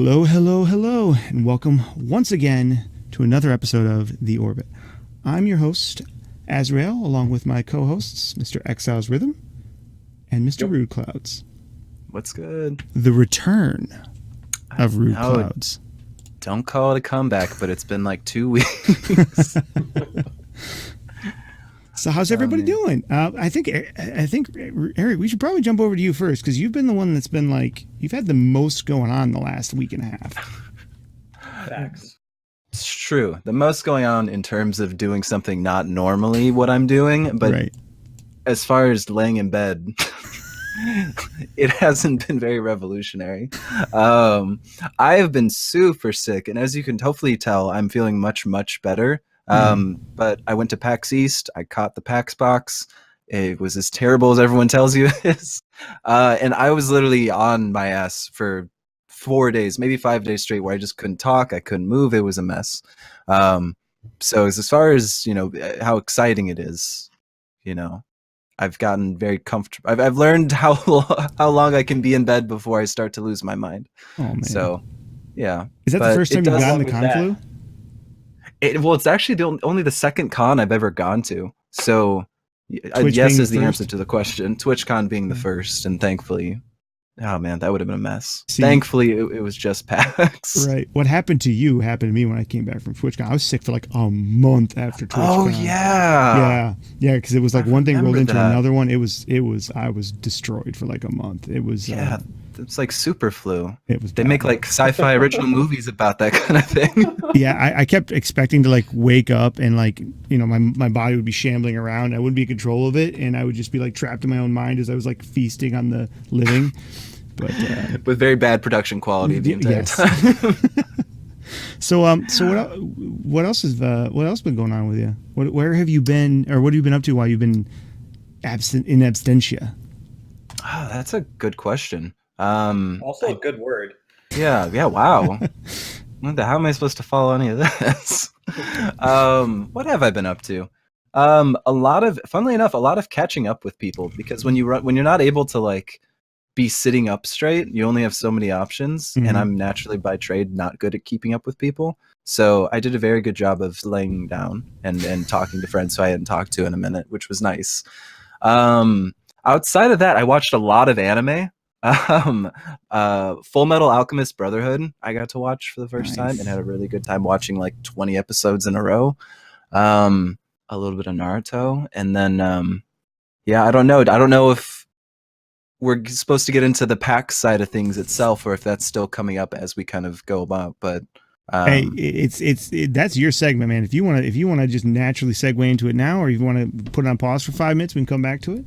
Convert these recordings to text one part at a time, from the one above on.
Hello, hello, hello, and welcome once again to another episode of The Orbit. I'm your host, Azrael, along with my co-hosts, Mr. Exiles Rhythm and Mr. Rude Clouds. What's good? The return of Rude Clouds. Don't call it a comeback, but it's been like 2 weeks. So how's everybody doing? I think Eric, we should probably jump over to you first because you've been the one that's been you've had the most going on the last week and a half. Facts. It's true. The most going on in terms of doing something not normally what I'm doing, but as far as laying in bed, it hasn't been very revolutionary. I have been super sick, and as you can hopefully tell, I'm feeling much, much better. But I went to PAX East. I caught the PAX box. It was as terrible as everyone tells you it is. And I was literally on my ass for 4 days, maybe 5 days straight, where I just couldn't talk. I couldn't move. It was a mess. So as far as, how exciting it is, I've gotten very comfortable. I've learned how long I can be in bed before I start to lose my mind. Oh, man. So, yeah. Is that the first time you've gotten the con flu? It's actually only the second con I've ever gone to. So, yes is the answer to the question. TwitchCon being the first, and thankfully, oh man, that would have been a mess. Thankfully, it was just PAX. Right. What happened to you happened to me when I came back from TwitchCon. I was sick for like a month after TwitchCon. Oh yeah. Yeah, because it was like one thing rolled into another one. It was. I was destroyed for like a month. It was. Yeah. It's like super flu. It was. They make like sci-fi original movies about that kind of thing. Yeah, I kept expecting to wake up and my body would be shambling around. I wouldn't be in control of it, and I would just be trapped in my own mind as I was feasting on the living. But with very bad production quality the entire time. So what else been going on with you? Where have you been, or what have you been up to while you've been absent in absentia? Oh, that's a good question. Also a good word. Yeah. Wow. How am I supposed to follow any of this? What have I been up to? Funnily enough, a lot of catching up with people, because when you're not able to be sitting up straight, you only have so many options. Mm-hmm. And I'm naturally by trade not good at keeping up with people. So I did a very good job of laying down and talking to friends who I hadn't talked to in a minute, which was nice. Outside of that, I watched a lot of anime. Full Metal Alchemist Brotherhood I got to watch for the first time, and had a really good time watching 20 episodes in a row. A little bit of Naruto, and then I don't know if we're supposed to get into the PAX side of things itself, or if that's still coming up as we kind of go about. But hey, that's your segment, man. If you want to just naturally segue into it now, or if you want to put it on pause for 5 minutes, we can come back to it.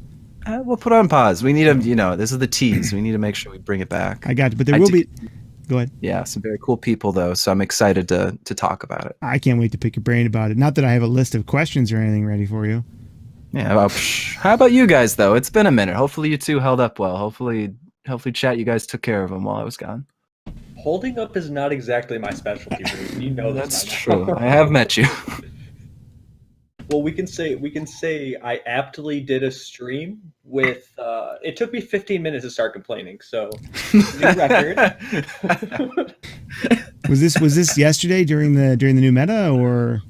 We'll put it on pause. We need to, this is the tease. We need to make sure we bring it back. I got you, but there will be. Go ahead. Yeah, some very cool people though, so I'm excited to talk about it. I can't wait to pick your brain about it. Not that I have a list of questions or anything ready for you. Yeah. How about you guys though? It's been a minute. Hopefully you two held up well. Hopefully, chat. You guys took care of them while I was gone. Holding up is not exactly my specialty. You know that's true. I have met you. Well, we can say I aptly did a stream with. It took me 15 minutes to start complaining, so new record. Was this yesterday during the new meta, or?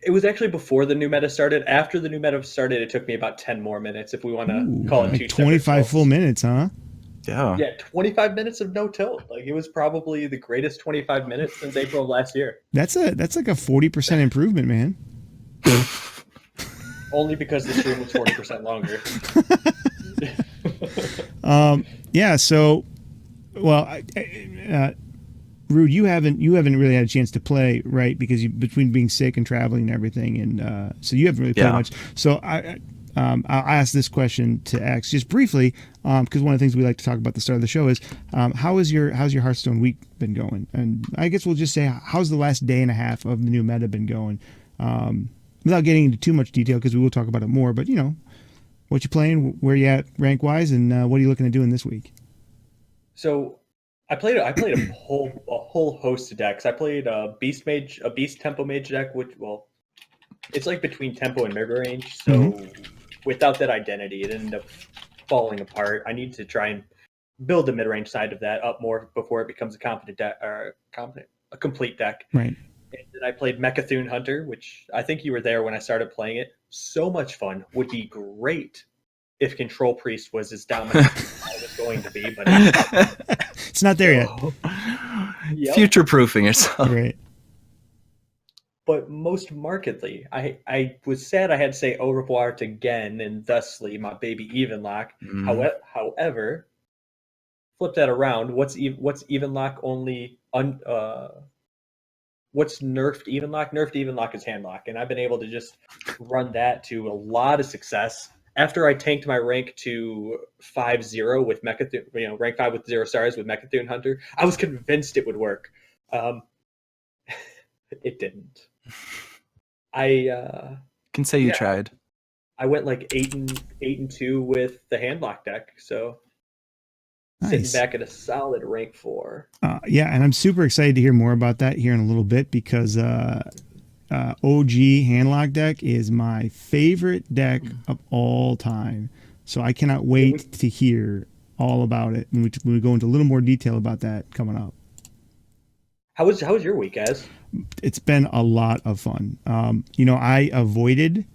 It was actually before the new meta started. After the new meta started, it took me about 10 more minutes, if we want to call it 25 full minutes, huh? Yeah. Yeah, 25 minutes of no tilt. It was probably the greatest 25 minutes since April of last year. That's like a 40% improvement, man. Only because the stream was 40% longer. Yeah. So, well, Rude, you haven't really had a chance to play, right? Because between being sick and traveling and everything, and so you haven't really played much. So I'll ask this question to X just briefly, because one of the things we like to talk about at the start of the show is how's your Hearthstone week been going? And I guess we'll just say, how's the last day and a half of the new meta been going? Without getting into too much detail, because we will talk about it more, but what you playing, where you at rank wise, and what are you looking to do in this week? So I played a whole host of decks. I played a beast tempo mage deck, which it's between tempo and mid range. So without that identity, it ended up falling apart. I need to try and build the mid-range side of that up more before it becomes a complete deck. Right. And then I played Mechathune Hunter, which I think you were there when I started playing it. So much fun. Would be great if Control Priest was as dominant as I was going to be, but it's not there yet. Yep. Future-proofing yourself. Right. But most markedly, I was sad I had to say au revoir to Gen and thusly my baby Evenlock. However, flip that around. What's Evenlock only what's nerfed Evenlock? Nerfed Evenlock is Handlock, and I've been able to just run that to a lot of success. After I tanked my rank to 5-0 with Mechathune, rank 5 with 0 stars with Mechathune Hunter, I was convinced it would work. It didn't. I can say you tried. I went like 8-2 with the Handlock deck, so nice. Sitting back at a solid rank 4. Yeah, and I'm super excited to hear more about that here in a little bit because OG Handlock deck is my favorite deck of all time. So I cannot wait to hear all about it when we go into a little more detail about that coming up. How was your week, Az? It's been a lot of fun. I avoided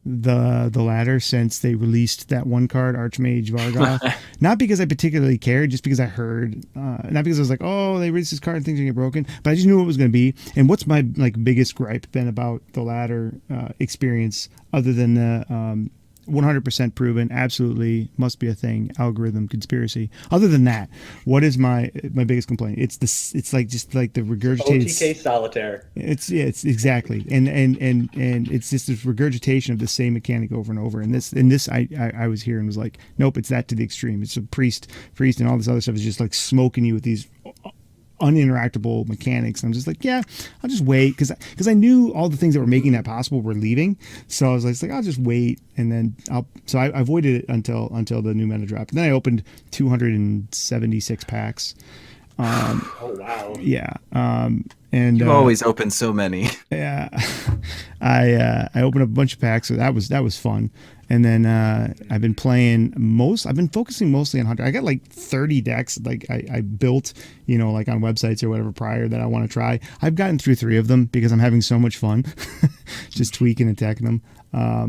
the ladder since they released that one card, Archmage Vargoth. Not because I particularly cared, just because I heard, not because I was like, oh, they released this card and things are gonna get broken, but I just knew what it was going to be. And what's my biggest gripe been about the ladder experience, other than the 100% proven, absolutely must be a thing, algorithm conspiracy. Other than that, what is my biggest complaint? It's the regurgitated OTK solitaire. It's exactly, and it's just this regurgitation of the same mechanic over and over. And this I was hearing was like, nope, it's that to the extreme. It's a priest, and all this other stuff is just like smoking you with these uninteractable mechanics. I'm just like, yeah, I'll just wait because I knew all the things that were making that possible were leaving. So I was like, I'll just wait, and then I avoided it until the new meta dropped. And then I opened 276 packs. Oh wow! Yeah, and you always open so many. Yeah, I opened up a bunch of packs, so that was fun. And then I've been focusing mostly on Hunter. I got like 30 decks like I built, like on websites or whatever prior that I want to try. I've gotten through 3 of them because I'm having so much fun just tweaking and attacking them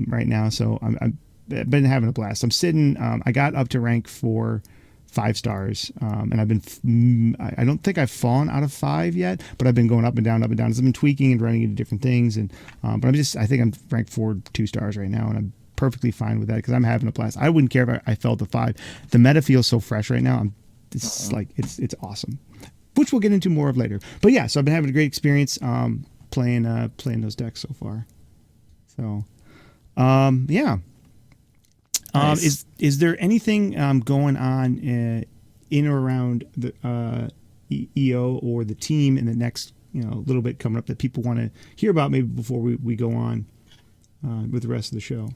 right now. So I've been having a blast. I'm sitting, I got up to rank 4, 5 stars. And I don't think I've fallen out of 5 yet, but I've been going up and down. As I've been tweaking and running into different things. And, but I think I'm ranked 4, 2 stars right now. And I'm perfectly fine with that because I'm having a blast. I wouldn't care if I fell to 5. The meta feels so fresh right now. It's awesome, which we'll get into more of later. But yeah, so I've been having a great experience playing those decks so far. So yeah. Nice. Is there anything going on in or around the EO or the team in the next little bit coming up that people want to hear about maybe before we go on with the rest of the show?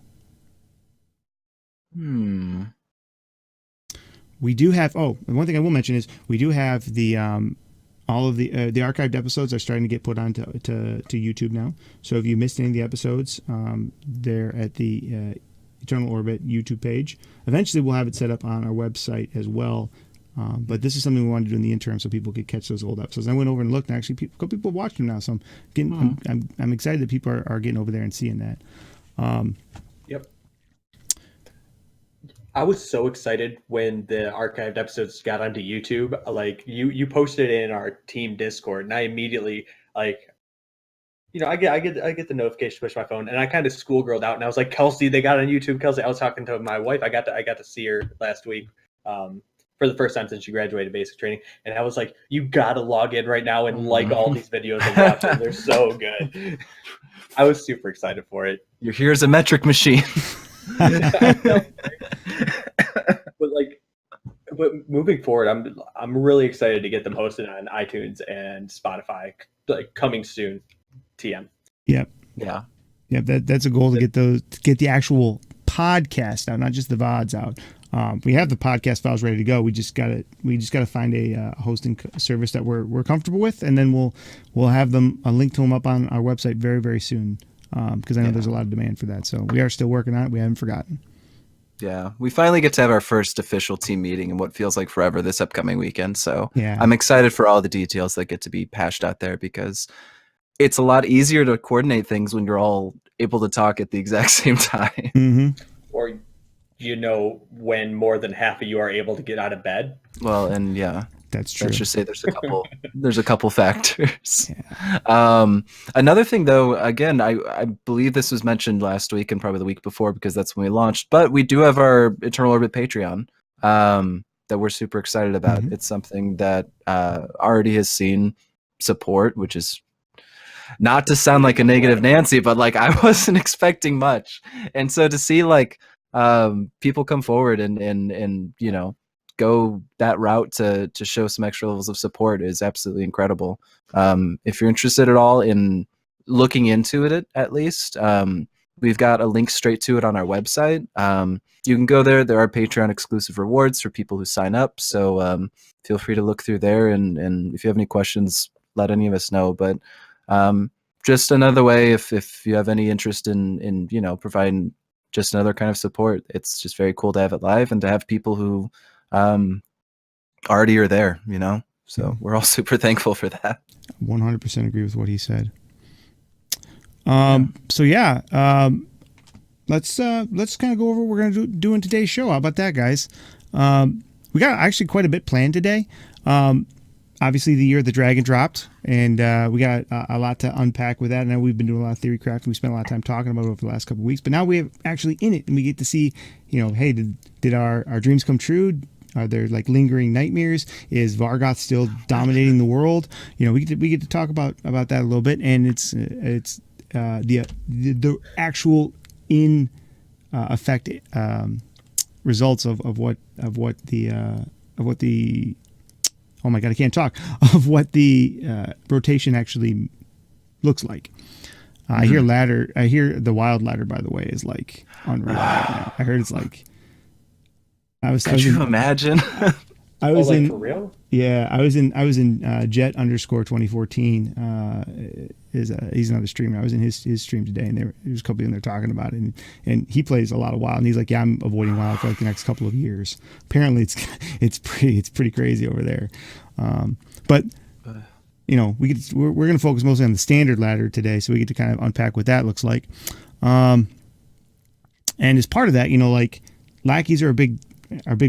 We do have. Oh, one thing I will mention is we do have the all of the archived episodes are starting to get put onto to YouTube now. So if you missed any of the episodes, they're at the Eternal Orbit YouTube page. Eventually, we'll have it set up on our website as well. But this is something we wanted to do in the interim so people could catch those old episodes. I went over and looked, and actually, people watched them now. So I'm excited that people are getting over there and seeing that. Yep. I was so excited when the archived episodes got onto YouTube. Like you posted it in our team Discord, and I immediately I get the notification push my phone, and I kind of schoolgirled out, and I was like, Kelsey, they got on YouTube. Kelsey, I was talking to my wife. I got to see her last week for the first time since she graduated basic training, and I was like, you gotta log in right now and like all these videos and watch them. They're so good. I was super excited for it. Here's a metric machine. But moving forward, I'm really excited to get them hosted on iTunes and Spotify, like coming soon. TM. Yep. Yeah. Yeah. That's a goal to get the actual podcast out, not just the VODs out. We have the podcast files ready to go. We just got to find a hosting service that we're comfortable with, and then we'll have them a link to them up on our website very, very soon. Because I know there's a lot of demand for that. So we are still working on it. We haven't forgotten. Yeah, we finally get to have our first official team meeting in what feels like forever this upcoming weekend. So Yeah. I'm excited for all the details that get to be hashed out there, because it's a lot easier to coordinate things when you're all able to talk at the exact same time. Mm-hmm. Or when more than half of you are able to get out of bed. Well, and yeah, that's true. Let's just say there's a couple factors. Yeah. Another thing, though, again, I believe this was mentioned last week and probably the week before, because that's when we launched. But we do have our Eternal Orbit Patreon that we're super excited about. Mm-hmm. It's something that already has seen support, which is not to sound like a negative Nancy, but like I wasn't expecting much, and so to see like people come forward and you know, go that route to show some extra levels of support is absolutely incredible. If you're interested at all in looking into it, at least we've got a link straight to it on our website. You can go there. There are Patreon exclusive rewards for people who sign up, so feel free to look through there, and if you have any questions, let any of us know. But just another way, if you have any interest in you know, providing just another kind of support, it's just very cool to have it live and to have people who already are there, you know. So we're all super thankful for that. 100% agree with what he said. So yeah, let's kind of go over what we're gonna do in today's show. How about that, guys? We got actually quite a bit planned today. Obviously, the Year of the Dragon dropped, and we got a lot to unpack with that. And we've been doing a lot of theory crafting. We spent a lot of time talking about it over the last couple of weeks. But now we're actually in it, and we get to see, you know, hey, did our dreams come true? Are there like lingering nightmares? Is Vargoth still dominating the world? You know, we get to talk about that a little bit, and it's the actual in effect results of what the oh my God, I can't talk, of what the rotation actually looks like. I hear the wild ladder, by the way, is like unreal right now. I heard it's like, Could you imagine? I was in, for real? Yeah, I was in Jet _ 2014. He's another streamer. I was in his stream today, and there was a couple in there talking about it, and he plays a lot of WoW, and he's like, yeah, I'm avoiding WoW for like the next couple of years. Apparently, it's pretty crazy over there. But you know, we're going to focus mostly on the standard ladder today, so we get to kind of unpack what that looks like. And as part of that, you know, like lackeys are a big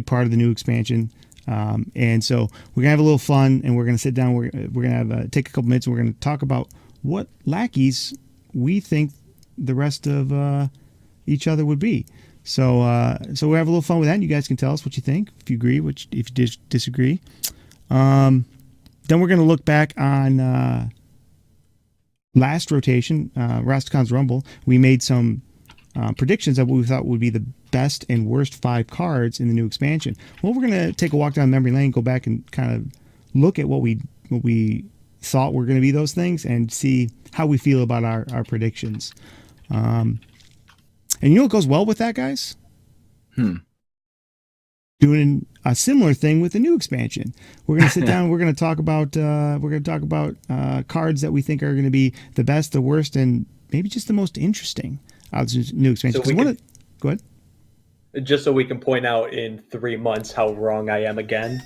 part of the new expansion. And so we're gonna have a little fun, and we're gonna sit down. We're gonna have take a couple minutes, and we're gonna talk about what lackeys we think the rest of each other would be. So we have a little fun with that, and you guys can tell us what you think, if you agree, if you disagree. Then we're gonna look back on last rotation, Rastakhan's Rumble. We made some predictions of what we thought would be the best and worst 5 cards in the new expansion. Well, we're going to take a walk down memory lane, go back and kind of look at what we thought were going to be those things, and see how we feel about our predictions. And you know what goes well with that, guys? Doing a similar thing with the new expansion. We're going to sit down. We're going to talk about cards that we think are going to be the best, the worst, and maybe just the most interesting out of this new expansion. So go ahead. Just so we can point out in 3 months how wrong I am again.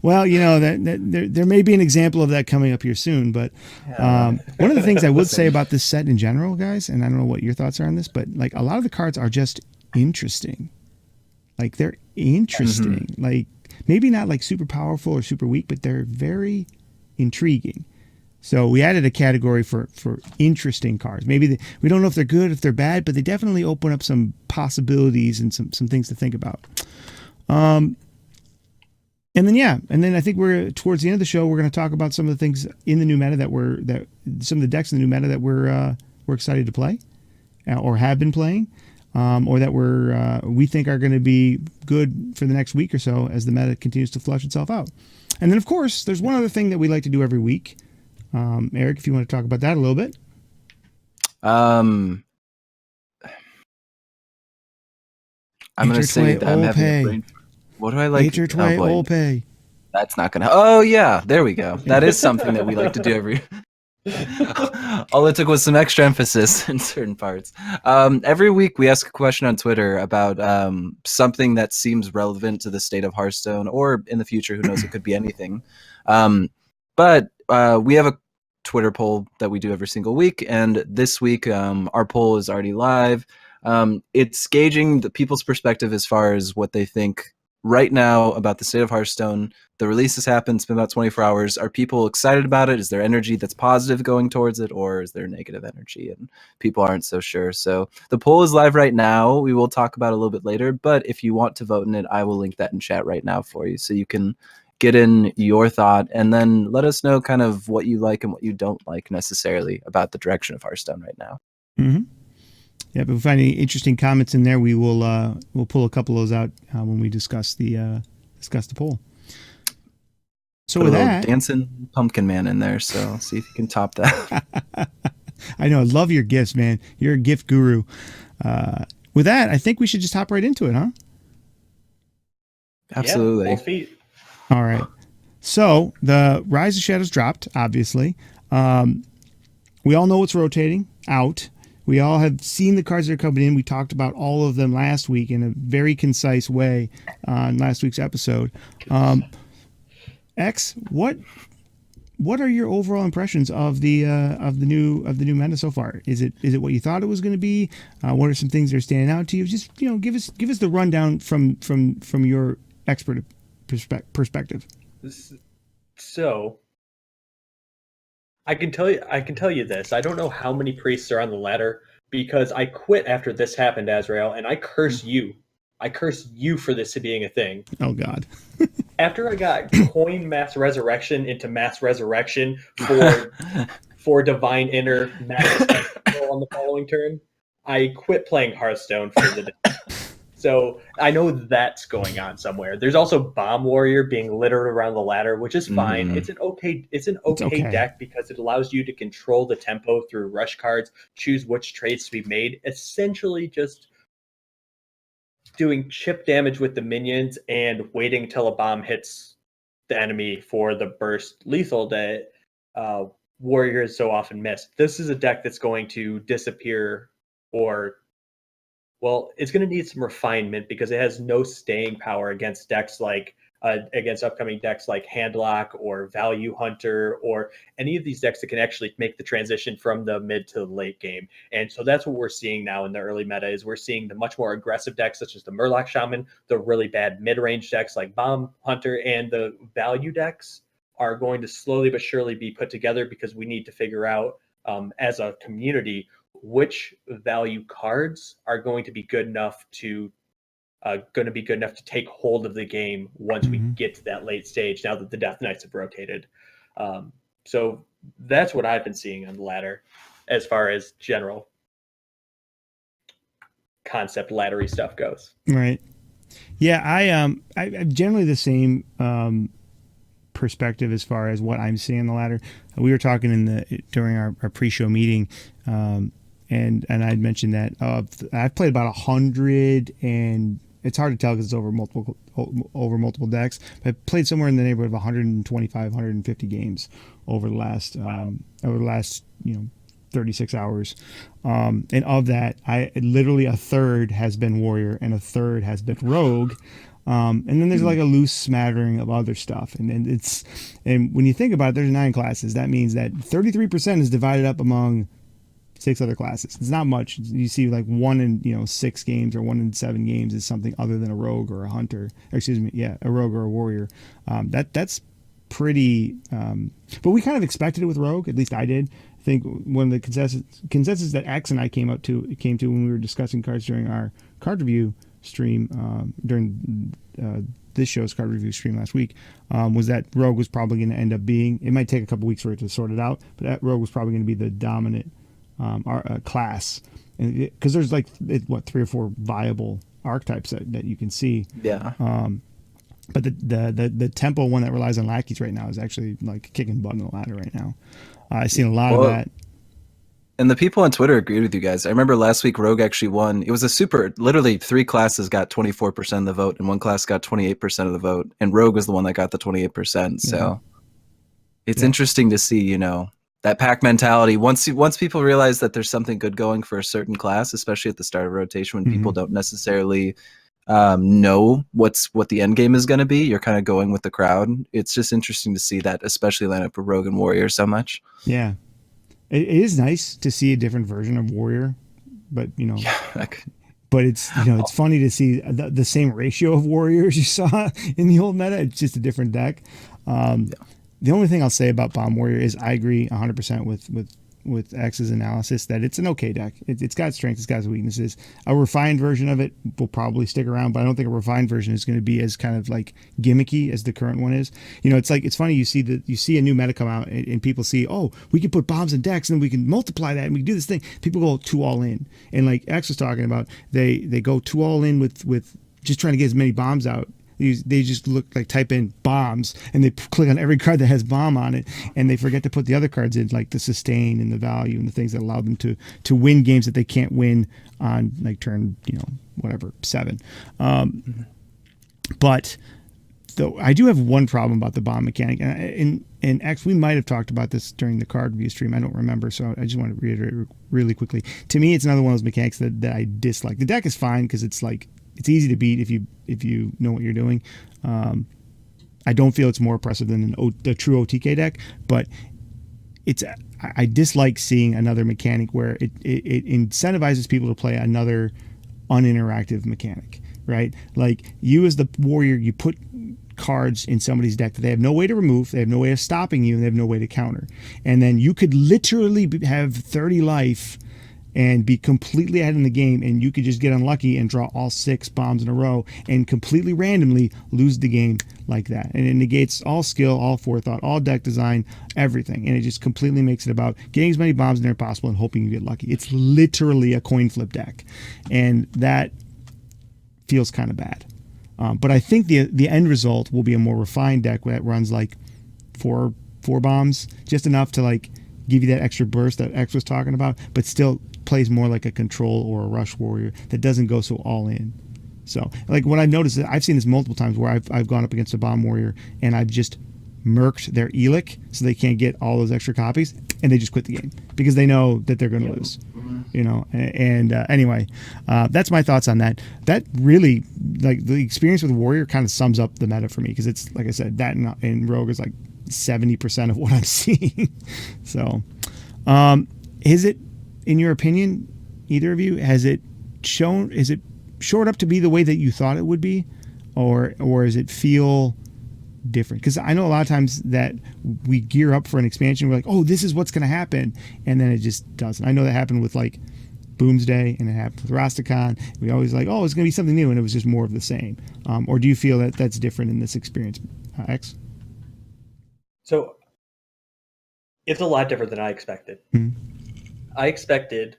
Well, you know, there may be an example of that coming up here soon, but one of the things I would say about this set in general, guys, and I don't know what your thoughts are on this, but like a lot of the cards are just interesting. Like they're interesting. Mm-hmm. Like maybe not like super powerful or super weak, but they're very intriguing. So we added a category for interesting cards. Maybe we don't know if they're good, if they're bad, but they definitely open up some possibilities and some things to think about. And then I think we're towards the end of the show. We're going to talk about some of the things in the new meta some of the decks in the new meta that we're excited to play, or have been playing, or that we think are going to be good for the next week or so as the meta continues to flush itself out. And then of course there's one other thing that we like to do every week. Eric, if you want to talk about that a little bit. I'm going to say that I'm having a brain. What do I like? Pay. That's not going to. Oh yeah, there we go. That is something that we like to do every. All it took was some extra emphasis in certain parts. Every week we ask a question on Twitter about something that seems relevant to the state of Hearthstone, or in the future, who knows, it could be anything. But we have a Twitter poll that we do every single week, and this week our poll is already live. It's gauging the people's perspective as far as what they think right now about the state of Hearthstone. The release has happened. It's been about 24 hours. Are people excited about it? Is there energy that's positive going towards it, or is there negative energy and people aren't so sure? So the poll is live right now. We will talk about it a little bit later, but if you want to vote in it, I will link that in chat right now for you, so you can get in your thought and then let us know kind of what you like and what you don't like necessarily about the direction of Hearthstone right now. Mm-hmm. Yeah, but if we find any interesting comments in there, we will we'll pull a couple of those out when we discuss the poll. So with that, dancing pumpkin man in there, so see if you can top that. I know, I love your gifts, man. You're a gift guru. With that, I think we should just hop right into it, huh? Absolutely. Yeah, full feet. All right. So the Rise of Shadows dropped, obviously. We all know what's rotating out. We all have seen the cards that are coming in. We talked about all of them last week in a very concise way on last week's episode. X, what are your overall impressions of the new meta so far? Is it what you thought it was going to be? What are some things that are standing out to you? Just give us the rundown from your expert perspective. So I can tell you this. I don't know how many priests are on the ladder, because I quit after this happened, Azrael, and I curse you. I curse you for this being a thing. Oh God. After I got coin mass resurrection into mass resurrection for divine inner mass on the following turn, I quit playing Hearthstone for the day. So I know that's going on somewhere. There's also Bomb Warrior being littered around the ladder, which is fine. It's an okay deck because it allows you to control the tempo through rush cards, choose which trades to be made, essentially just doing chip damage with the minions and waiting till a bomb hits the enemy for the burst lethal that warriors so often miss. This is a deck that's going to disappear, or well, it's going to need some refinement because it has no staying power against decks like against upcoming decks like Handlock or Value Hunter, or any of these decks that can actually make the transition from the mid to the late game. And so that's what we're seeing now in the early meta, is we're seeing the much more aggressive decks such as the Murloc Shaman, the really bad mid-range decks like Bomb Hunter, and the value decks are going to slowly but surely be put together, because we need to figure out as a community which value cards are going to be good enough to take hold of the game once we get to that late stage, now that the Death Knights have rotated. So that's what I've been seeing on the ladder as far as general concept laddery stuff goes. Right. Yeah, I generally the same perspective as far as what I'm seeing on the ladder. We were talking during our pre-show meeting, and I'd mentioned that I've played about 100, and it's hard to tell because it's over multiple decks. But I played somewhere in the neighborhood of 125, 150 games over the last 36 hours. And of that, literally a third has been Warrior and a third has been Rogue. And then there's like a loose smattering of other stuff. And when you think about it, there's 9 classes. That means that 33% is divided up among 6 other classes. It's not much. You see like 1 in 6 games or 1 in 7 games is something other than a Rogue or a Hunter. A Rogue or a Warrior. That's pretty. But we kind of expected it with Rogue. At least I did. I think one of the consensus that X and I came to when we were discussing cards during our card review stream, during this show's card review stream last week, was that Rogue was probably going to end up being. It might take a couple weeks for it to sort it out, but that Rogue was probably going to be the dominant class, because there's like 3 or 4 viable archetypes that you can see. Yeah. But the tempo one that relies on lackeys right now is actually like kicking butt in the ladder right now. I've seen a lot of that. And the people on Twitter agreed with you guys. I remember last week Rogue actually won. It was literally 3 classes got 24% of the vote, and 1 class got 28% of the vote, and Rogue was the one that got the 28%. So it's interesting to see, that pack mentality. Once people realize that there's something good going for a certain class, especially at the start of rotation when people don't necessarily know what the end game is going to be, you're kind of going with the crowd. It's just interesting to see that, especially line up with Rogue and Warrior so much. Yeah, it is nice to see a different version of Warrior, but but it's it's funny to see the same ratio of warriors you saw in the old meta. It's just a different deck. The only thing I'll say about Bomb Warrior is I agree 100% with X's analysis that it's an okay deck. It's got strengths, it's got weaknesses. A refined version of it will probably stick around, but I don't think a refined version is going to be as kind of like gimmicky as the current one is. It's funny, you see a new meta come out and people see, oh, we can put bombs in decks and we can multiply that and we can do this thing. People go too all in, and like X was talking about, they go too all in with just trying to get as many bombs out. They just type in bombs and they click on every card that has bomb on it, and they forget to put the other cards in, like the sustain and the value and the things that allow them to win games that they can't win on like turn 7. But though I do have one problem about the bomb mechanic, and X, we might have talked about this during the card review stream. I don't remember, so I just want to reiterate really quickly. To me, it's another one of those mechanics that I dislike. The deck is fine because it's easy to beat if you know what you're doing. I don't feel it's more oppressive than a true OTK deck, but I dislike seeing another mechanic where it incentivizes people to play another uninteractive mechanic, right? Like, you as the warrior, you put cards in somebody's deck that they have no way to remove, they have no way of stopping you, and they have no way to counter. And then you could literally have 30 life and be completely ahead in the game, and you could just get unlucky and draw all 6 bombs in a row and completely randomly lose the game like that. And it negates all skill, all forethought, all deck design, everything. And it just completely makes it about getting as many bombs in there as possible and hoping you get lucky. It's literally a coin flip deck, and that feels kind of bad. But I think the end result will be a more refined deck that runs like four bombs, just enough to like give you that extra burst that X was talking about, but still plays more like a control or a rush warrior that doesn't go so all in. So like what I've noticed, I've seen this multiple times where I've gone up against a bomb warrior and I've just murked their Elic so they can't get all those extra copies, and they just quit the game because they know that they're going to lose. Anyway, that's my thoughts on that. That really, like, the experience with Warrior kind of sums up the meta for me, because it's, like I said, that and Rogue is like 70% of what I'm seeing. So, is it, in your opinion, either of you, is it shored up to be the way that you thought it would be, or does it feel different? Because I know a lot of times that we gear up for an expansion, we're like, oh, this is what's going to happen, and then it just doesn't. I know that happened with like Boomsday, and it happened with Rastakhan. We always like, oh, it's going to be something new, and it was just more of the same. Or do you feel that that's different in this experience, X? So it's a lot different than I expected. I expected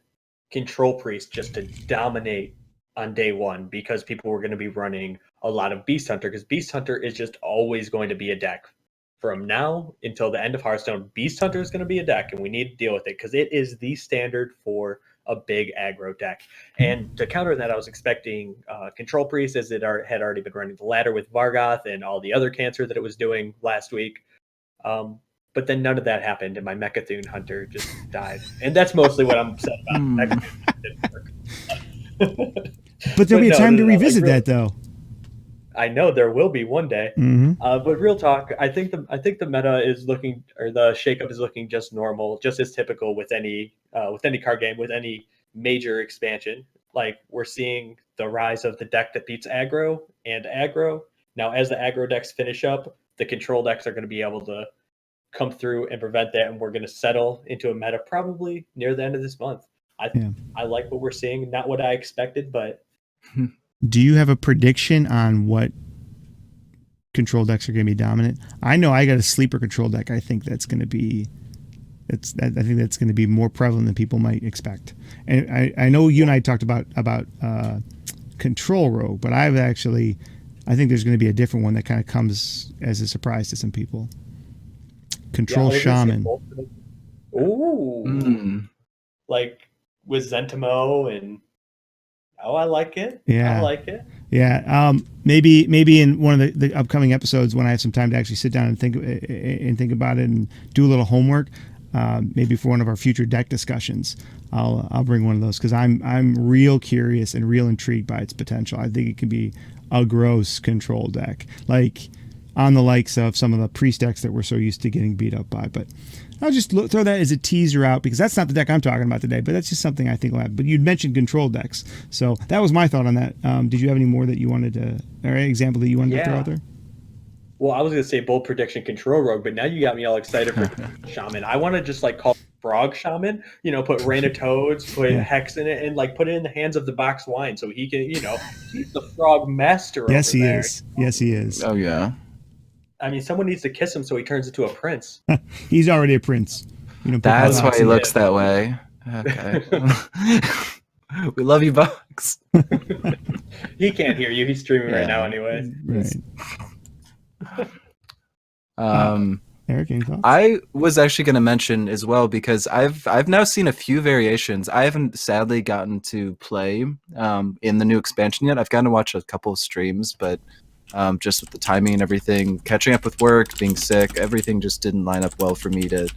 Control Priest just to dominate on day one because people were going to be running a lot of Beast Hunter, because Beast Hunter is just always going to be a deck. From now until the end of Hearthstone, Beast Hunter is going to be a deck, and we need to deal with it because it is the standard for a big aggro deck. And to counter that, I was expecting Control Priest, as it had already been running the ladder with Vargoth and all the other cancer that it was doing last week. But then none of that happened, and my Mechathune Hunter just died. And that's mostly what I'm upset about. Mechathune didn't work. But there'll be a time to revisit that, though. I know there will be one day. But real talk, I think the meta is looking, or the shakeup is looking just normal, just as typical with any card game, with any major expansion. Like, we're seeing the rise of the deck that beats aggro and aggro. Now, as the aggro decks finish up, the control decks are going to be able to come through and prevent that, and we're going to settle into a meta probably near the end of this month. I like what we're seeing. Not what I expected, but... Do you have a prediction on what control decks are going to be dominant? I know I got a sleeper control deck. I think that's going to be... I think that's going to be more prevalent than people might expect. And I know you and I talked about Control Rogue, but I think there's going to be a different one that kind of comes as a surprise to some people. Control Shaman. Ooh. Like with Zentimo and... Oh, I like it. Yeah. I like it. Yeah. Maybe in one of the upcoming episodes, when I have some time to actually sit down and think about it and do a little homework, maybe for one of our future deck discussions, I'll bring one of those because I'm real curious and real intrigued by its potential. I think it can be a gross control deck, like on the likes of some of the priest decks that we're so used to getting beat up by. But I'll just throw that as a teaser out because that's not the deck I'm talking about today, but that's just something I think will happen. But you'd mentioned control decks, so that was my thought on that. Did you have any more that you wanted to, or an example that you wanted to throw out there? Well, I was going to say bold prediction control rogue, but now you got me all excited for shaman. I want to just like call frog shaman, put rain of toads, put hex in it, and like put it in the hands of the box wine so he can, he's the frog master. Yes, he there. is. Yes, he is. Oh, yeah. I mean, someone needs to kiss him so he turns into a prince. He's already a prince. That's why he looks that way. Okay. We love you, Bugs. He can't hear you. He's streaming right now anyway. Right. Eric, any thoughts? I was actually going to mention as well because I've now seen a few variations. I haven't sadly gotten to play in the new expansion yet. I've gotten to watch a couple of streams, but just with the timing and everything, catching up with work, being sick, everything just didn't line up well for me to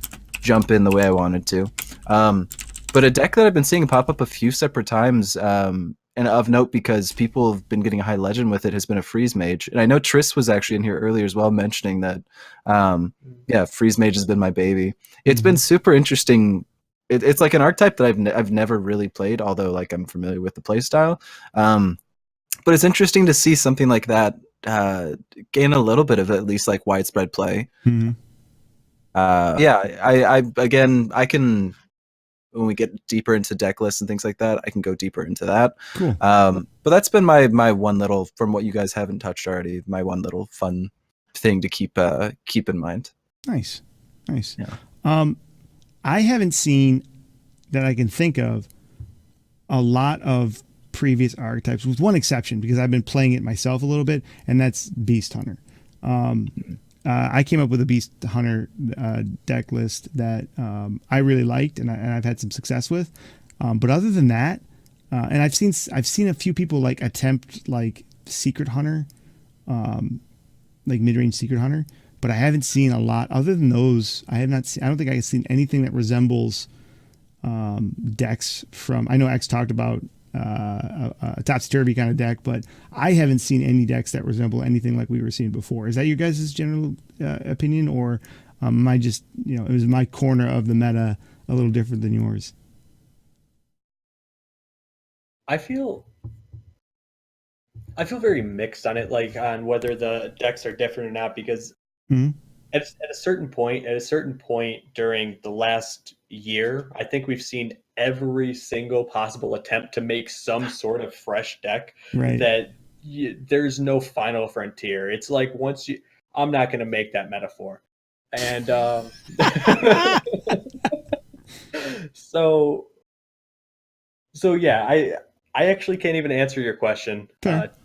jump in the way I wanted to. But a deck that I've been seeing pop up a few separate times, and of note because people have been getting a high legend with it, has been a Freeze Mage. And I know Triss was actually in here earlier as well mentioning that, Freeze Mage has been my baby. It's been super interesting. It's like an archetype that I've never really played, although like I'm familiar with the playstyle. But it's interesting to see something like that gain a little bit of at least like widespread play. Mm-hmm. I can, when we get deeper into deck lists and things like that, I can go deeper into that. Cool. But that's been my one little, from what you guys haven't touched already, my one little fun thing to keep in mind. Nice. Yeah. I haven't seen that I can think of a lot of previous archetypes, with one exception, because I've been playing it myself a little bit, and that's Beast Hunter. I came up with a Beast Hunter deck list that I really liked, and I've had some success with. But other than that, and I've seen a few people like attempt like Secret Hunter, like mid-range Secret Hunter, but I haven't seen a lot. Other than those, I don't think I've seen anything that resembles decks from. I know X talked about a topsy-turvy kind of deck, but I haven't seen any decks that resemble anything like we were seeing before. Is that your guys' general opinion, or am I just, it was my corner of the meta a little different than yours? I feel very mixed on it, like on whether the decks are different or not, because at a certain point during the last year, I think we've seen every single possible attempt to make some sort of fresh deck that there's no final frontier. It's like I'm not going to make that metaphor. And so yeah, I actually can't even answer your question.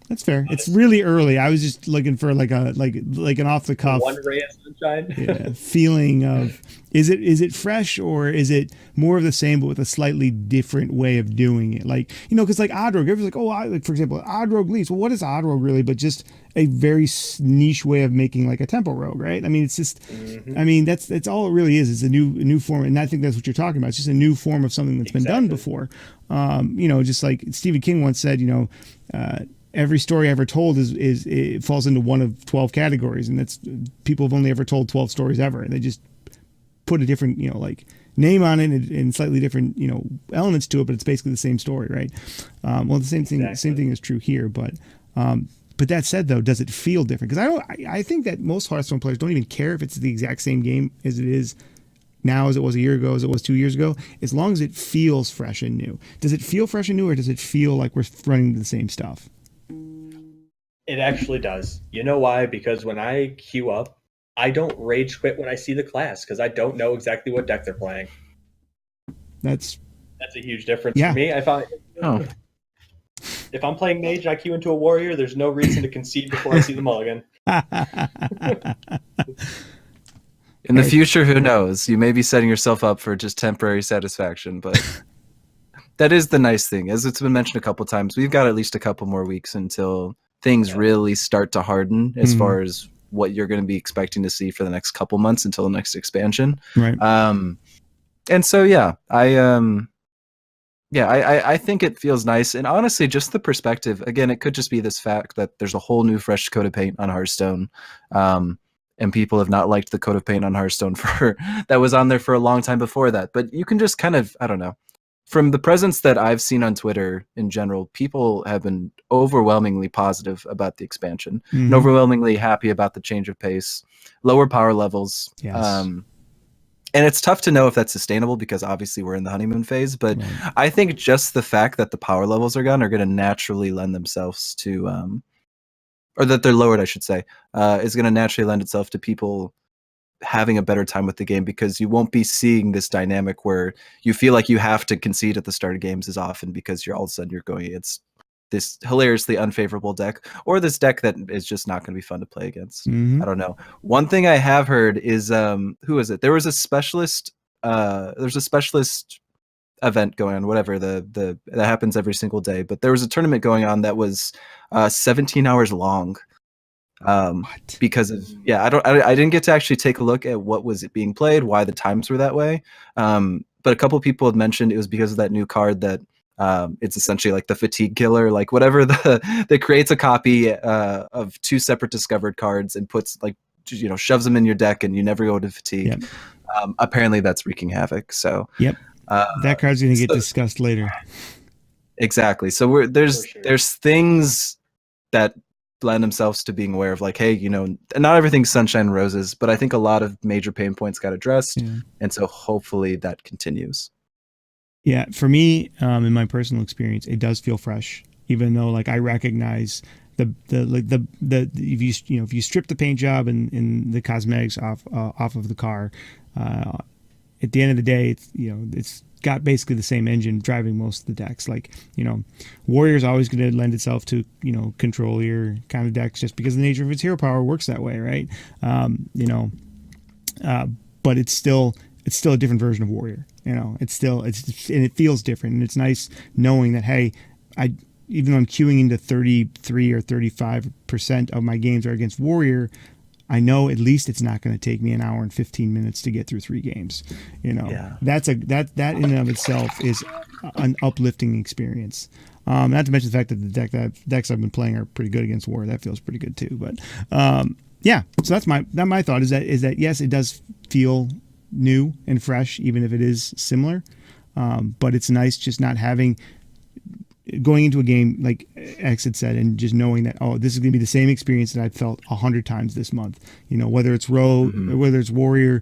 That's fair. It's really early. I was just looking for like an off the cuff one ray of sunshine feeling of is it fresh, or is it more of the same but with a slightly different way of doing it? Like, because like Odd Rogue, everyone's like, for example, Odd Rogue Leads. Well, what is Odd Rogue really? But just a very niche way of making like a tempo rogue, right? I mean, it's just, I mean, that's all it really is. It's a new form, and I think that's what you're talking about. It's just a new form of something that's been done before. Just like Stephen King once said, every story ever told it falls into one of 12 categories, and that's people have only ever told 12 stories ever, and they just put a different like name on it and slightly different elements to it, but it's basically the same story, right? Well, the same thing is true here, but that said, though, does it feel different? Because I think that most Hearthstone players don't even care if it's the exact same game as it is now, as it was a year ago, as it was 2 years ago, as long as it feels fresh and new. Does it feel fresh and new, or does it feel like we're running the same stuff? It actually does. You know why? Because when I queue up, I don't rage quit when I see the class, because I don't know exactly what deck they're playing. That's a huge difference for me. I find if I'm playing mage and I queue into a warrior, there's no reason to concede before I see the mulligan. In the future, who knows? You may be setting yourself up for just temporary satisfaction, but that is the nice thing. As it's been mentioned a couple times, we've got at least a couple more weeks until things really start to harden as far as what you're going to be expecting to see for the next couple months until the next expansion. Right. And so I think it feels nice. And honestly, just the perspective, again, it could just be this fact that there's a whole new fresh coat of paint on Hearthstone. And people have not liked the coat of paint on Hearthstone that was on there for a long time before that. But you can just kind of, I don't know, from the presence that I've seen on Twitter in general, people have been overwhelmingly positive about the expansion and overwhelmingly happy about the change of pace, lower power levels. Yes. And it's tough to know if that's sustainable because obviously we're in the honeymoon phase. But I think just the fact that the power levels are gone are going to naturally lend themselves to, or that they're lowered, I should say, is going to naturally lend itself to people having a better time with the game, because you won't be seeing this dynamic where you feel like you have to concede at the start of games as often because you're all of a sudden you're going against this hilariously unfavorable deck, or this deck that is just not going to be fun to play against. I don't know. One thing I have heard is who is it? There was a specialist. There's a specialist event going on, whatever that happens every single day. But there was a tournament going on that was 17 hours long. Because of I didn't get to actually take a look at what was it being played, why the times were that way. But a couple people had mentioned it was because of that new card that it's essentially like the fatigue killer, like whatever that creates a copy of two separate discovered cards and puts shoves them in your deck and you never go to fatigue. Apparently that's wreaking havoc. So that card's going to get discussed later. Exactly. So there's things that lend themselves to being aware of, like, hey, not everything's sunshine and roses, but I think a lot of major pain points got addressed, and so hopefully that continues. Yeah, for me, in my personal experience, it does feel fresh, even though I recognize the if you strip the paint job and the cosmetics off of the car, at the end of the day, it's got basically the same engine driving most of the decks. Warrior's always going to lend itself to controlier kind of decks just because the nature of its hero power works that way, right? But it's still a different version of Warrior. And it feels different, and it's nice knowing that, hey, even though I'm queuing into 33 or 35% of my games are against Warrior, I know at least it's not going to take me an hour and 15 minutes to get through 3 games. That in and of itself is an uplifting experience. Not to mention the fact that the decks I've been playing are pretty good against Warrior. That feels pretty good too. But so that's my thought is that yes, it does feel new and fresh, even if it is similar. But it's nice just not going into a game like X had said, and just knowing that, this is going to be the same experience that I've felt 100 times this month. Whether it's Rogue, or whether it's Warrior,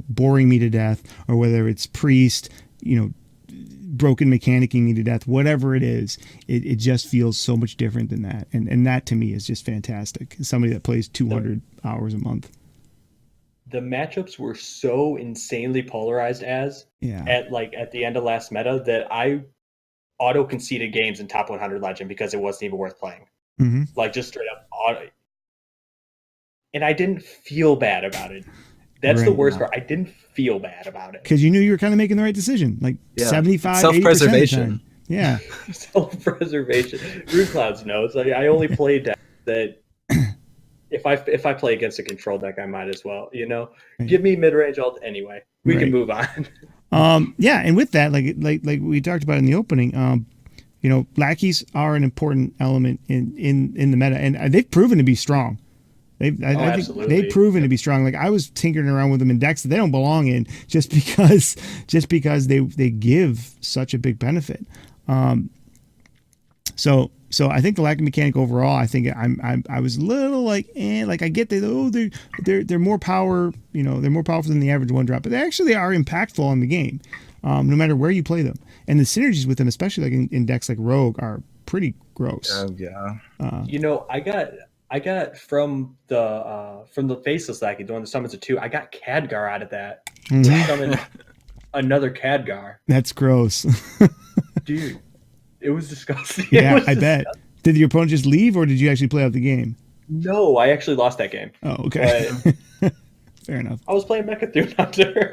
boring me to death, or whether it's Priest, broken mechanicking me to death, whatever it is, it just feels so much different than that. And that to me is just fantastic. As somebody that plays 200 hours a month. The matchups were so insanely polarized at the end of last meta that I auto conceded games in top 100 Legend because it wasn't even worth playing. Just straight up auto. And I didn't feel bad about it. That's the worst part. I didn't feel bad about it. Because you knew you were kind of making the right decision. 75, self-preservation. 80% yeah. Self-preservation. Rude Clouds knows. I only play decks that if I play against a control deck, I might as well, give me mid-range ult anyway. We can move on. And with that, like we talked about in the opening, lackeys are an important element in the meta, and they've proven to be strong. I think they've proven to be strong. I was tinkering around with them in decks that they don't belong in, just because they give such a big benefit. So I think the lack of mechanic overall, I think I was a little I get that they're more power, they're more powerful than the average one drop, but they actually are impactful on the game, no matter where you play them. And the synergies with them, especially in decks like Rogue, are pretty gross. I got from the faceless lackey, the one that summons a 2, I got Khadgar out of that. Summon another Khadgar. That's gross. Dude. It was disgusting. Yeah, I bet. Did your opponent just leave, or did you actually play out the game? No, I actually lost that game. Oh, okay. Fair enough. I was playing Mechathune Hunter.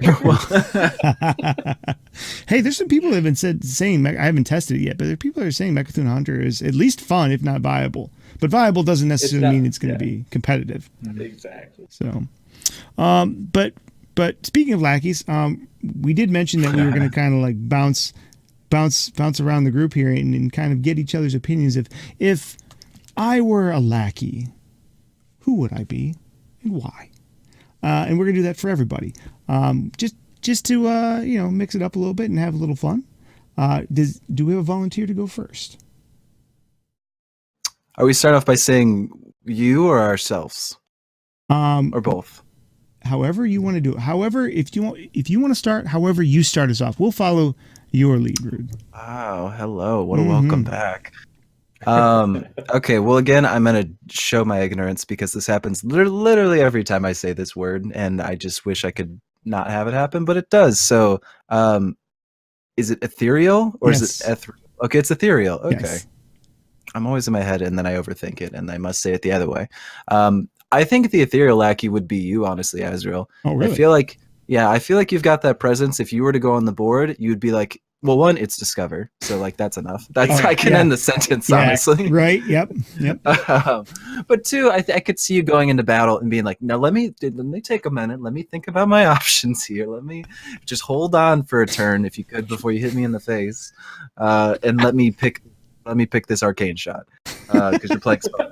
Hey, there's some people that have been saying, I haven't tested it yet, but there are people that are saying Mechathune Hunter is at least fun, if not viable. But viable doesn't necessarily mean it's going to be competitive. Exactly. So, but But speaking of lackeys, we did mention that we were going to kind of like bounce around the group here and kind of get each other's opinions. If I were a lackey, who would I be and why? And we're going to do that for everybody. Just to mix it up a little bit and have a little fun. Do we have a volunteer to go first? Are we start off by saying you or ourselves? Or both? However you want to do it. However, if you want to start, however you start us off, we'll follow your lead, Rude. Oh, hello. What a welcome back. Okay, well, again, I'm going to show my ignorance because this happens literally every time I say this word, and I just wish I could not have it happen, but it does. So, is it ethereal or Yes. is it ethereal? Okay, it's ethereal. Okay. Yes. I'm always in my head and then I overthink it and I must say it the other way. I think the ethereal lackey would be you, honestly, Azrael. Oh, really? I feel like you've got that presence. If you were to go on the board, you'd be like, well, one, it's discover. So like, that's enough. I can end the sentence, honestly. Right. Yep. But two, I could see you going into battle and being like, no, let me take a minute. Let me think about my options here. Let me just hold on for a turn, if you could, before you hit me in the face. And let me pick this arcane shot because you're playing spell.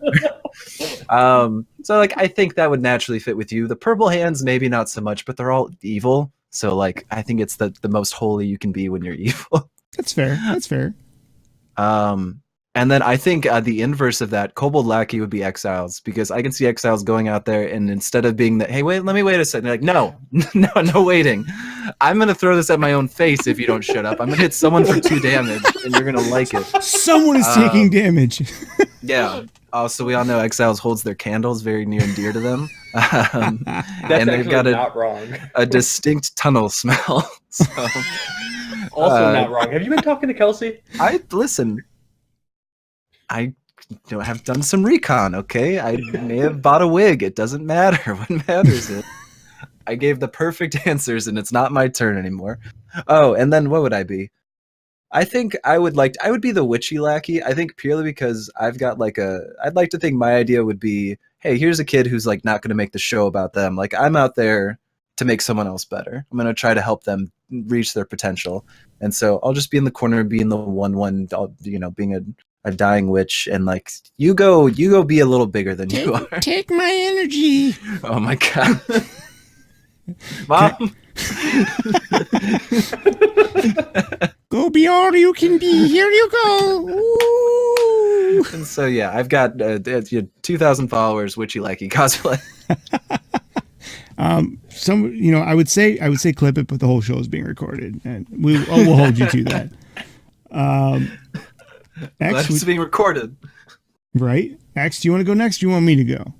So like, I think that would naturally fit with you. The purple hands, maybe not so much, but they're all evil. So like, I think it's the most holy you can be when you're evil. That's fair. And then I think the inverse of that, Kobold Lackey would be Exiles, because I can see Exiles going out there and instead of being that, hey, wait, let me wait a second. They're like, no waiting. I'm going to throw this at my own face if you don't shut up. I'm going to hit someone for 2 damage and you're going to like it. Someone is taking damage. Yeah. Also, we all know Exiles holds their candles very near and dear to them. That's and they've got not wrong. a distinct tunnel smell. So, also not wrong. Have you been talking to Kelsey? I have done some recon, okay? I may have bought a wig. It doesn't matter. What matters is I gave the perfect answers and it's not my turn anymore. Oh, and then what would I be? I think I would be the witchy lackey. I think purely because I'd like to think my idea would be, hey, here's a kid who's like not going to make the show about them. Like, I'm out there to make someone else better. I'm going to try to help them reach their potential. And so I'll just be in the corner being the one, being a dying witch, and like, you go be a little bigger than you are. Take my energy. Oh my god. Mom. Go be all you can be. Here you go. Ooh. And so yeah, I've got 2,000 followers, witchy likey cosplay. I would say clip it, but the whole show is being recorded, and we'll hold you to that. It's being recorded. Right? X, do you want to go next? Or do you want me to go?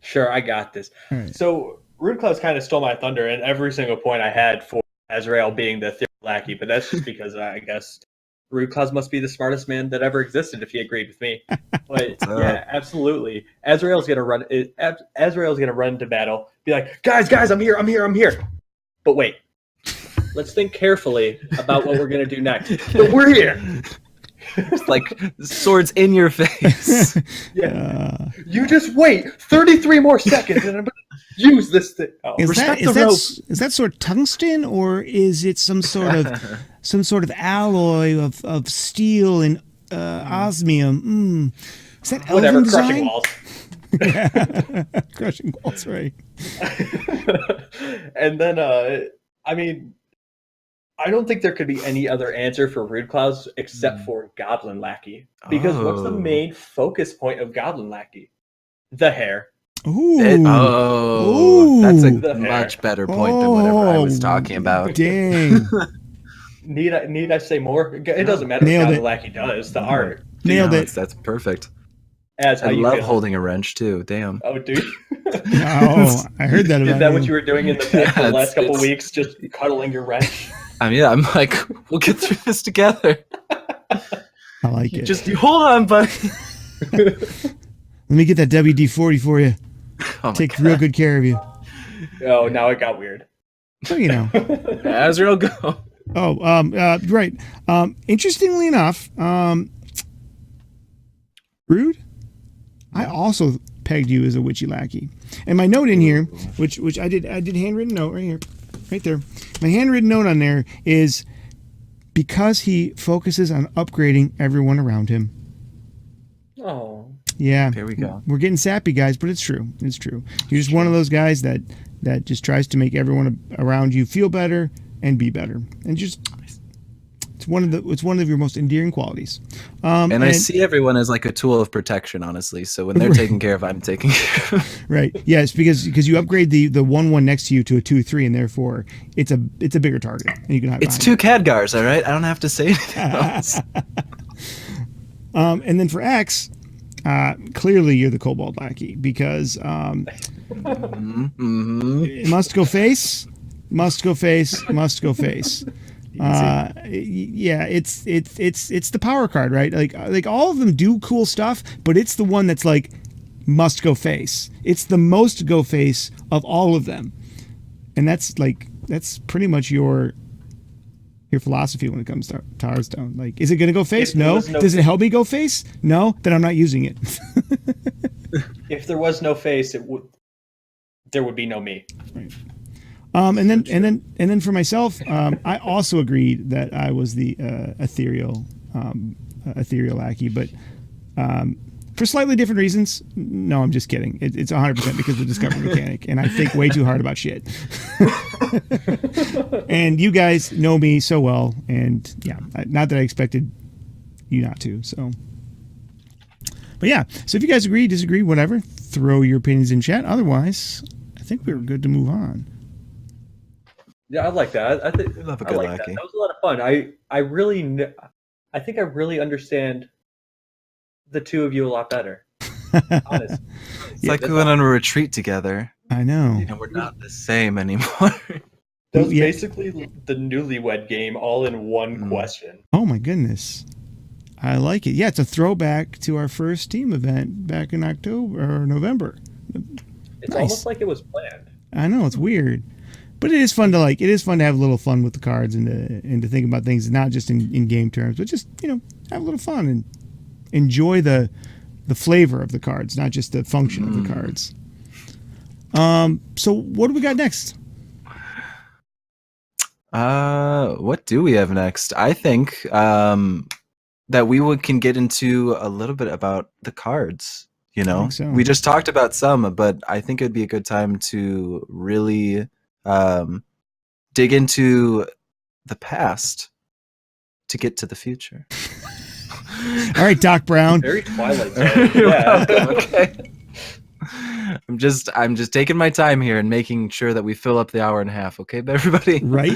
Sure, I got this. Right. So Rude Claus kind of stole my thunder in every single point I had for Azrael being the ethereal lackey, but that's just because I guess Rude Claus must be the smartest man that ever existed if he agreed with me. But yeah, absolutely. Azrael's gonna run into battle, be like, guys, I'm here. But wait, let's think carefully about what we're gonna do next. But we're here. It's like swords in your face. Yeah. You just wait 33 more seconds and I'm going to use this thing. Oh, is that sort of tungsten, or is it some sort of alloy of steel and osmium? Is that whatever, crushing walls. Crushing walls, right. And then I don't think there could be any other answer for Rude Claus except for Goblin Lackey. Because what's the main focus point of Goblin Lackey? The hair. Ooh. That's a much better point than whatever I was talking about. Dang. Need I say more? It doesn't matter what Goblin Lackey does. The art. Nailed it. That's perfect. As I love holding a wrench too. Damn. Oh, dude. Oh, I heard that about Is that you. what you were doing in the last couple weeks? Just cuddling your wrench? I'm like, we'll get through this together. I like it. Just hold on, buddy. Let me get that WD-40 for you. Take real good care of you. Oh, now it got weird. So, Azrael, go. Right. Interestingly enough, Rude, I also pegged you as a witchy lackey. And my note in here, which I did handwritten note right here, right there. My handwritten note on there is because he focuses on upgrading everyone around him. Oh. Yeah. Here we go. We're getting sappy, guys, but it's true. It's true. You're just one of those guys that just tries to make everyone around you feel better and be better. And just it's one of your most endearing qualities. And I see everyone as like a tool of protection, honestly. So when they're taken care of, I'm taking care of. Right. Yes, because you upgrade the 1/1 next to you to a 2/3, and therefore it's a bigger target. And you can hide It's 2 Khadgars, all right? I don't have to say anything else. And then for X, clearly you're the Kobold lackey because must go face, must go face, must go face. Yeah, it's the power card, right? Like all of them do cool stuff, but it's the one that's like must go face. It's the most go face of all of them, and that's pretty much your philosophy when it comes to Hearthstone. Like, is it going to go face? No. Does it help me go face? No. Then I'm not using it. If there was no face, there would be no me. Right. And then for myself, I also agreed that I was the ethereal lackey, but for slightly different reasons. No, I'm just kidding. It's 100% because of the discovery mechanic, and I think way too hard about shit. And you guys know me so well, and yeah, not that I expected you not to. So, but yeah, so if you guys agree, disagree, whatever, throw your opinions in chat. Otherwise, I think we're good to move on. Yeah, I like that. I think love a good lackey. That was a lot of fun. I think I really understand the two of you a lot better. Honestly. It's like we went on a retreat together. I know. You know, we're not the same anymore. That was basically the newlywed game all in one question. Oh my goodness. I like it. Yeah, it's a throwback to our first team event back in October or November. It's almost like it was planned. I know, it's weird. But it is fun to have a little fun with the cards and to think about things not just in game terms, but just, have a little fun and enjoy the flavor of the cards, not just the function of the cards. So what do we got next? What do we have next? I think that we can get into a little bit about the cards. You know, so. We just talked about some, but I think it'd be a good time to really dig into the past to get to the future. All right, Doc Brown. Very Twilight Zone. Yeah. Okay. I'm just taking my time here and making sure that we fill up the hour and a half. Okay, everybody. Right.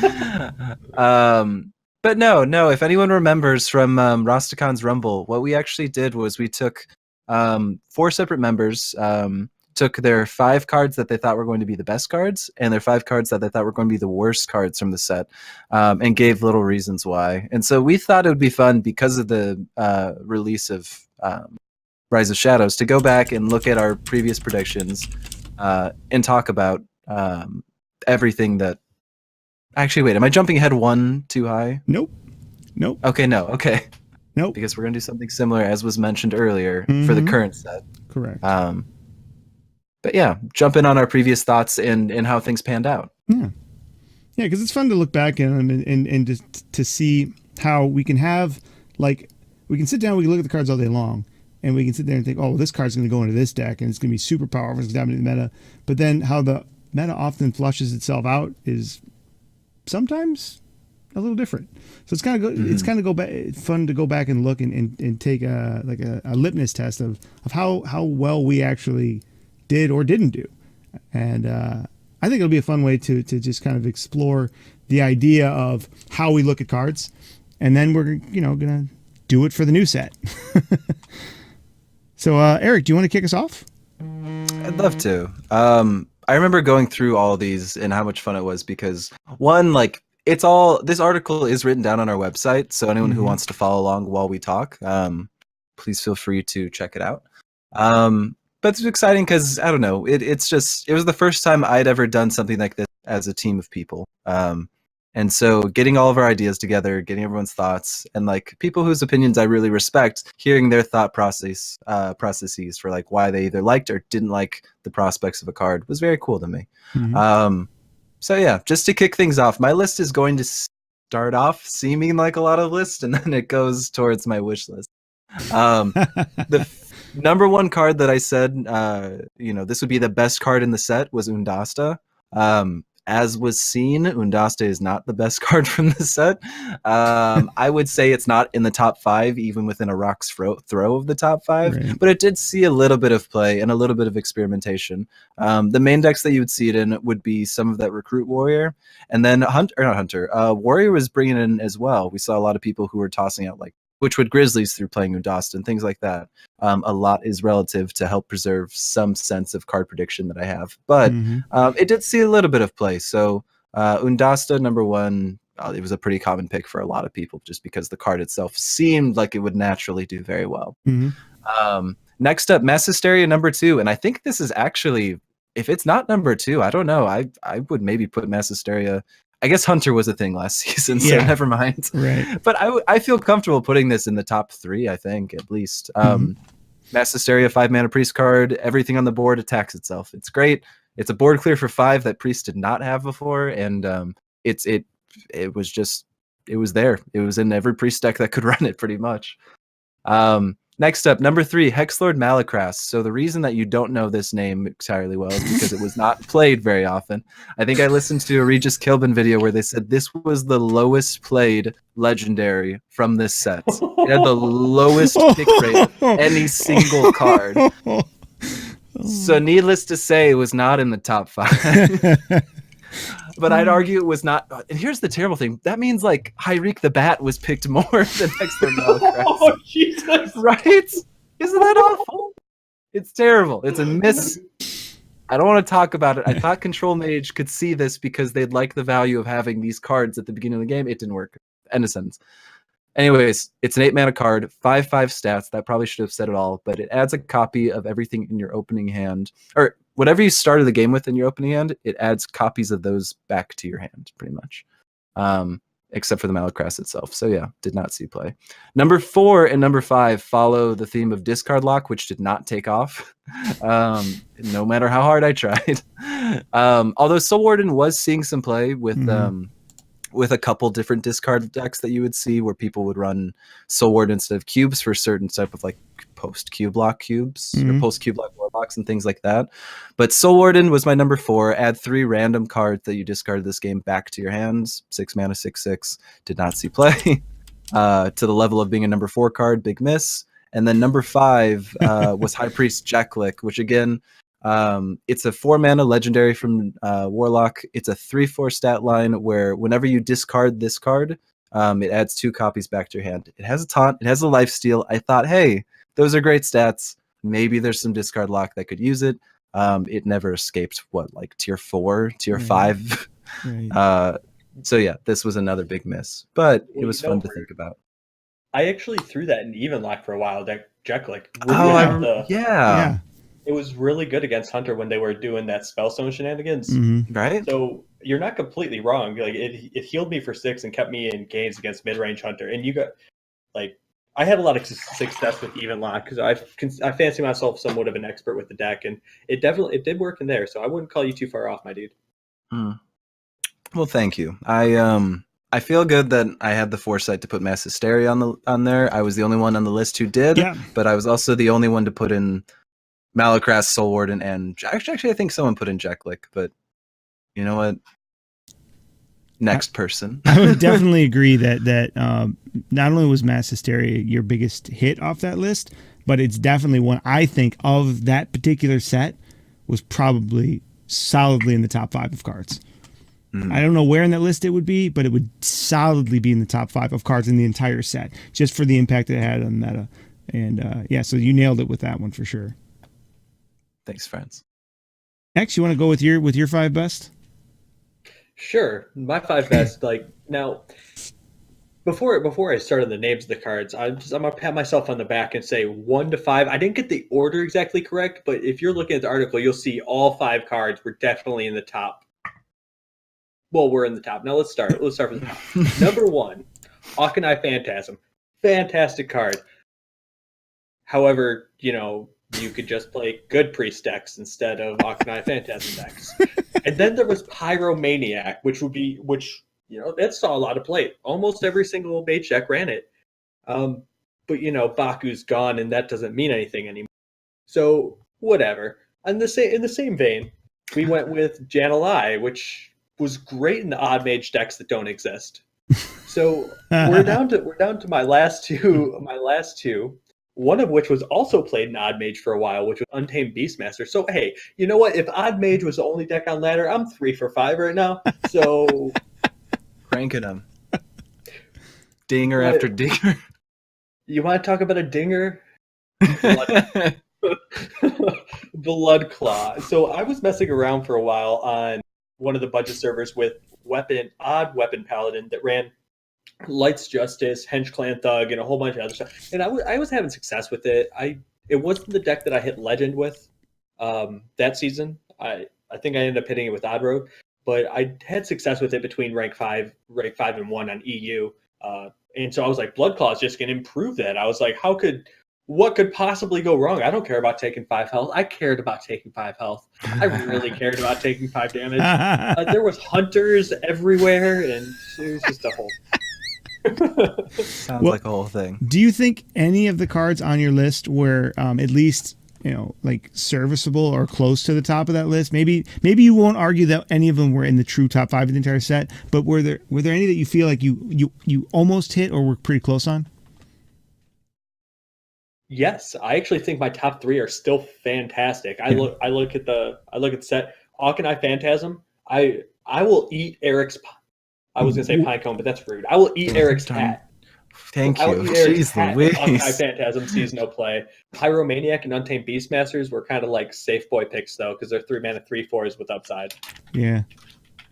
But no. If anyone remembers from Rostacon's Rumble, what we actually did was we took 4 separate members. Took their 5 cards that they thought were going to be the best cards and their 5 cards that they thought were going to be the worst cards from the set, and gave little reasons why. And so we thought it would be fun because of the release of Rise of Shadows to go back and look at our previous predictions and talk about everything that... Actually, wait, am I jumping ahead one too high? Nope. Okay, no. Okay. Nope. Because we're going to do something similar, as was mentioned earlier, for the current set. Correct. But yeah, jump in on our previous thoughts and how things panned out. Yeah, because it's fun to look back and just to see how we can have, like, we can sit down, we can look at the cards all day long, and we can sit there and think, oh, well, this card's going to go into this deck, and it's going to be super powerful, it's going to dominate the meta. But then how the meta often flushes itself out is sometimes a little different. So it's kind of fun to go back and look and take a litmus test of how well we actually did or didn't do. And I think it'll be a fun way to just kind of explore the idea of how we look at cards, and then we're gonna do it for the new set. So Eric, do you want to kick us off? I'd love to. I remember going through all these and how much fun it was because one, like, it's all, this article is written down on our website, so anyone who wants to follow along while we talk, please feel free to check it out. But it's exciting because, I don't know, it was the first time I'd ever done something like this as a team of people. And so getting all of our ideas together, getting everyone's thoughts, and like people whose opinions I really respect, hearing their thought processes for like why they either liked or didn't like the prospects of a card was very cool to me. So yeah, just to kick things off, my list is going to start off seeming like a lot of lists, and then it goes towards my wish list. The number one card that I said, this would be the best card in the set was Undasta. As was seen, Undasta is not the best card from the set. I would say it's not in the top 5, even within a rock's throw of the top 5, right. But it did see a little bit of play and a little bit of experimentation. The main decks that you would see it in would be some of that Recruit Warrior, and then Warrior was bringing it in as well. We saw a lot of people who were tossing out like Witchwood Grizzlies through playing Undasta and things like that. A lot is relative to help preserve some sense of card prediction that I have. But it did see a little bit of play. So Undasta, number 1, it was a pretty common pick for a lot of people just because the card itself seemed like it would naturally do very well. Next up, Mass Hysteria, number 2. And I think this is actually, if it's not number 2, I don't know. I would maybe put Mass Hysteria. I guess Hunter was a thing last season, so never mind. Right. But I feel comfortable putting this in the top 3, I think, at least. Mass Hysteria, 5-mana Priest card. Everything on the board attacks itself. It's great. It's a board clear for 5 that Priest did not have before, and it was there. It was in every Priest deck that could run it, pretty much. Next up, number 3, Hexlord Malakras. So the reason that you don't know this name entirely well is because it was not played very often. I think I listened to a Regis Kilbin video where they said this was the lowest played legendary from this set. It had the lowest pick rate of any single card. So needless to say, it was not in the top 5. But I'd argue it was not. And here's the terrible thing. That means like Hyreek the Bat was picked more than Hexlord Malakras. Oh, Jesus. Right? Isn't that awful? It's terrible. It's a miss. I don't want to talk about it. I thought Control Mage could see this because they'd like the value of having these cards at the beginning of the game. It didn't work. End of sentence. Anyways, it's an 8-mana card, 5/5 stats. That probably should have said it all, but it adds a copy of everything in your opening hand, or whatever you started the game with in your opening hand. It adds copies of those back to your hand, pretty much, except for the Malakras itself. So yeah, did not see play. Number 4 and number 5 follow the theme of discard lock, which did not take off, no matter how hard I tried. Although Soul Warden was seeing some play with a couple different discard decks that you would see where people would run Soul Warden instead of cubes for certain type of like post-cube lock cubes or post-cube lock warlocks and things like that. But Soul Warden was my number 4. Add 3 random cards that you discarded this game back to your hands. 6 mana, 6/6. Did not see play. To the level of being a number 4 card, big miss. And then number 5 was High Priest Jacklick, which again, it's a 4-mana legendary from Warlock. It's a 3/4 stat line where whenever you discard this card, it adds 2 copies back to your hand. It has a taunt. It has a lifesteal. I thought, hey, those are great stats. Maybe there's some discard lock that could use it. It never escaped like tier 4, tier 5. Right. So yeah, this was another big miss, but it was fun to think about. I actually threw that in even lock for a while. That Jacklick. Yeah. It was really good against Hunter when they were doing that Spellstone shenanigans. Right. So you're not completely wrong. Like it healed me for 6 and kept me in games against mid-range Hunter. And you got like I had a lot of success with even lock because I fancy myself somewhat of an expert with the deck, and it did work in there. So I wouldn't call you too far off, my dude. Well, thank you. I feel good that I had the foresight to put Mass Hysteria on there. I was the only one on the list who did, but I was also the only one to put in Malakras, Soul Warden, and actually I think someone put in Jacklick, but you know what? Next person. I would definitely agree that not only was Mass Hysteria your biggest hit off that list, but it's definitely one I think of that particular set was probably solidly in the top 5 of cards. I don't know where in that list it would be, but it would solidly be in the top 5 of cards in the entire set, just for the impact it had on meta. And so you nailed it with that one for sure. Thanks, friends. Next, you want to go with your 5 best? Sure, my 5 best. Like now, before I started the names of the cards, I'm gonna pat myself on the back and say 1 to 5. I didn't get the order exactly correct, but if you're looking at the article, you'll see all 5 cards were definitely in the top well, we're in the top. Now let's start from the top. Number 1, Hawkeye Phantasm. Fantastic card. However, you could just play good priest decks instead of Hawkeye Phantasm decks. And then there was Pyromaniac, which that saw a lot of play. Almost every single mage deck ran it. But Baku's gone, and that doesn't mean anything anymore. So whatever. In the same vein, we went with Jan'alai, which was great in the odd mage decks that don't exist. So we're down to my last two. One of which was also played in Odd Mage for a while, which was Untamed Beastmaster. So, hey, you know what? If Odd Mage was the only deck on ladder, I'm 3 for 5 right now. So... Cranking them. Dinger after dinger. You want to talk about a dinger? Blood Claw. So I was messing around for a while on one of the budget servers with odd weapon paladin that ran Lights Justice, Hench Clan Thug, and a whole bunch of other stuff. And I was having success with it. It wasn't the deck that I hit Legend with that season. I think I ended up hitting it with Odd Road, but I had success with it between rank 5 and 1 on EU. And so I was like, Blood Claw is just going to improve that. I was like, what could possibly go wrong? I don't care about taking 5 health. I cared about taking 5 health. I really cared about taking 5 damage. There was hunters everywhere, and it was just a whole... Sounds like a whole thing. Do you think any of the cards on your list were at least like serviceable or close to the top of that list? Maybe you won't argue that any of them were in the true top 5 of the entire set, but were there any that you feel like you almost hit or were pretty close on? Yes, I actually think my top 3 are still fantastic. I look at the set. Hawkeye Phantasm. I will eat Eric's. I was going to say Pinecone, but that's rude. I will eat Eric's hat. Thank you. Jeez Louise. Hawkeye Phantasm sees no play. Pyromaniac and Untamed Beastmasters were kind of like safe boy picks, though, because they're 3-mana 3/4s with upside. Yeah,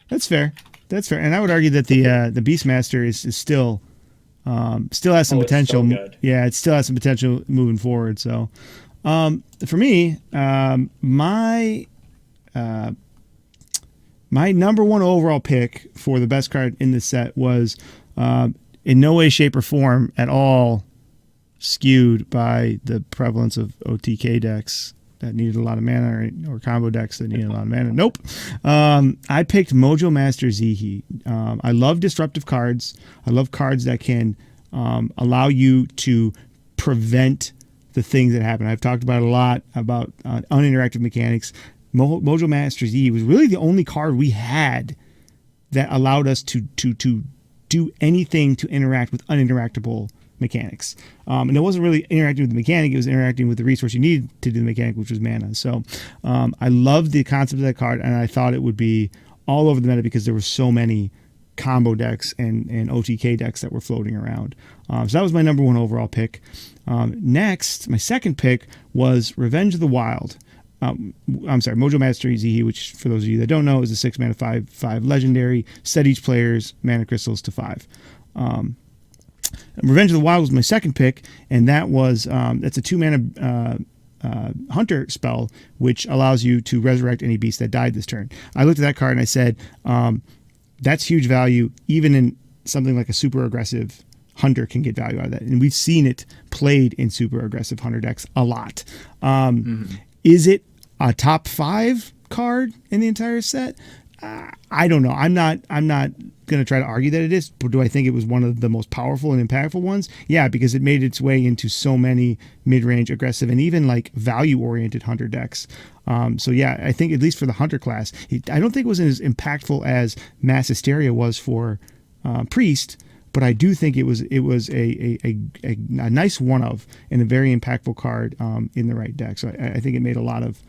that's fair. And I would argue that the Beastmaster is still has some potential. So good. Yeah, it still has some potential moving forward. So, for me, my number 1 overall pick for the best card in this set was in no way, shape, or form at all skewed by the prevalence of OTK decks that needed a lot of mana or combo decks that needed a lot of mana. Nope. I picked Mojo Master Zihi. I love disruptive cards. I love cards that can allow you to prevent the things that happen. I've talked about a lot about uninteractive mechanics. Mojo Master Z was really the only card we had that allowed us to do anything to interact with uninteractable mechanics. And it wasn't really interacting with the mechanic, it was interacting with the resource you needed to do the mechanic, which was mana. So I loved the concept of that card, and I thought it would be all over the meta because there were so many combo decks and OTK decks that were floating around. So that was my number 1 overall pick. Next, my second pick was Revenge of the Wild. I'm sorry, Mojo Master Zihi, which for those of you that don't know is a 6-mana 5/5 legendary. Set each player's mana crystals to 5. Revenge of the Wild was my second pick, and that's a 2-mana hunter spell, which allows you to resurrect any beast that died this turn. I looked at that card and I said, that's huge value. Even in something like a super aggressive hunter can get value out of that, and we've seen it played in super aggressive hunter decks a lot. Is it a top 5 card in the entire set? I don't know. I'm not going to try to argue that it is, but do I think it was one of the most powerful and impactful ones? Yeah, because it made its way into so many mid-range, aggressive, and even like value-oriented hunter decks. So yeah, I think at least for the hunter class, I don't think it was as impactful as Mass Hysteria was for Priest, but I do think it was a nice one of and a very impactful card in the right deck. So I think it made a lot of.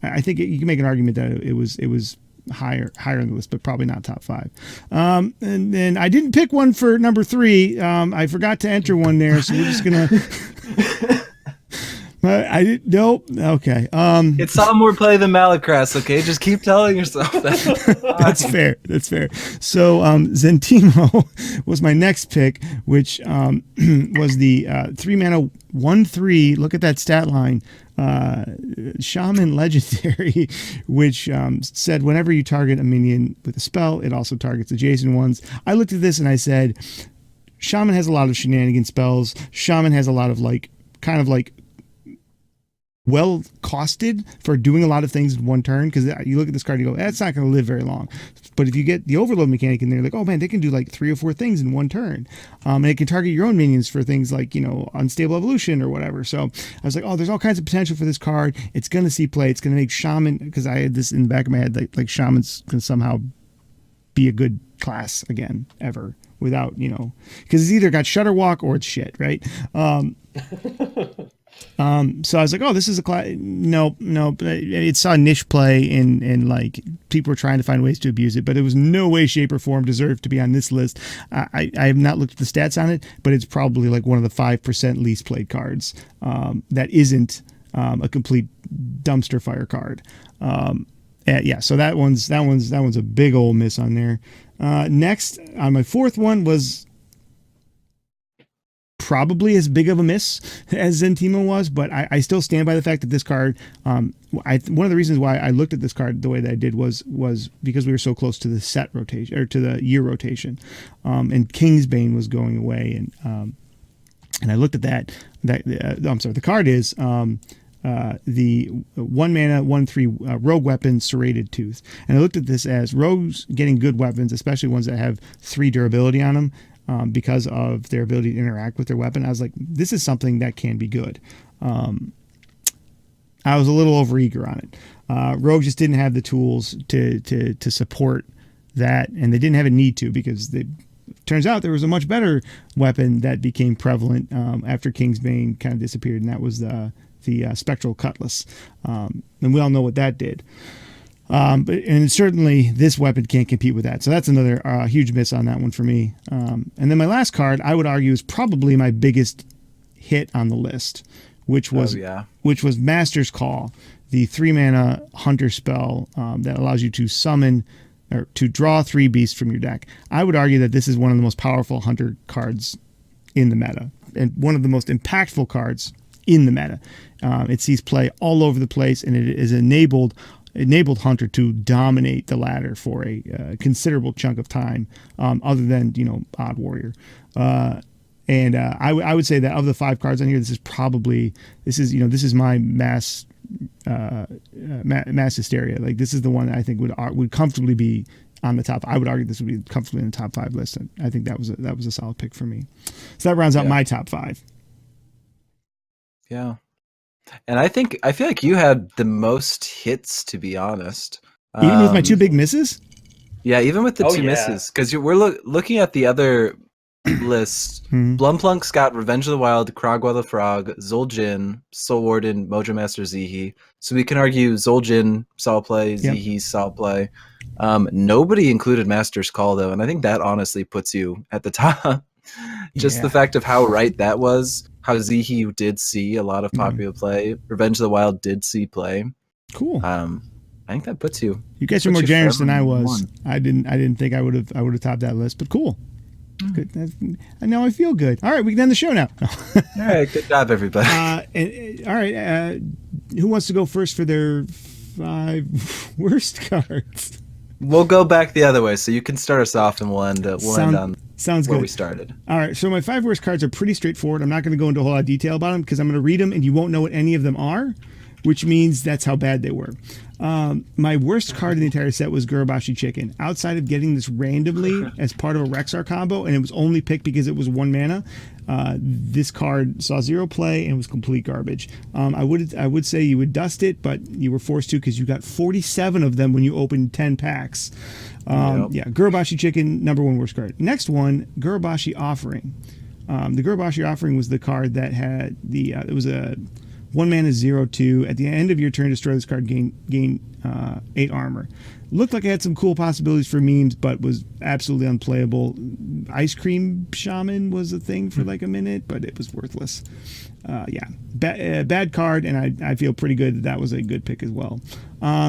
I think you can make an argument that it was higher on the list, but probably not top 5. And then I didn't pick one for number 3. I forgot to enter one there, so we're just gonna. I didn't. Nope. Okay. It's some more play than Malacrass. Okay, just keep telling yourself that. That's fair. So Zentimo was my next pick, which was the 3-mana 1/3. Look at that stat line. Shaman Legendary, which said whenever you target a minion with a spell, it also targets adjacent ones. I looked at this and I said, Shaman has a lot of shenanigan spells. Shaman has a lot of kind of well costed for doing a lot of things in one turn, because you look at this card and you go, it's not going to live very long. But if you get the overload mechanic in there, like, oh man, they can do like 3 or 4 things in one turn. And it can target your own minions for things like, unstable evolution or whatever. So I was like, oh, there's all kinds of potential for this card. It's going to see play. It's going to make Shaman, because I had this in the back of my head, like Shaman's going to somehow be a good class again, ever, without, because it's either got Shutterwalk or it's shit, right? So I was like, oh, this is a class. No, it saw niche play and like people were trying to find ways to abuse it, but it was no way, shape, or form deserved to be on this list. I have not looked at the stats on it, but it's probably like one of the 5% least played cards that isn't a complete dumpster fire card. Yeah, so that one's a big old miss on there. Next, on my fourth one was probably as big of a miss as Zentimo was, but I still stand by the fact that this card, one of the reasons why I looked at this card the way that I did was because we were so close to the set rotation, or to the year rotation, and Kingsbane was going away, and I looked at that. I'm sorry, the card is the 1 mana 1/3 rogue weapon, Serrated Tooth, and I looked at this as rogues getting good weapons, especially ones that have 3 durability on them. Because of their ability to interact with their weapon. I was like, this is something that can be good. I was a little overeager on it. Rogue just didn't have the tools to support that, and they didn't have a need to, because turns out there was a much better weapon that became prevalent after Kingsbane kind of disappeared, and that was the Spectral Cutlass. And we all know what that did. And certainly this weapon can't compete with that. So that's another huge miss on that one for me. And then my last card, I would argue, is probably my biggest hit on the list, which was Master's Call, the 3 mana hunter spell that allows you to summon or to draw 3 beasts from your deck. I would argue that this is one of the most powerful hunter cards in the meta, and one of the most impactful cards in the meta. It sees play all over the place, and it is enabled Hunter to dominate the ladder for a considerable chunk of time, other than Odd Warrior. I would say that of the 5 cards on here, this is my mass hysteria. Like, this is the one that I think would comfortably be on the top. I would argue this would be comfortably in the top 5 list. And I think that was a solid pick for me. So that rounds out my top 5. Yeah. And I feel like you had the most hits, to be honest. Even with my 2 big misses? Yeah, even with the 2 misses. Because we're looking at the other list. Blumplunk's got Revenge of the Wild, Kragwa the Frog, Zul'jin, Soul Warden, Mojo Master Zihi. So we can argue Zul'jin saw play, Zihi saw play. Nobody included Master's Call, though, and I think that honestly puts you at the top. Just the fact of how right that was. How Zihi did see a lot of popular play. Revenge of the Wild did see play. Cool. I think that puts you. You guys are more generous than I was. I didn't think I would have topped that list, but cool. Good. Now I feel good. All right, we can end the show now. All right, good job, everybody. All right, who wants to go first for their 5 worst cards? We'll go back the other way, so you can start us off, and we'll end on. Sounds where good. We started. All right, so my 5 worst cards are pretty straightforward. I'm not going to go into a whole lot of detail about them, because I'm going to read them and you won't know what any of them are, which means that's how bad they were. My worst card in the entire set was Gurubashi Chicken. Outside of getting this randomly as part of a Rexar combo, and it was only picked because it was 1 mana, this card saw 0 play and was complete garbage. I would say you would dust it, but you were forced to, because you got 47 of them when you opened 10 packs. Yeah, Gurubashi Chicken, number 1 worst card. Next one, Gurubashi Offering. The Gurubashi Offering was the card that had it was a 1 mana 0/2. At the end of your turn, destroy this card, gain 8 armor. Looked like it had some cool possibilities for memes, but was absolutely unplayable. Ice Cream Shaman was a thing for like a minute, but it was worthless. Bad card, and I feel pretty good that was a good pick as well.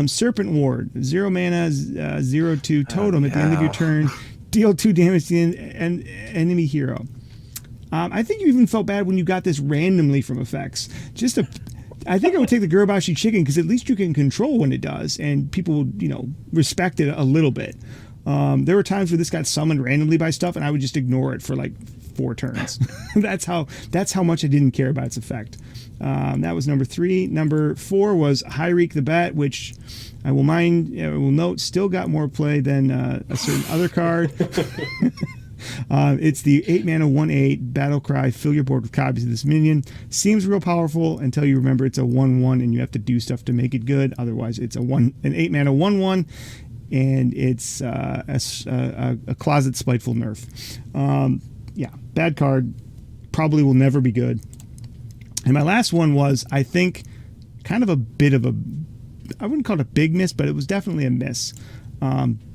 Serpent Ward, 0 mana 0/2 totem. At the end of your turn, deal 2 damage to an enemy hero. I think you even felt bad when you got this randomly from effects. I think I would take the Gurabashi chicken because at least you can control when it does, and people would, respect it a little bit. There were times where this got summoned randomly by stuff, and I would just ignore it for like 4 turns. That's how much I didn't care about its effect. That was number 3. Number 4 was Hyreek the Bat, which I will note still got more play than a certain other card. It's the 8-mana 1/8 battle cry. Fill your board with copies of this minion. Seems real powerful until you remember it's a 1/1 and you have to do stuff to make it good. Otherwise, it's an 8-mana 1/1. And it's a closet spiteful nerf. Bad card. Probably will never be good. And my last one was, I think, kind of a bit of I wouldn't call it a big miss, but it was definitely a miss.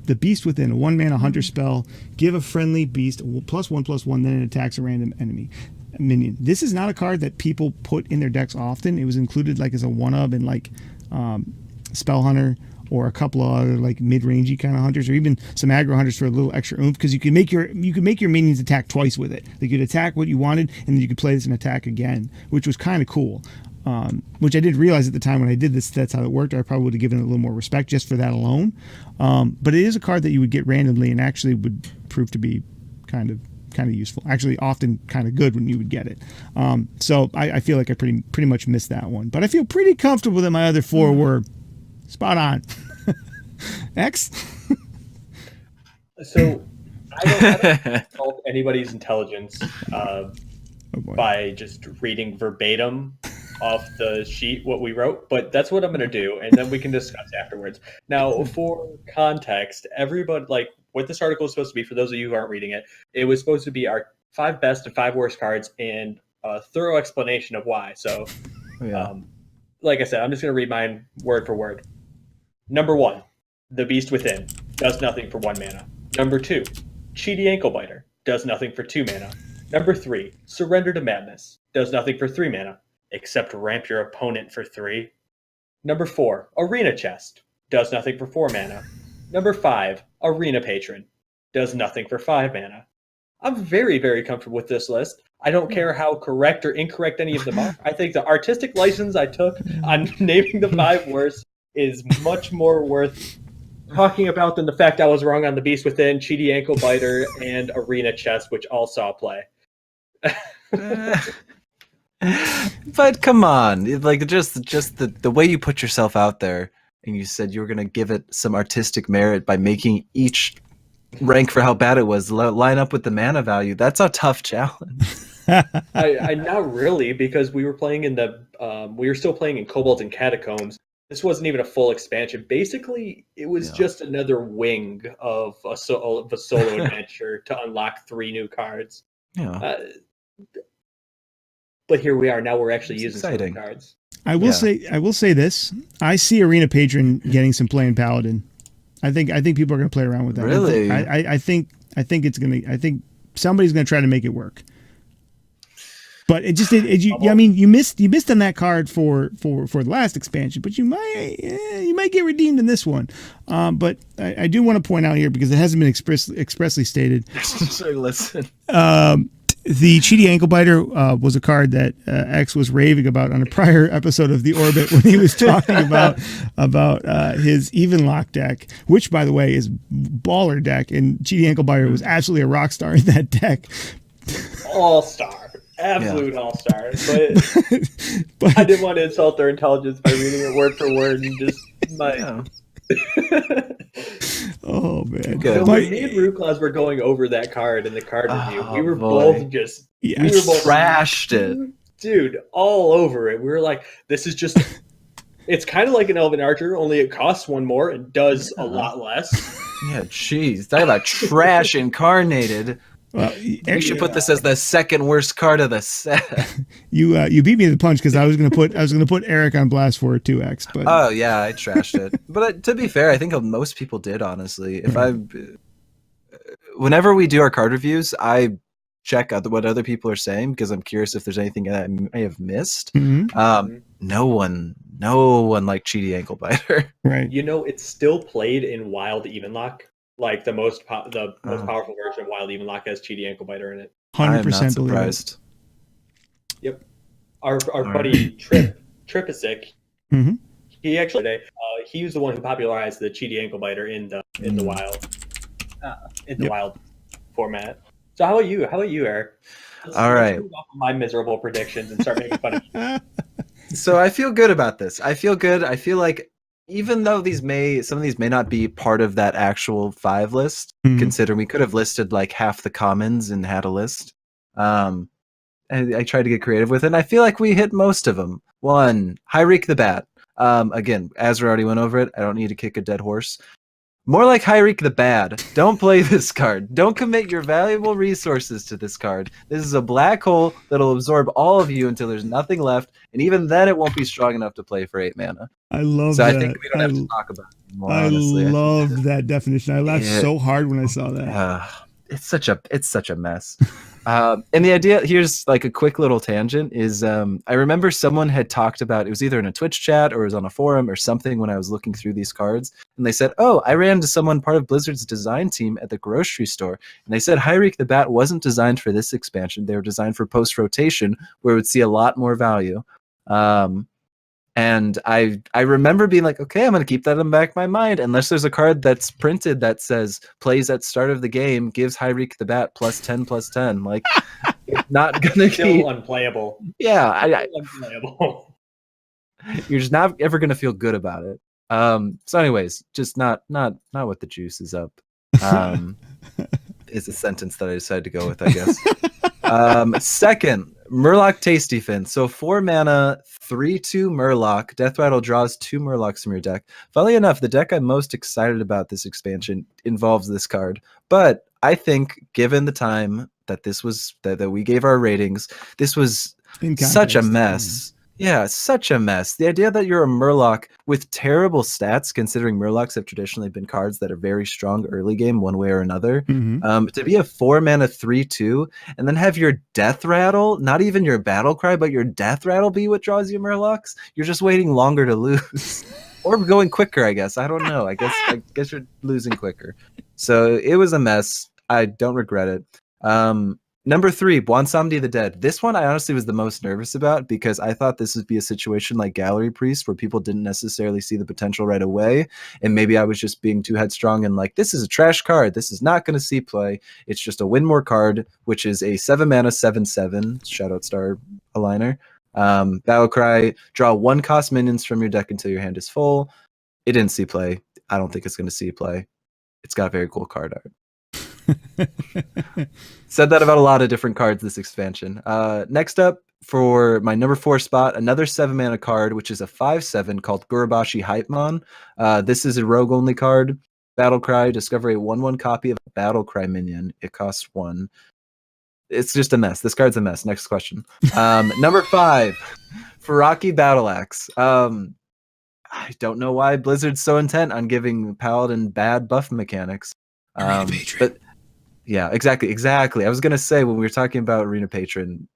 The Beast Within, a 1-mana hunter spell. Give a friendly beast a +1/+1, then it attacks a random enemy minion. This is not a card that people put in their decks often. It was included like as a 1-of in like Spell Hunter, or a couple of other like mid-rangey kind of hunters, or even some aggro hunters for a little extra oomph, because you can make your minions attack twice with it. They could attack what you wanted, and then you could play this and attack again, which was kind of cool. Which I didn't realize at the time when I did this. That's how it worked. I probably would have given it a little more respect just for that alone. But it is a card that you would get randomly and actually would prove to be kind of useful. Actually, often kind of good when you would get it. So I feel like I pretty much missed that one. But I feel pretty comfortable that my other 4 were spot on. X? So I don't insult anybody's intelligence by just reading verbatim off the sheet what we wrote, but that's what I'm going to do, and then we can discuss afterwards. Now, for context, everybody, like, what this article is supposed to be, for those of you who aren't reading it, it was supposed to be our 5 best and 5 worst cards and a thorough explanation of why. So, like I said, I'm just going to read mine word for word. Number 1, The Beast Within, does nothing for 1 mana. Number 2, Cheaty Ankle-Biter, does nothing for 2 mana. Number 3, Surrender to Madness, does nothing for 3 mana, except ramp your opponent for 3. Number 4, Arena Chest, does nothing for 4 mana. Number 5, Arena Patron, does nothing for 5 mana. I'm very, very comfortable with this list. I don't care how correct or incorrect any of them are. I think the artistic license I took on naming the 5 worst is much more worth talking about than the fact I was wrong on The Beast Within, Cheaty Ankle-Biter, and Arena Chest, which all saw play. But come on, like just the way you put yourself out there, and you said you were going to give it some artistic merit by making each rank for how bad it was line up with the mana value. That's a tough challenge. I not really, because we were playing in we were still playing in Kobolds and Catacombs. This wasn't even a full expansion. Basically, it was just another wing of a solo adventure to unlock 3 new cards. Yeah. But here we are. Now we're actually using some cards. I will say this. I see Arena Patron getting some play in Paladin. I think people are going to play around with that. Really? I think somebody's going to try to make it work. But it just you missed on that card for the last expansion, but you might get redeemed in this one. But I do want to point out here, because it hasn't been expressly stated. Sorry, listen. The Cheaty Ankle-Biter was a card that X was raving about on a prior episode of The Orbit when he was talking about his Even Lock deck, which, by the way, is baller deck, and Cheaty Ankle-Biter was absolutely a rock star in that deck. All-star. Absolute all-star. But I didn't want to insult their intelligence by reading it word for word and just Oh man! So when me and Ruclaws were going over that card in the card review, we were both just we trashed it, dude, all over it. We were like, "This is just." It's kind of like an Elven Archer, only it costs 1 more and does a lot less. Yeah, jeez, talk about trash incarnated. Well, we should put this as the second worst card of the set. You beat me to the punch, because I was gonna put Eric on blast for a 2x. But oh yeah, I trashed it. But to be fair, I think most people did, honestly. Whenever we do our card reviews, I check out what other people are saying, because I'm curious if there's anything that I may have missed. Mm-hmm. No one liked Cheaty Ankle-Biter. Right. It's still played in Wild Evenlock. Like the most powerful version of Wild Evenlock has Cheaty Ankle-Biter in it. 100% surprised. Yep. Our buddy Trip Tripasic. Mm-hmm. He actually he was the one who popularized the cheaty ankle biter in the wild format. So how about you? How about you, Eric? Let's move off of my miserable predictions and start making fun of you. So I feel good about this. I feel good. I feel like even though some of these may not be part of that actual 5 list, considering we could have listed like half the commons and had a list. And I tried to get creative with it. And I feel like we hit most of them. 1, Hyreek the Bat. Again, Azra already went over it. I don't need to kick a dead horse. More like Hyreek the Bad. Don't play this card. Don't commit your valuable resources to this card. This is a black hole that'll absorb all of you until there's nothing left, and even then it won't be strong enough to play for 8 mana. I love that. So I think we don't have to talk about it anymore, honestly. I love that definition. I laughed so hard when I saw that. It's such a mess. And the idea, here's like a quick little tangent, is I remember someone had talked about, it was either in a Twitch chat or it was on a forum or something when I was looking through these cards, and they said, oh, I ran into someone part of Blizzard's design team at the grocery store, and they said Hyreek the Bat wasn't designed for this expansion. They were designed for post-rotation, where it would see a lot more value. And I remember being like, okay, I'm going to keep that in the back of my mind. Unless there's a card that's printed that says plays at start of the game, gives Hyreek the Bat +10/+10. Like, it's not going to be unplayable. Yeah. Unplayable. You're just not ever going to feel good about it. So anyways, just not what the juice is up. Is a sentence that I decided to go with, I guess. Second, Murloc Tasty Fin. So 4 mana, 3/2 Murloc. Death Rattle draws 2 Murlocs from your deck. Funnily enough, the deck I'm most excited about this expansion involves this card. But I think, given the time that this was that we gave our ratings, this was such a mess. Yeah, such a mess. The idea that you're a Murloc with terrible stats, considering Murlocs have traditionally been cards that are very strong early game, one way or another, to be a 4 mana 3/2, and then have your Death Rattle, not even your Battle Cry, but your Death Rattle be what draws you Murlocs. You're just waiting longer to lose, or going quicker. I guess I don't know. I guess you're losing quicker. So it was a mess. I don't regret it. Number 3, Bwansamdi the Dead. This one I honestly was the most nervous about because I thought this would be a situation like Gallery Priest where people didn't necessarily see the potential right away. And maybe I was just being too headstrong and like, this is a trash card. This is not going to see play. It's just a win more card, which is a 7 mana 7/7 Shoutout Star Aligner. Battle Cry, draw 1 cost minions from your deck until your hand is full. It didn't see play. I don't think it's going to see play. It's got very cool card art. Said that about a lot of different cards this expansion. Next up for my number 4 spot, another 7 mana card, which is a 5/7 called Gurubashi Hypemon. This is a rogue only card. Battle Cry, discover a 1/1 copy of a Battle Cry minion. It costs 1. It's just a mess. This card's a mess. Next question. Number 5, Faraki Battle Axe. I don't know why Blizzard's so intent on giving Paladin bad buff mechanics. But yeah, exactly. I was gonna say when we were talking about Arena Patron,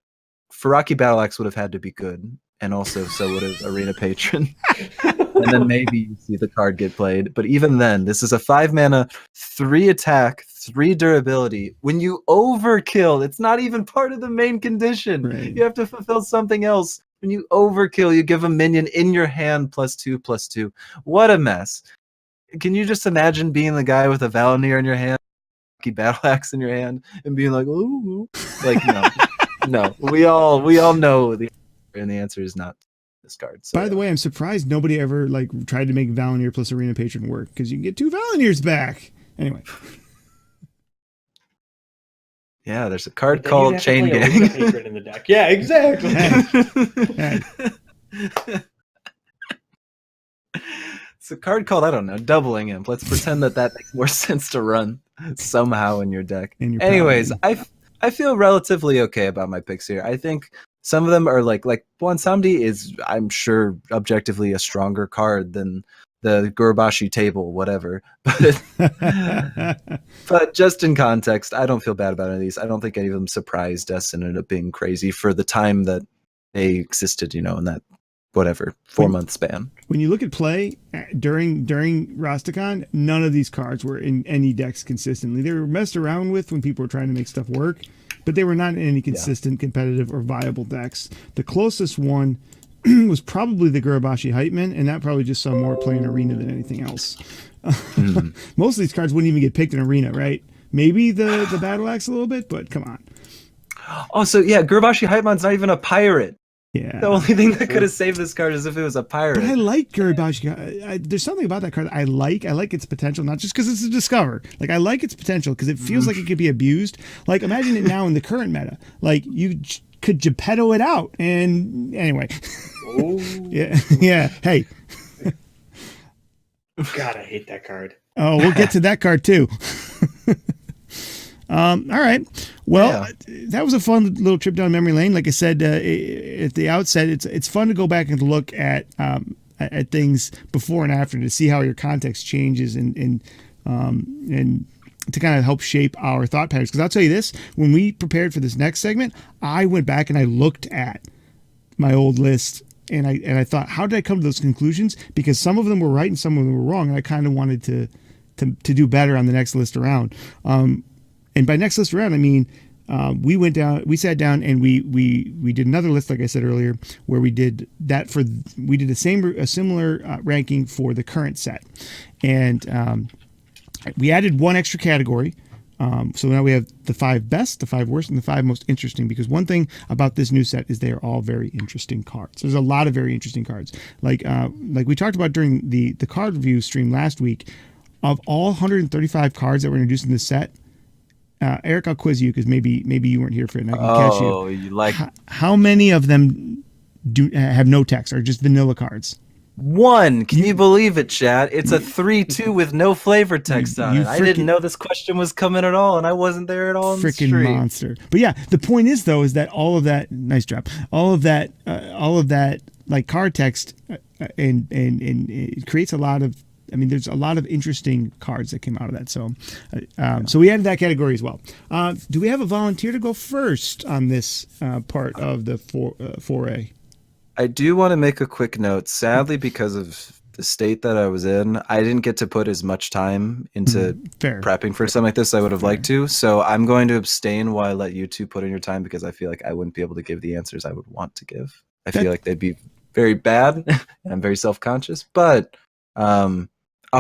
Faraki Battle Axe would have had to be good, and also so would have Arena Patron. And then maybe you see the card get played. But even then, this is a 5 mana, 3 attack, 3 durability. When you overkill, it's not even part of the main condition. Right. You have to fulfill something else. When you overkill, you give a minion in your hand +2/+2. What a mess. Can you just imagine being the guy with a Valinir in your hand, Battle Axe in your hand, and being like, "Ooh," like no. We all know the answer, and the answer is not this card. So, by the way, I'm surprised nobody ever like tried to make Valinir plus Arena Patron work because you can get 2 Valinirs back. Anyway. Yeah, there's a card called Chain Gang. Patron in the deck. Yeah, exactly. It's a card called, I don't know, Doubling Imp. Let's pretend that makes more sense to run somehow in your deck. Anyways, I feel relatively okay about my picks here. I think some of them are like Bwansamdi is, I'm sure, objectively a stronger card than the Gurubashi table, whatever. But just in context, I don't feel bad about any of these. I don't think any of them surprised us and ended up being crazy for the time that they existed, in that whatever 4-month span. When you look at play during Rastakhan, none of these cards were in any decks consistently. They were messed around with when people were trying to make stuff work, but they were not in any consistent, competitive, or viable decks. The closest one was probably the Gurabashi Hype Man, and that probably just saw more play in Arena than anything else. Most of these cards wouldn't even get picked in Arena, right? Maybe the Battle Axe a little bit, but come on. Oh, so yeah, Gurabashi Hype Man's not even a pirate. Yeah. The only thing that could have saved this card is if it was a pirate. But I like Gurabashi. There's something about that card I like. I like its potential, not just because it's a Discover. Like, I like its potential because it feels like it could be abused. Like, imagine it now in the current meta. Like, you could Geppetto it out. And anyway. Yeah. Hey. God, I hate that card. Oh, we'll get to that card too. All right. Well, that was a fun little trip down memory lane. Like I said at the outset, it's fun to go back and look at things before and after to see how your context changes and to kind of help shape our thought patterns. Because I'll tell you this: when we prepared for this next segment, I went back and I looked at my old list. And I thought, how did I come to those conclusions? Because some of them were right and some of them were wrong, and I kind of wanted to do better on the next list around. And by next list around, I mean we sat down and we did another list, like I said earlier, where we did a similar ranking for the current set, and we added one extra category. So now we have the 5 best, the 5 worst, and the 5 most interesting, because one thing about this new set is they are all very interesting cards. There's a lot of very interesting cards. Like we talked about during the card review stream last week, of all 135 cards that were introduced in this set, Eric, I'll quiz you because maybe you weren't here for it and I can catch you. Oh, you like... How many of them have no text or just vanilla cards? 1. Can you believe it, chat? It's a 3-2 with no flavor text on it. I didn't know this question was coming at all, and I wasn't there at all in the stream. Freaking monster. But yeah, the point is, though, is that all of that, nice job, all of that like card text and it creates a lot of, I mean, there's a lot of interesting cards that came out of that. So so we added that category as well. Do we have a volunteer to go first on this part of the foray? I do want to make a quick note. Sadly, because of the state that I was in, I didn't get to put as much time into prepping for something like this as I would have liked to. So I'm going to abstain while I let you two put in your time, because I feel like I wouldn't be able to give the answers I would want to give. I feel like they'd be very bad, and I'm very self-conscious. But I'll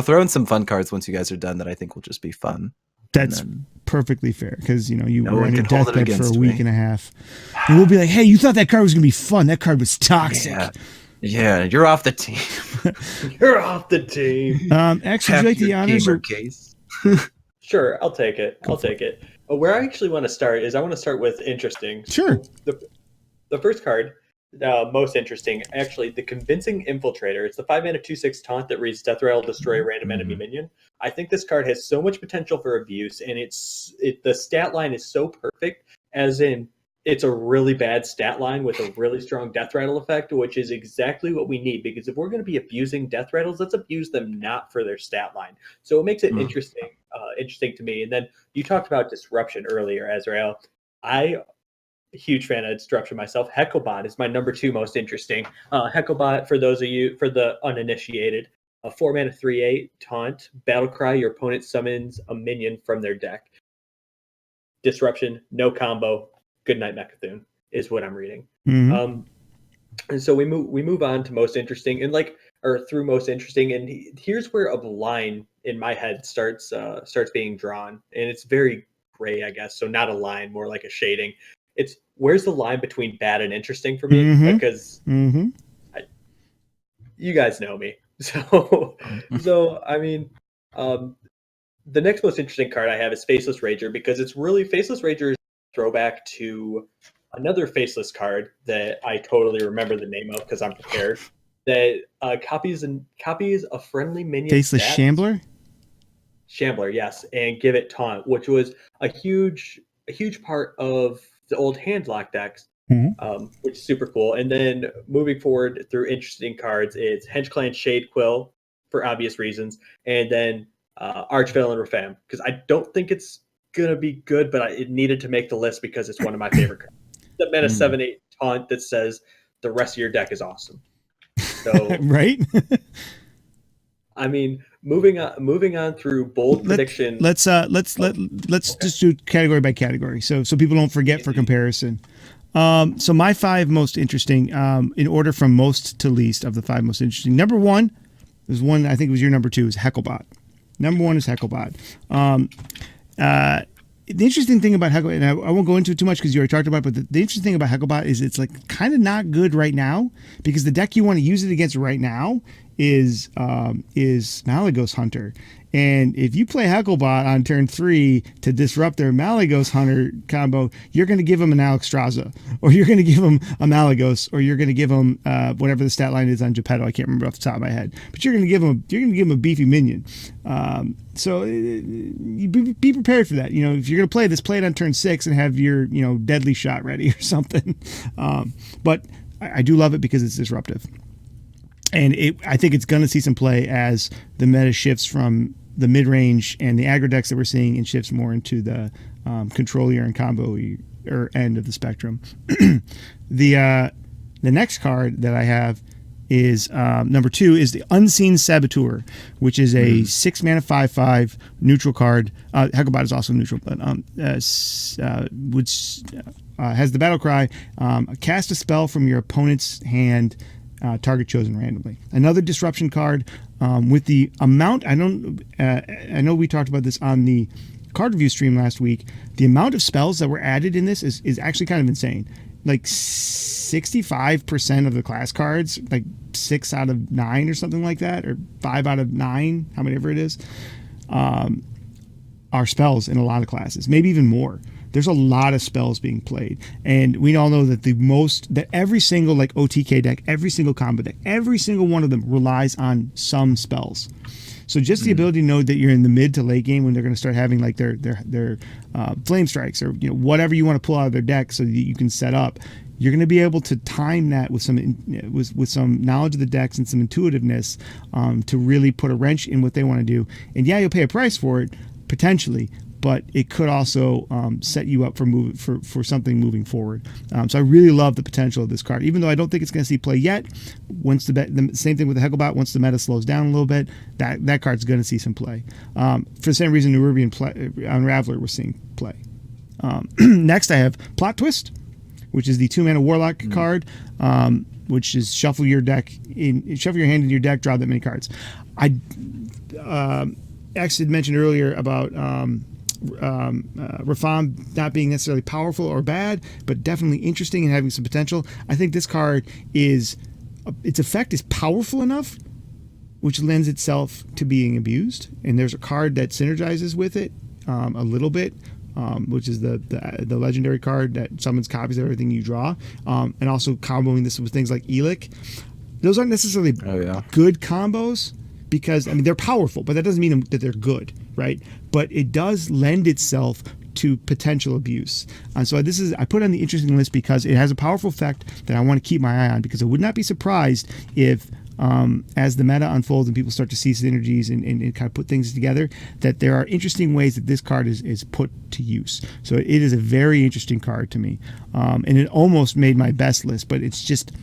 throw in some fun cards once you guys are done that I think will just be fun. That's perfectly fair, because you were on your deathbed for a week and a half, and we'll be like, "Hey, you thought that card was gonna be fun? That card was toxic." Yeah, you're off the team. You're off the team. X, would you like the honors? Case. Sure, I'll take it. Where I actually want to start is I want to start with interesting. Sure. The first card. Most interesting, actually, the Convincing Infiltrator. It's the 5-mana 2/6 taunt that reads Death Rattle, destroy a random enemy minion. I think this card has so much potential for abuse, and the stat line is so perfect, as in it's a really bad stat line with a really strong Death Rattle effect, which is exactly what we need, because if we're going to be abusing Death Rattles, let's abuse them not for their stat line. So it makes it interesting to me. And then you talked about Disruption earlier, Azrael. Huge fan of Disruption myself. Hecklebot is my number 2 most interesting. Hecklebot, for those of you, for the uninitiated, a 4-mana 3/8 taunt, Battlecry, your opponent summons a minion from their deck. Disruption, no combo, good night Mechathune is what I'm reading. And so we move on to most interesting, and through most interesting, and here's where a line in my head starts being drawn, and it's very gray, I guess. So not a line, more like a shading. It's where's the line between bad and interesting for me, because you guys know me. So I mean, the next most interesting card I have is Faceless Rager, because it's really Faceless Rager is a throwback to another Faceless card that I totally remember the name of because I'm prepared. That copies a friendly minion. Faceless Shambler. Shambler, yes, and give it taunt, which was a huge part of the old handlock decks, which is super cool. And then moving forward through interesting cards, it's Henchclan Shade Quill for obvious reasons, and then Archvillain Refam, because I don't think it's gonna be good, but it needed to make the list because it's one of my favorite cards. The mana 7/8 taunt that says the rest of your deck is awesome. So right. I mean, moving on through bold prediction. Let's just do category by category, so people don't forget for comparison. So my 5 most interesting, in order from most to least of the 5 most interesting. Number 1 is one I think was your number 2 is Hecklebot. Number 1 is Hecklebot. The interesting thing about Hecklebot, and I won't go into it too much because you already talked about it, but the interesting thing about Hecklebot is it's like kind of not good right now because the deck you want to use it against right now is Malygos Hunter. And if you play Hecklebot on turn 3 to disrupt their Malygos Hunter combo, you're going to give them an Alexstrasza, or you're going to give them a Malygos, or you're going to give them whatever the stat line is on Geppetto. I can't remember off the top of my head, but you're going to give them a beefy minion. So be prepared for that. You know, if you're going to play this, play it on turn 6 and have your deadly shot ready or something. But I do love it because it's disruptive. And I think it's going to see some play as the meta shifts from the mid-range and the aggro decks that we're seeing and shifts more into the control-y and combo or end of the spectrum. The next card that I have is number 2 is the Unseen Saboteur, which is a 6-mana 5/5 neutral card. Hecklebot is also neutral, but which has the battle cry: cast a spell from your opponent's hand. Target chosen randomly. Another disruption card with the amount. I know we talked about this on the card review stream last week. The amount of spells that were added in this is actually kind of insane. Like 65% of the class cards, like 6 out of 9 or something like that, or 5 out of 9, however it is, are spells in a lot of classes, maybe even more. There's a lot of spells being played, and we all know that that every single like OTK deck, every single combo deck, every single one of them relies on some spells. So just the ability to know that you're in the mid to late game when they're going to start having like their flame strikes or whatever you want to pull out of their deck so that you can set up. You're going to be able to time that with some knowledge of the decks and some intuitiveness to really put a wrench in what they want to do. And yeah, you'll pay a price for it potentially, but it could also set you up for something moving forward. So I really love the potential of this card, even though I don't think it's going to see play yet. Once the same thing with the Hecklebot, once the meta slows down a little bit, that card's going to see some play. For the same reason Nerubian Unraveler was seeing play. Next, I have Plot Twist, which is the 2-mana Warlock card, which is shuffle your hand into your deck, draw that many cards. I actually mentioned earlier about Rafam not being necessarily powerful or bad, but definitely interesting and having some potential. I think this card its effect is powerful enough, which lends itself to being abused. And there's a card that synergizes with it a little bit, which is the legendary card that summons copies of everything you draw, and also comboing this with things like Elic. Those aren't necessarily good combos, because they're powerful, but that doesn't mean that they're good, right? But it does lend itself to potential abuse. And so I put it on the interesting list because it has a powerful effect that I want to keep my eye on, because I would not be surprised if as the meta unfolds and people start to see synergies and kind of put things together, that there are interesting ways that this card is put to use. So it is a very interesting card to me. And it almost made my best list, but it's just,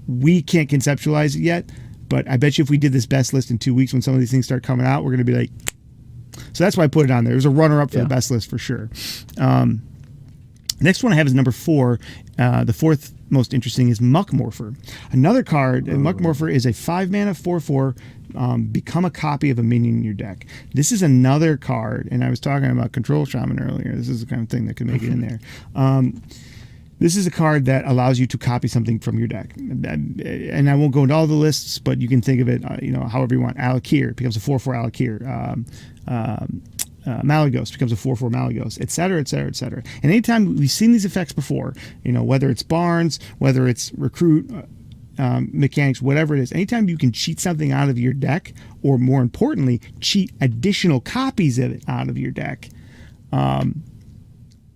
we can't conceptualize it yet. But I bet you if we did this best list in 2 weeks when some of these things start coming out, we're going to be like... So that's why I put it on there. It was a runner-up for the best list for sure. Next one I have is number 4. The fourth most interesting is Muck Morpher. Another card, Muck Morpher is a 5-mana 4/4, become a copy of a minion in your deck. This is another card, and I was talking about Control Shaman earlier. This is the kind of thing that could make it in there. This is a card that allows you to copy something from your deck. And I won't go into all the lists, but you can think of it, however you want. Alakir becomes a 4/4 Alakir. Malygos becomes a 4/4 Malygos, et cetera, et cetera, et cetera. And anytime we've seen these effects before, whether it's Barnes, whether it's Recruit, mechanics, whatever it is, anytime you can cheat something out of your deck, or more importantly, cheat additional copies of it out of your deck,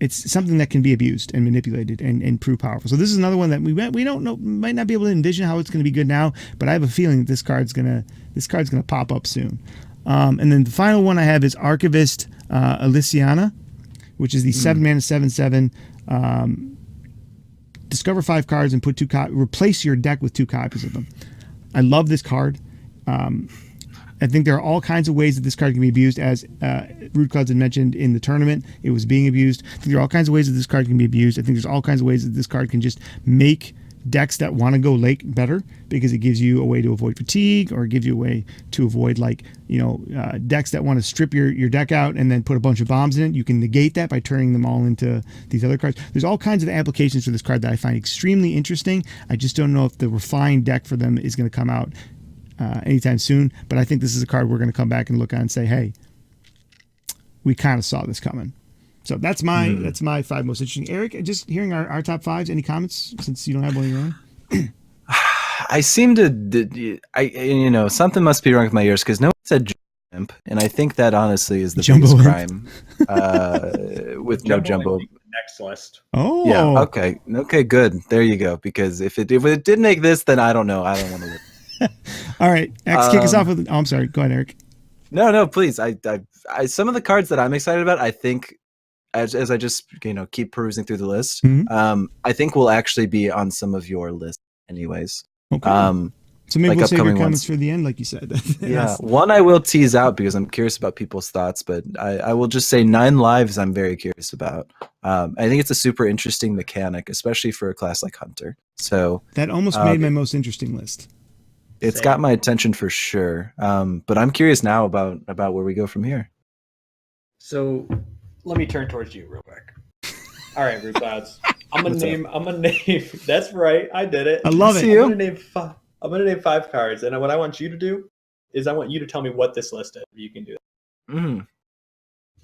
it's something that can be abused and manipulated and prove powerful. So this is another one that we don't know, might not be able to envision how it's going to be good now, but I have a feeling that this card's gonna pop up soon. And then the final one I have is Archivist Elysiana, which is the 7-mana 7/7. Discover 5 cards and put replace your deck with 2 copies of them. I love this card. I think there are all kinds of ways that this card can be abused. As Rude Clouds had mentioned in the tournament, it was being abused. I think there are all kinds of ways that this card can be abused. I think there's all kinds of ways that this card can just make decks that want to go late better, because it gives you a way to avoid fatigue, or it gives you a way to avoid decks that want to strip your deck out and then put a bunch of bombs in it. You can negate that by turning them all into these other cards. There's all kinds of applications for this card that I find extremely interesting. I just don't know if the refined deck for them is going to come out anytime soon, but I think this is a card we're going to come back and look at and say, hey, we kind of saw this coming. So that's my 5 most interesting. Eric, just hearing our top 5s, any comments since you don't have one of your own? I seem to, something must be wrong with my ears, because no one said Jumbo Imp, and I think that honestly is the biggest crime with no Jumbo. Next list. Oh, yeah. Okay, good. There you go. Because if it did make this, then I don't know. I don't want to live. All right, X, kick us off with. Oh, I'm sorry. Go ahead, Eric. No, please. I some of the cards that I'm excited about, I think, as I just keep perusing through the list, I think will actually be on some of your lists, anyways. Okay. So maybe we'll save your comments for the end, like you said. Yeah, one I will tease out because I'm curious about people's thoughts, but I will just say 9 lives I'm very curious about. I think it's a super interesting mechanic, especially for a class like Hunter. So that almost made my most interesting list. It's got my attention for sure. But I'm curious now about where we go from here. So let me turn towards you real quick. All right, Rude Clouds. I'm gonna name. That's right, I did it. I love it. I'm gonna name 5 cards, and what I want you to do is I want you to tell me what this list is. You can do that.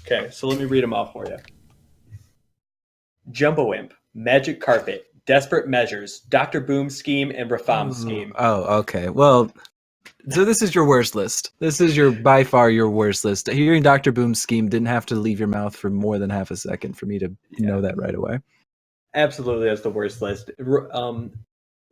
Okay, so let me read them off for you. Jumbo Imp, Magic Carpet, Desperate Measures, Dr. Boom Scheme, and Rafam Scheme. Oh, okay. Well, so this is your worst list. This is by far your worst list. Hearing Dr. Boom Scheme didn't have to leave your mouth for more than half a second for me to know that right away. Absolutely, that's the worst list.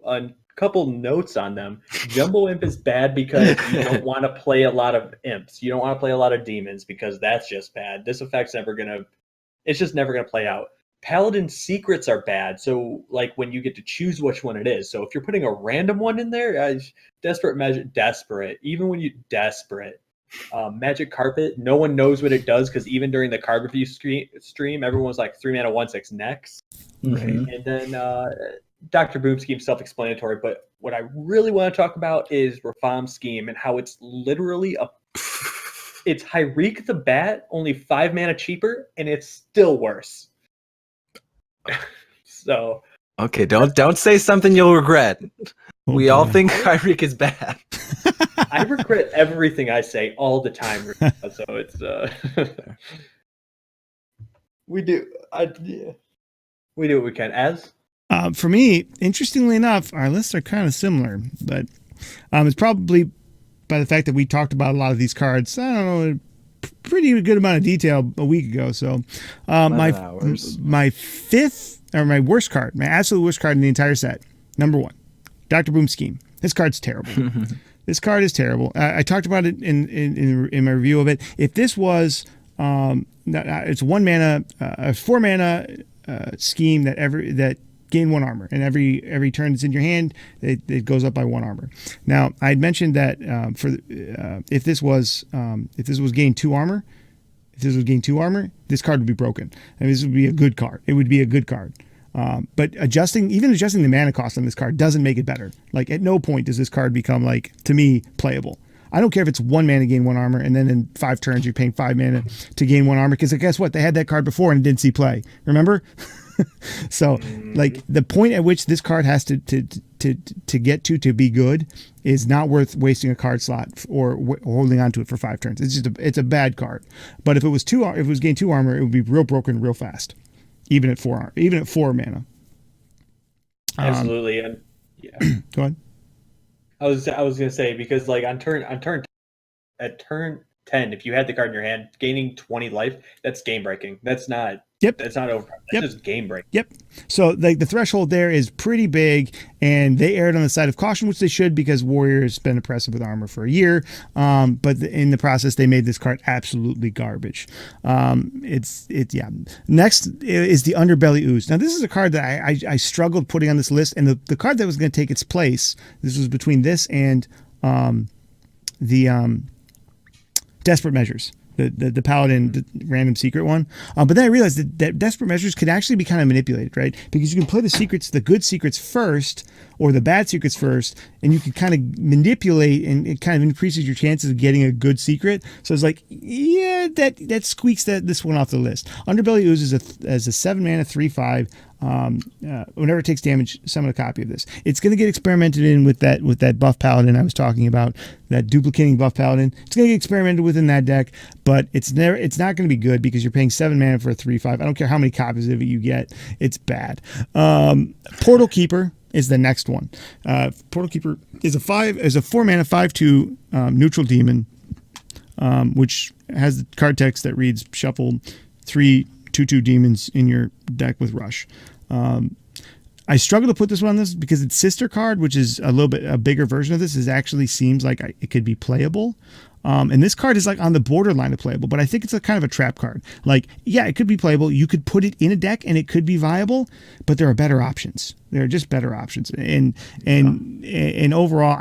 A couple notes on them. Jumbo Imp is bad because you don't want to play a lot of imps. You don't want to play a lot of demons because that's just bad. This effect's it's just never gonna play out. Paladin secrets are bad, so like when you get to choose which one it is. So if you're putting a random one in there, desperate. Even when Magic Carpet, no one knows what it does, because even during the card review stream, everyone was like 3 mana 1/6 next. Mm-hmm. And then Dr. Boom Scheme, self-explanatory. But what I really want to talk about is Rafam Scheme and how it's literally it's Hyreek the Bat, only 5 mana cheaper, and it's still worse. So okay, don't say something you'll regret. We all think Hyreek is bad. I regret everything I say all the time, so it's we do what we can. As for me, interestingly enough, our lists are kind of similar, but it's probably by the fact that we talked about a lot of these cards. I don't know, pretty good amount of detail a week ago. So my fifth, or my worst card, my absolute worst card in the entire set, number 1, Dr. Boom Scheme. This card's terrible. This card is terrible. I talked about it in my review of it. If this was it's 1 mana, a 4 mana scheme that gain 1 armor, and every turn that's in your hand, it goes up by 1 armor. Now, I had mentioned that if this was gain 2 armor, this card would be broken. I mean, this would be a good card. It would be a good card. But adjusting the mana cost on this card doesn't make it better. Like, at no point does this card become, like, to me, playable. I don't care if it's 1 mana gain 1 armor, and then in 5 turns you're paying 5 mana to gain 1 armor, because guess what? They had that card before and it didn't see play. Remember? So, like, the point at which this card has to get to be good is not worth wasting a card slot or holding on to it for 5 turns. It's a bad card. But if it was gain 2 armor, it would be real broken real fast, even at 4 mana. Absolutely, and yeah. Go ahead. I was gonna say, because like at turn 10, if you had the card in your hand, gaining 20 life, that's game breaking. That's not. Yep. That's not over. That's just game breaking. Yep. So like the threshold there is pretty big, and they erred on the side of caution, which they should, because Warrior's been oppressive with armor for a year. But in the process, they made this card absolutely garbage. Next is the Underbelly Ooze. Now this is a card that I struggled putting on this list, and the card that was going to take its place. This was between this and the Desperate Measures. The Paladin the random secret one. But then I realized that Desperate Measures could actually be kind of manipulated, right? Because you can play the secrets, the good secrets first, or the bad secrets first, and you can kind of manipulate, and it kind of increases your chances of getting a good secret. So it's like, yeah, that squeaks this one off the list. Underbelly Ooze as a 7 mana 3/5. Whenever it takes damage, summon a copy of this. It's going to get experimented in with that buff paladin I was talking about, that duplicating buff paladin. It's going to get experimented with in that deck, but it's not going to be good because you're paying 7 mana for a 3/5. I don't care how many copies of it you get. It's bad. Portal Keeper is the next one. Portal Keeper is a 4 mana 5/2 neutral demon, which has the card text that reads shuffle 3 2/2 demons in your deck with Rush. I struggle to put this one on this because its sister card, which is a little bit a bigger version of this, actually seems like it could be playable. And this card is like on the borderline of playable, but I think it's a kind of a trap card. Like, yeah, it could be playable. You could put it in a deck and it could be viable, but there are better options. There are just better options. And overall,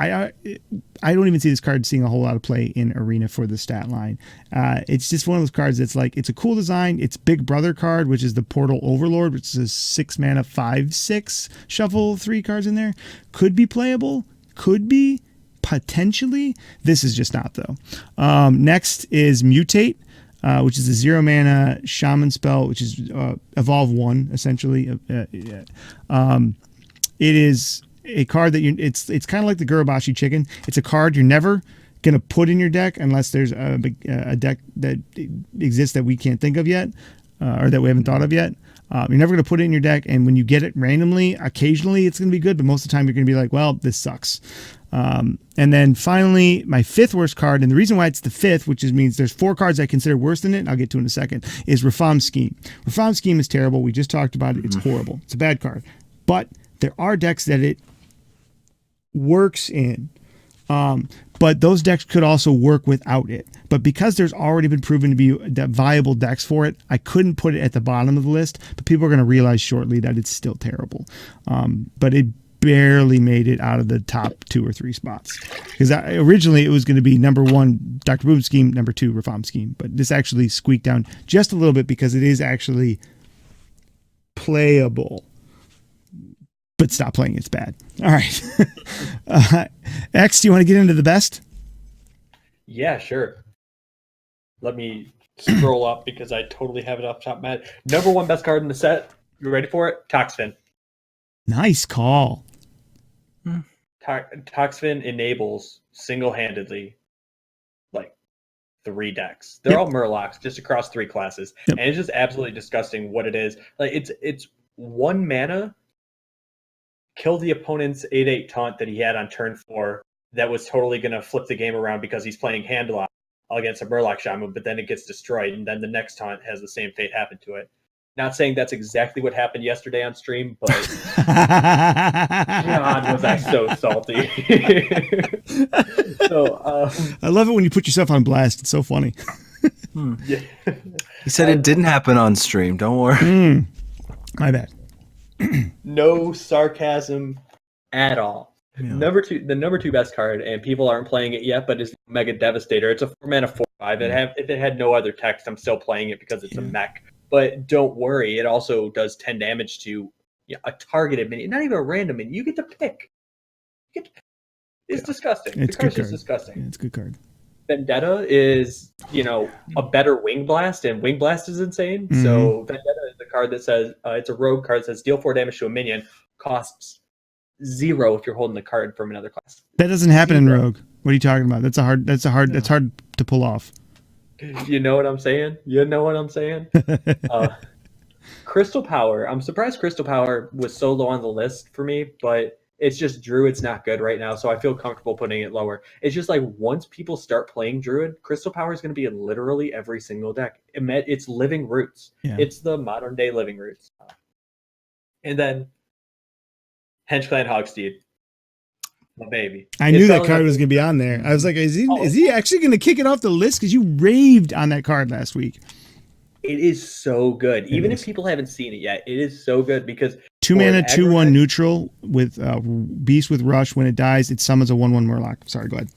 I don't even see this card seeing a whole lot of play in Arena for the stat line. It's just one of those cards that's like, it's a cool design. It's Big Brother card, which is the Portal Overlord, which is a 6 mana 5/6 shuffle 3 cards in there. Could be playable. Could be. Potentially. This is just not, though. Next is Mutate, which is a 0 mana shaman spell, which is Evolve 1, essentially. It is a card that it's kind of like the Gurubashi chicken. It's a card you're never going to put in your deck unless there's a deck that exists that we can't think of yet, or that we haven't thought of yet. You're never going to put it in your deck, and when you get it randomly, occasionally it's going to be good, but most of the time you're going to be like, well, this sucks. And then finally, my 5th worst card, and the reason why it's the 5th, which means there's 4 cards I consider worse than it, and I'll get to in a second, is Reform Scheme. Reform Scheme is terrible. We just talked about it. It's horrible. It's a bad card. But there are decks that it works in. But those decks could also work without it. But because there's already been proven to be viable decks for it, I couldn't put it at the bottom of the list. But people are going to realize shortly that it's still terrible. But it barely made it out of the top 2 or 3 spots. Because originally it was going to be number 1, Dr. Boom Scheme, number 2, Reform Scheme. But this actually squeaked down just a little bit because it is actually playable. But stop playing, it's bad. All right. X, do you want to get into the best? Yeah, sure. Let me scroll up because I totally have it off the top of my head. Number 1 best card in the set. You ready for it? Toxfin. Nice call. Toxfin enables single-handedly like 3 decks. They're all Murlocs just across 3 classes. Yep. And it's just absolutely disgusting what it is. Like it's 1 mana, kill the opponent's 8/8 taunt that he had on turn 4 that was totally going to flip the game around because he's playing Handlock against a Murloc Shaman, but then it gets destroyed, and then the next taunt has the same fate happen to it. Not saying that's exactly what happened yesterday on stream, but God, was I so salty. I love it when you put yourself on blast. It's so funny. Yeah. He said it didn't happen on stream. Don't worry. My bad. No sarcasm at all. Yeah. The number 2 best card, and people aren't playing it yet, but it's Mega Devastator. It's a 4 mana 4/5. If it had no other text, I'm still playing it because it's a mech. But don't worry, it also does 10 damage to a targeted minion, not even a random minion. You get to pick. It's disgusting. It's the card's just disgusting. Yeah, it's a good card. Vendetta is, a better Wing Blast, and Wing Blast is insane. Mm-hmm. So Vendetta is a card that says, it's a rogue card that says deal 4 damage to a minion, costs 0 if you're holding the card from another class. That doesn't happen in Rogue. What are you talking about? That's hard to pull off. You know what I'm saying? Crystal Power. I'm surprised Crystal Power was so low on the list for me, but it's just Druid's not good right now, so I feel comfortable putting it lower. It's just like once people start playing Druid, Crystal Power is going to be in literally every single deck. It's Living Roots. Yeah. It's the modern day Living Roots. And then Hench Clan Hogsteed. My baby. I knew that card was going to be on there. I was like, is he actually going to kick it off the list? Because you raved on that card last week. It is so good. Even if people haven't seen it yet, it is so good because 2 mana, 2/1 neutral with Beast with Rush. When it dies, it summons a 1/1 Murloc. Sorry, go ahead.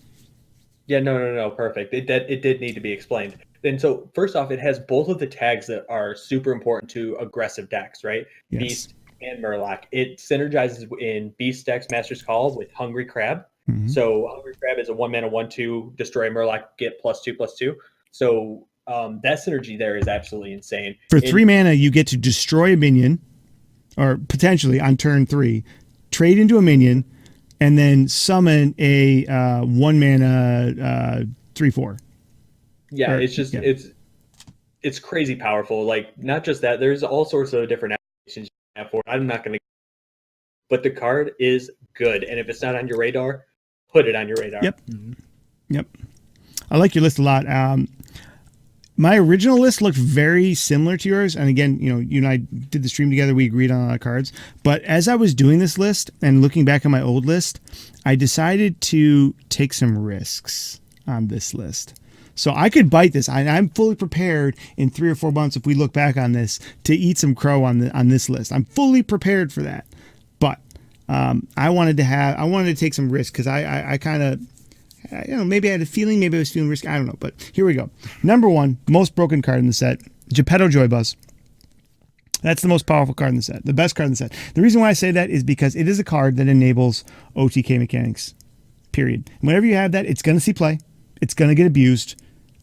Yeah, no, perfect. It did need to be explained. And so first off, it has both of the tags that are super important to aggressive decks, right? Yes. Beast and Murloc. It synergizes in Beast decks, Master's Call with Hungry Crab. Mm-hmm. So Hungry Crab is a 1 mana 1/2 destroy Murloc, get +2/+2. So that synergy there is absolutely insane. For 3 mana, you get to destroy a minion, or potentially on turn 3, trade into a minion, and then summon a 1 mana 3/4. Yeah, it's just it's crazy powerful. Like, not just that, there's all sorts of different applications you have for it. I'm not going to, but the card is good, and if it's not on your radar, put it on your radar. Yep. Mm-hmm. Yep. I like your list a lot. My original list looked very similar to yours, and again, you and I did the stream together. We agreed on a lot of cards. But as I was doing this list and looking back on my old list, I decided to take some risks on this list. So I could bite this. I'm fully prepared in 3 or 4 months, if we look back on this, to eat some crow on this list. I'm fully prepared for that. But I wanted to take some risks because I kind of, maybe I had a feeling, maybe I was feeling risky. I don't know. But here we go. Number 1, most broken card in the set, Geppetto Joybuzz. That's the most powerful card in the set, the best card in the set. The reason why I say that is because it is a card that enables OTK mechanics, period. Whenever you have that, it's going to see play. It's going to get abused.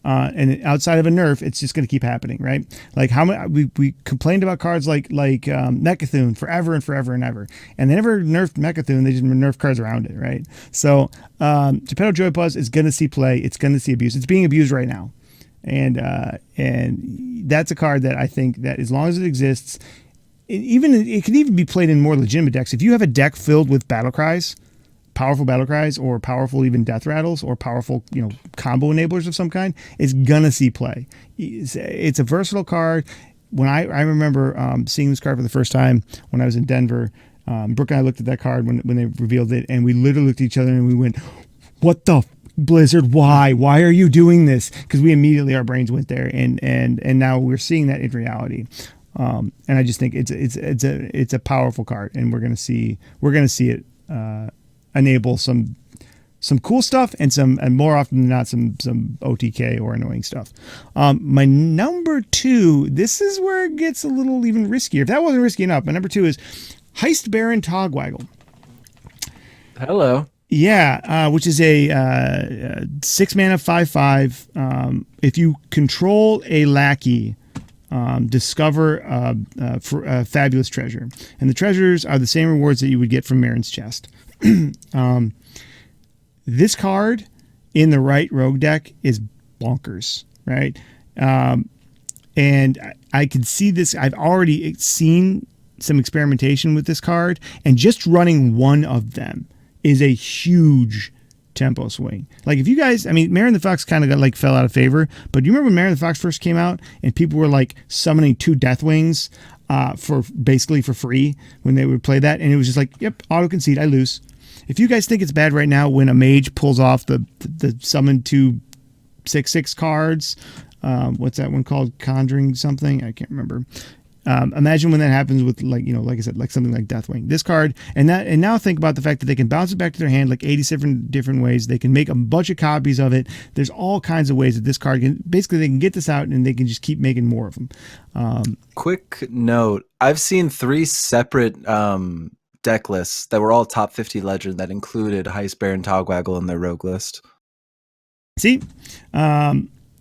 And outside of a nerf, it's just going to keep happening, right? Like how we complained about cards like Mechathune forever and forever and ever, and they never nerfed Mechathune. They just nerfed cards around it, right? So Geppetto Joybuzz is going to see play. It's going to see abuse. It's being abused right now, and that's a card that I think that as long as it exists, it can even be played in more legitimate decks. If you have a deck filled with battle cries, powerful battle cries, or powerful even death rattles, or powerful combo enablers of some kind, it's gonna see play. It's a versatile card. When I remember seeing this card for the first time when I was in Denver, Brooke and I looked at that card when they revealed it, and we literally looked at each other and we went, "What the Blizzard? Why are you doing this?" Because we immediately, our brains went there, and now we're seeing that in reality. And I just think it's a powerful card, and we're gonna see it enable some cool stuff and more often than not some OTK or annoying stuff. My number 2, this is where it gets a little even riskier. If that wasn't risky enough, my number 2 is Heist Baron Togwaggle. Hello. Yeah, which is a 6 mana 5/5. If you control a lackey, discover a fabulous treasure, and the treasures are the same rewards that you would get from Marin's Chest. This card in the right rogue deck is bonkers, right? And I can see this. I've already seen some experimentation with this card, and just running one of them is a huge tempo swing. Like, if you guys, Marin the Fox kind of fell out of favor, but do you remember when Marin the Fox first came out and people were like summoning 2 Deathwings for basically for free when they would play that, and it was just like, yep, auto concede, I lose. If you guys think it's bad right now when a mage pulls off the summon 2 6/6 cards, what's that one called? Conjuring something? I can't remember. Imagine when that happens with like I said, like something like Deathwing. This card, and now think about the fact that they can bounce it back to their hand like 87 different ways. They can make a bunch of copies of it. There's all kinds of ways that this card can, basically they can get this out and they can just keep making more of them. Quick note, I've seen 3 separate deck lists that were all top 50 legend that included Heist Baron Togwaggle in their rogue list. See?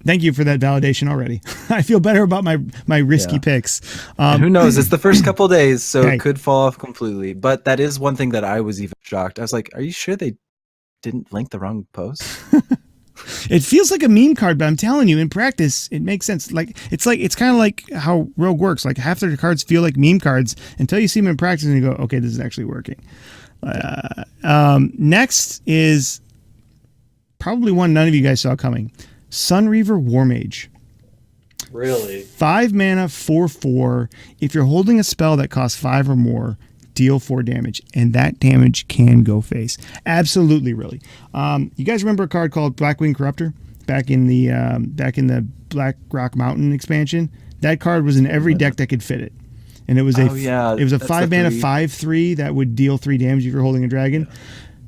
Thank you for that validation already. I feel better about my risky picks. Who knows? It's the first couple days, so it could fall off completely. But that is one thing that I was even shocked. I was like, are you sure they didn't link the wrong post? It feels like a meme card, but I'm telling you, in practice, it makes sense. It's kind of like how Rogue works. Like, half their cards feel like meme cards until you see them in practice and you go, okay, this is actually working. Next is probably one none of you guys saw coming. Sunreaver Warmage. Really? 5 mana, 4/4. If you're holding a spell that costs 5 or more, deal 4 damage, and that damage can go face. Absolutely, really. You guys remember a card called Blackwing Corruptor back in the Black Rock Mountain expansion? That card was in every deck that could fit it, and it was a 5 mana 5/3 that would deal 3 damage if you're holding a dragon.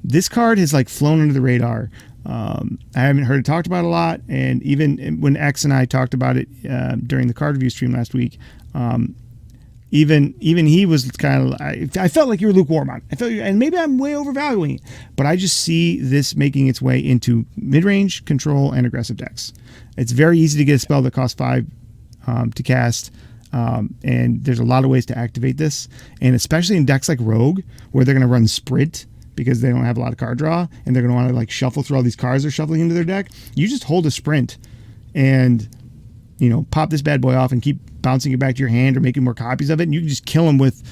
This card has flown under the radar. I haven't heard it talked about a lot, and even when X and I talked about it during the card review stream last week, even he was kind of. I felt like you were lukewarm on it. I felt, and maybe I'm way overvaluing it, but I just see this making its way into mid-range, control, and aggressive decks. It's very easy to get a spell that costs 5 to cast. And there's a lot of ways to activate this, and especially in decks like Rogue, where they're going to run Sprint because they don't have a lot of card draw, and they're going to want to like shuffle through all these cards they're shuffling into their deck. You just hold a Sprint, and pop this bad boy off and keep bouncing it back to your hand or making more copies of it, and you can just kill them with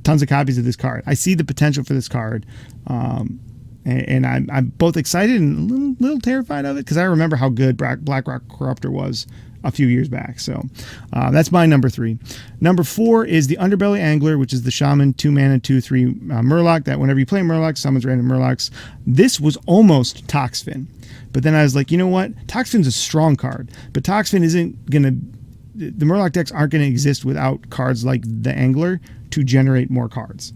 tons of copies of this card. I see the potential for this card, and I'm both excited and a little terrified of it because I remember how good Blackrock Corruptor was a few years back. So that's my number 3. Number 4 is the Underbelly Angler, which is the Shaman 2-mana 2/3 Murloc that whenever you play Murloc, summons random Murlocs. This was almost Toxfin, but then I was like, you know what? Toxfin's a strong card, but Toxfin isn't gonna. The Murloc decks aren't going to exist without cards like the Angler to generate more cards.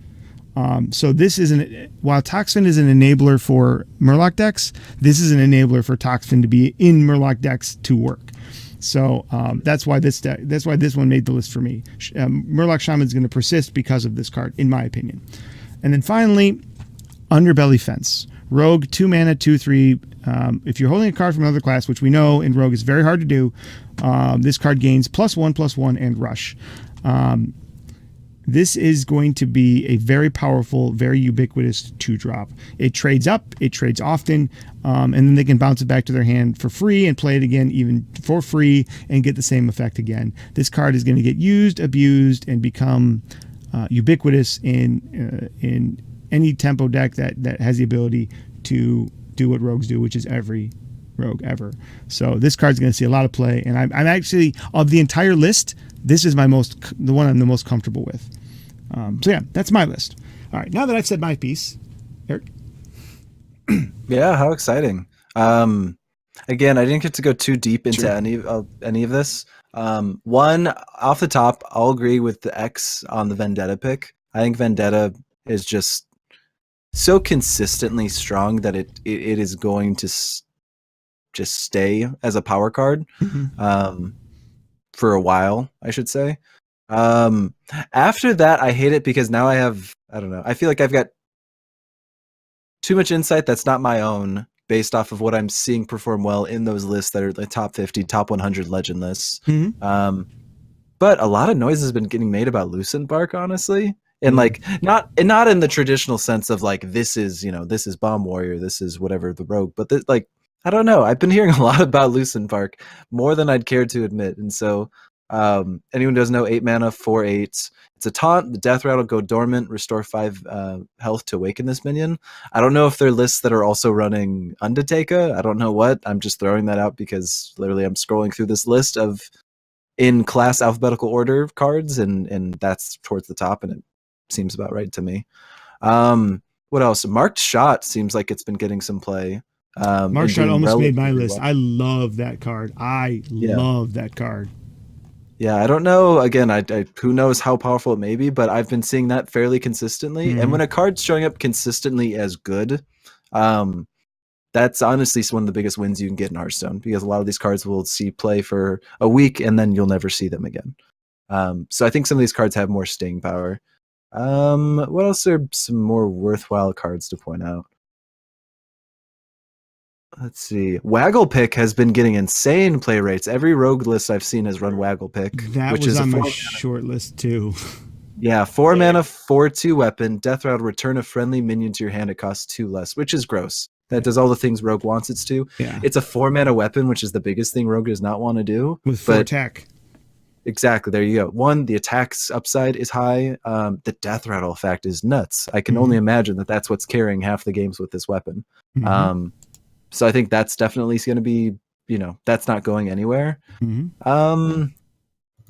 So this is while Toxfin is an enabler for Murloc decks, this is an enabler for Toxfin to be in Murloc decks to work. So that's why this one made the list for me. Murloc Shaman is going to persist because of this card, in my opinion. And then finally, Underbelly Fence. Rogue 2-mana 2/3. If you're holding a card from another class, which we know in Rogue is very hard to do, this card gains +1/+1 and Rush. This is going to be a very powerful, very ubiquitous 2-drop. It trades up, it trades often, and then they can bounce it back to their hand for free and play it again even for free and get the same effect again. This card is going to get used, abused, and become ubiquitous in any tempo deck that has the ability to do what Rogues do, which is every Rogue ever. So this card's going to see a lot of play, and I'm actually, of the entire list, this is the one I'm the most comfortable with. So yeah, that's my list. All right, now that I've said my piece, Eric. Yeah, how exciting. Again, I didn't get to go too deep into any of this. One, off the top, I'll agree with the X on the Vendetta pick. I think Vendetta is just so consistently strong that it is going to just stay as a power card for a while, I should say. After that, I hate it because now I feel like I've got too much insight that's not my own based off of what I'm seeing perform well in those lists that are the top 50, top 100 legend lists. But a lot of noise has been getting made about Lucent Bark, honestly. And like not in the traditional sense of like this is Bomb Warrior, this is whatever the Rogue, but like I don't know. I've been hearing a lot about Lucent Bark, more than I'd care to admit. And so anyone who doesn't know, 8 mana, 4/8. It's a taunt. The death rattle go dormant, restore 5 health to awaken this minion. I don't know if they're lists that are also running Undertaker. I don't know what. I'm just throwing that out because literally I'm scrolling through this list of in class alphabetical order cards, and that's towards the top, and it seems about right to me. What else? Marked Shot seems like it's been getting some play. Marked Shot almost made my list. I love that card. Love that card. Yeah, I don't know. Again, I who knows how powerful it may be, but I've been seeing that fairly consistently. And when a card's showing up consistently as good, that's honestly one of the biggest wins you can get in Hearthstone, because a lot of these cards will see play for a week and then you'll never see them again. So I think some of these cards have more staying power. What else are some more worthwhile cards to point out? Let's see. Waggle Pick has been getting insane play rates. Every Rogue list I've seen has run Waggle Pick. That which was on my short list too. Yeah, 4 mana, 4/2 weapon. Death Rattle, return a friendly minion to your hand. It costs 2 less, which is gross. That does all the things Rogue wants it to. Yeah. It's a 4 mana weapon, which is the biggest thing Rogue does not want to do. With 4 attack. Exactly. There you go. 1, the attack's upside is high. The Death Rattle effect is nuts. I can only imagine that that's what's carrying half the games with this weapon. So I think that's definitely going to be, that's not going anywhere. And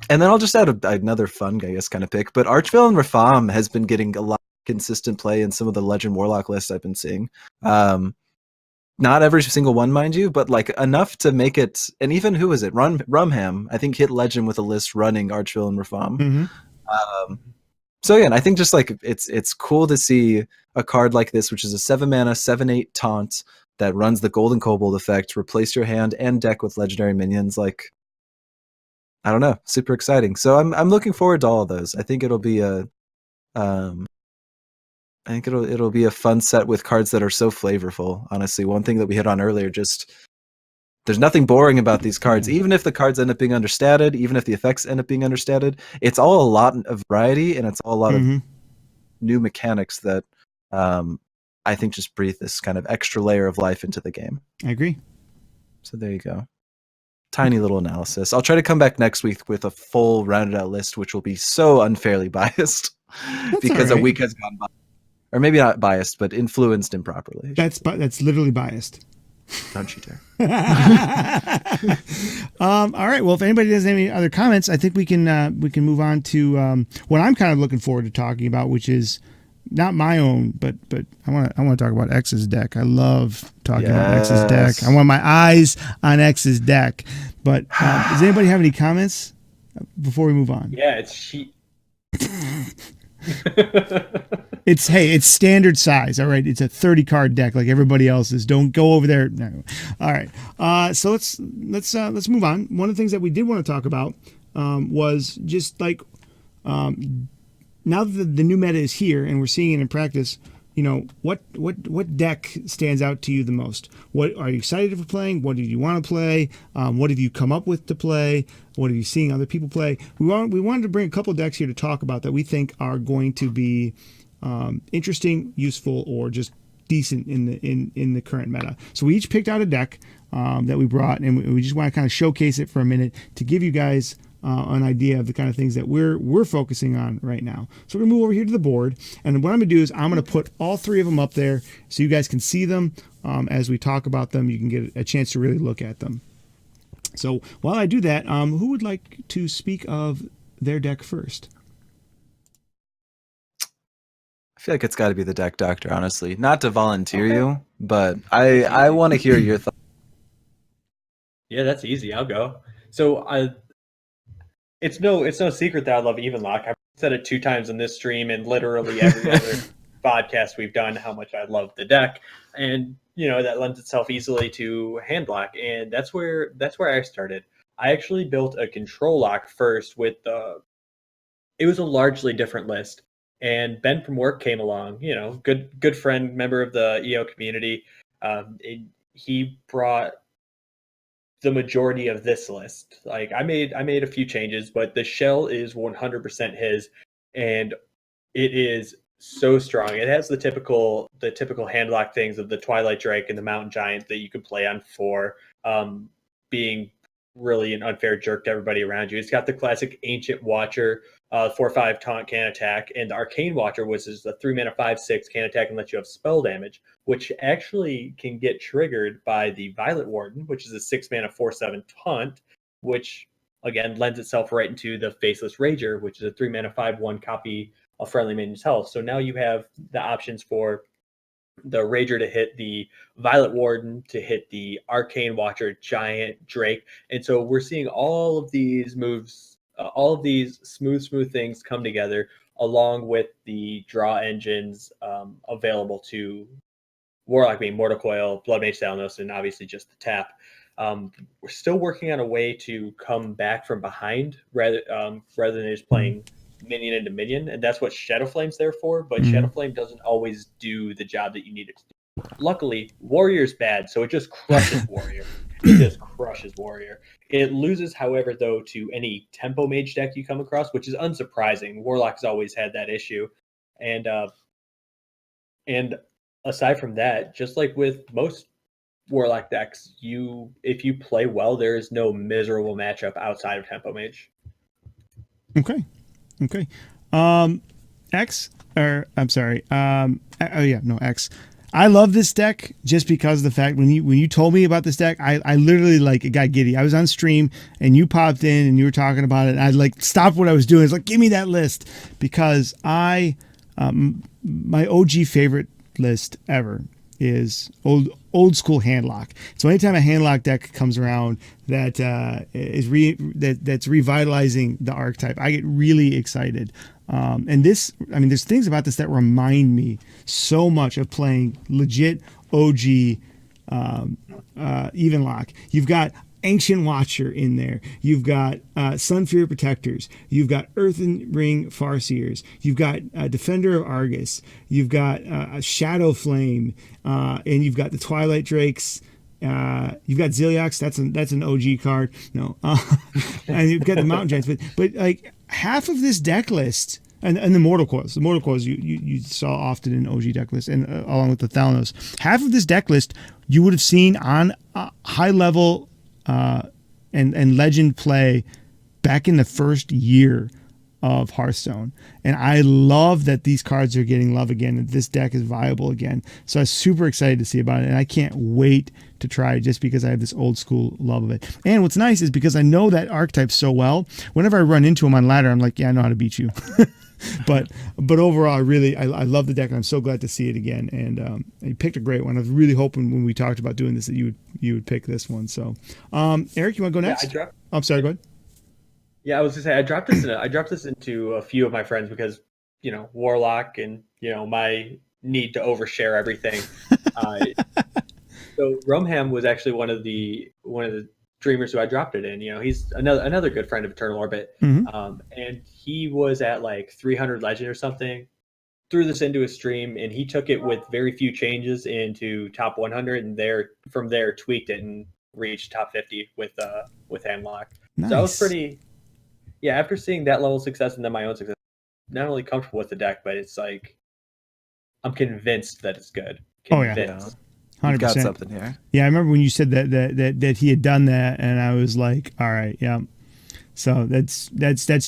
then I'll just add another fun, I guess, kind of pick. But Archvillain Rafam has been getting a lot of consistent play in some of the Legend Warlock lists I've been seeing. Not every single one, mind you, but like enough to make it. And even who is it? Rumham, I think, hit Legend with a list running Archvillain Rafam. So yeah, and I think just like it's cool to see a card like this, which is a 7-mana 7/8 taunt that runs the Golden Kobold effect, replace your hand and deck with legendary minions. Like, I don't know, super exciting. So I'm looking forward to all of those. I think it'll be it'll be a fun set with cards that are so flavorful. Honestly, one thing that we hit on earlier, just there's nothing boring about these cards. Even if the cards end up being understated, even if the effects end up being understated, it's all a lot of variety, and it's all a lot of new mechanics that I think just breathe this kind of extra layer of life into the game. I agree. So there you go. Tiny little analysis. I'll try to come back next week with a full rounded out list, which will be so unfairly biased because a week has gone by. Or maybe not biased, but influenced improperly. That's literally biased. Don't you dare. All right. Well, if anybody has any other comments, I think we can move on to what I'm kind of looking forward to talking about, which is not my own, but I want to talk about X's deck. I love talking about X's deck. I want my eyes on X's deck. But does anybody have any comments before we move on? Yeah, it's she. It's standard size. All right, it's a 30 card deck like everybody else's. Don't go over there. No. All right. So let's move on. One of the things that we did want to talk about was just like now that the new meta is here and we're seeing it in practice. You know, what deck stands out to you the most? What are you excited for playing? What do you want to play? What have you come up with to play? What are you seeing other people play? We wanted to bring a couple decks here to talk about that we think are going to be interesting, useful, or just decent in the current meta. So we each picked out a deck that we brought, and we just want to kind of showcase it for a minute to give you guys an idea of the kind of things that we're focusing on right now. So we're gonna move over here to the board, and what I'm gonna do is I'm gonna put all three of them up there so you guys can see them as we talk about them. You can get a chance to really look at them. So while I do that, who would like to speak of their deck first? I feel like it's got to be the deck doctor, honestly. Not to volunteer you, but I want to hear your thoughts. Yeah, that's easy. I'll go. So it's no secret that I love Evenlock. I've said it 2 times in this stream and literally every other podcast we've done how much I love the deck, and that lends itself easily to hand lock, and that's where I started. I actually built a control lock first with it was a largely different list, and Ben from work came along. Good friend, member of the EO community. He brought the majority of this list. Like I made a few changes, but the shell is 100% his, and it is so strong. It has the typical hand lock things of the Twilight Drake and the Mountain Giant that you can play on 4, being really an unfair jerk to everybody around you. It's got the classic Ancient Watcher, 4/5 taunt can attack, and the Arcane Watcher, which is the 3-mana 5/6 can attack and let you have spell damage, which actually can get triggered by the Violet Warden, which is a 6-mana 4/7 taunt, which again lends itself right into the Faceless Rager, which is a 3-mana 5/1 copy of Friendly Minion's Health. So now you have the options for the Rager to hit the Violet Warden, to hit the Arcane Watcher, Giant, Drake. And so we're seeing all of these moves, all of these smooth things come together, along with the draw engines available to Warlock, being Mortal Coil, Blood Mage Thalanos, and obviously just the tap. We're still working on a way to come back from behind rather than just playing minion into minion, and that's what Shadow Flame's there for, but Shadow Flame doesn't always do the job that you need it to do. Luckily, Warrior's bad, so it just crushes Warrior. It just crushes Warrior. It loses, however, though, to any Tempo Mage deck you come across, which is unsurprising. Warlock's always had that issue. And aside from that, just like with most Warlock decks, if you play well, there is no miserable matchup outside of Tempo Mage. Okay. X. X. I love this deck just because of the fact when you told me about this deck, I literally got giddy. I was on stream and you popped in and you were talking about it, and I stopped what I was doing. It's like, give me that list, because my OG favorite list ever is old school handlock. So anytime a handlock deck comes around that that's revitalizing the archetype, I get really excited. And this, I mean, there's things about this that remind me so much of playing legit OG even lock. You've got Ancient Watcher in there. You've got Sunfury Protectors. You've got Earthen Ring Farseers. You've got Defender of Argus. You've got Shadow Flame, and you've got the Twilight Drakes. You've got Ziliox. That's an OG card. No, and you've got the Mountain Giants. But like half of this deck list. And the Mortal Coils. The Mortal Coils you saw often in OG deck lists, and along with the Thalanos. Half of this deck list you would have seen on high level and legend play back in the first year of Hearthstone. And I love that these cards are getting love again, and this deck is viable again. So I'm super excited to see about it, and I can't wait to try it just because I have this old school love of it. And what's nice is because I know that archetype so well, whenever I run into him on ladder, I'm like, yeah, I know how to beat you. But overall, I love the deck, and I'm so glad to see it again. And you picked a great one. I was really hoping when we talked about doing this that you would pick this one. So, Eric, you want to go next? I'm sorry. Go ahead. Yeah, I was gonna say I dropped this into a few of my friends because Warlock and my need to overshare everything. So Rumham was actually one of the dreamers who I dropped it in. He's another good friend of Eternal Orbit. Mm-hmm. And he was at like 300 legend or something, threw this into his stream, and he took it with very few changes into top 100, and from there tweaked it and reached top 50 with handlock. Nice. So I was pretty, after seeing that level of success and then my own success, not only comfortable with the deck, but it's like I'm convinced that it's good. Convinced. 100%. You've got something here. Yeah, I remember when you said that he had done that, and I was like, all right, yeah. So that's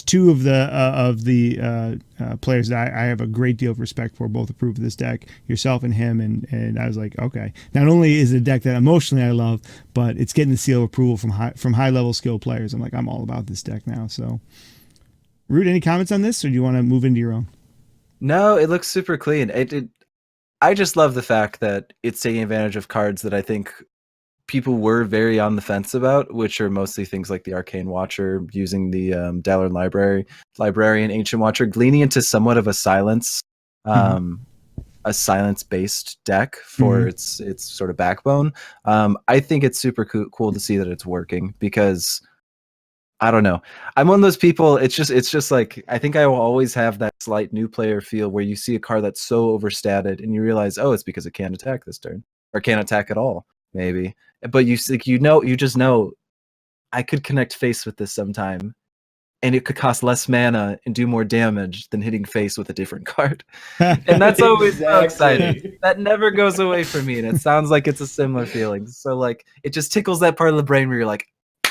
two of the players that I have a great deal of respect for, both approve of this deck, yourself and him, and I was like, okay. Not only is it a deck that emotionally I love, but it's getting the seal of approval from high level skill players. I'm like, I'm all about this deck now. So, Root, any comments on this, or do you want to move into your own? No, it looks super clean. I just love the fact that it's taking advantage of cards that I think people were very on the fence about, which are mostly things like the Arcane Watcher, using the Dalaran Librarian, Ancient Watcher, gleaning into somewhat of a silence, a silence-based deck for its sort of backbone. I think it's super cool to see that it's working, because I don't know. I'm one of those people. It's just like, I think I will always have that slight new player feel where you see a card that's so overstated and you realize, oh, it's because it can't attack this turn, or can't attack at all, maybe. But you just know, I could connect face with this sometime, and it could cost less mana and do more damage than hitting face with a different card. And that's always so exciting. That never goes away from me, and it sounds like it's a similar feeling. So like, it just tickles that part of the brain where you're like,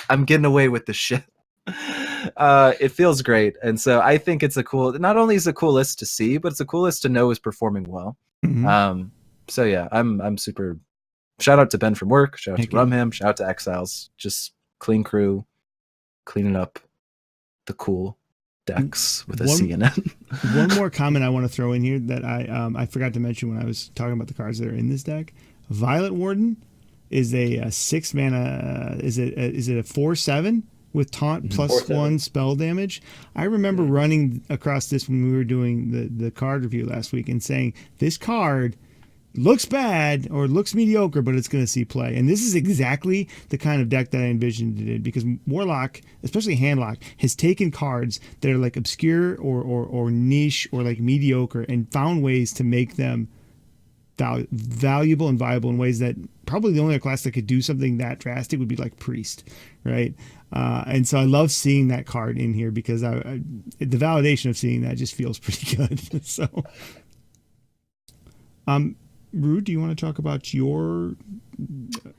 I'm getting away with this shit. It feels great, and so I think it's not only is it a cool list to see, but it's a cool list to know is performing well. So yeah, I'm super. Shout out to Ben from work. Shout out to Rumham. Shout out to Exiles. Just clean crew, cleaning up the cool decks with a C in it. One more comment I want to throw in here that I forgot to mention when I was talking about the cards that are in this deck. Violet Warden is a 6 mana. Is it a 4/7? With taunt plus 1 spell damage. I remember running across this when we were doing the card review last week and saying, this card looks bad or looks mediocre, but it's going to see play. And this is exactly the kind of deck that I envisioned it in, because Warlock, especially Handlock, has taken cards that are like obscure or niche or like mediocre and found ways to make them valuable and viable in ways that probably the only class that could do something that drastic would be like Priest, right? And so I love seeing that card in here, because the validation of seeing that just feels pretty good. So, Rude, do you want to talk about your,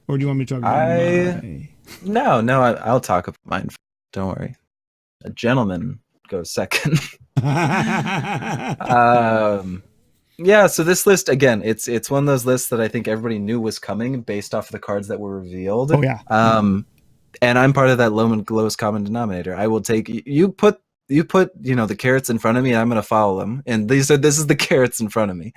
or do you want me to talk about my? No, I'll talk about mine. Don't worry. A gentleman goes second. Yeah, so this list, again, it's one of those lists that I think everybody knew was coming based off of the cards that were revealed. Oh yeah. And I'm part of that lowest common denominator. I will take, you put you put the carrots in front of me, and I'm gonna follow them. And this is the carrots in front of me.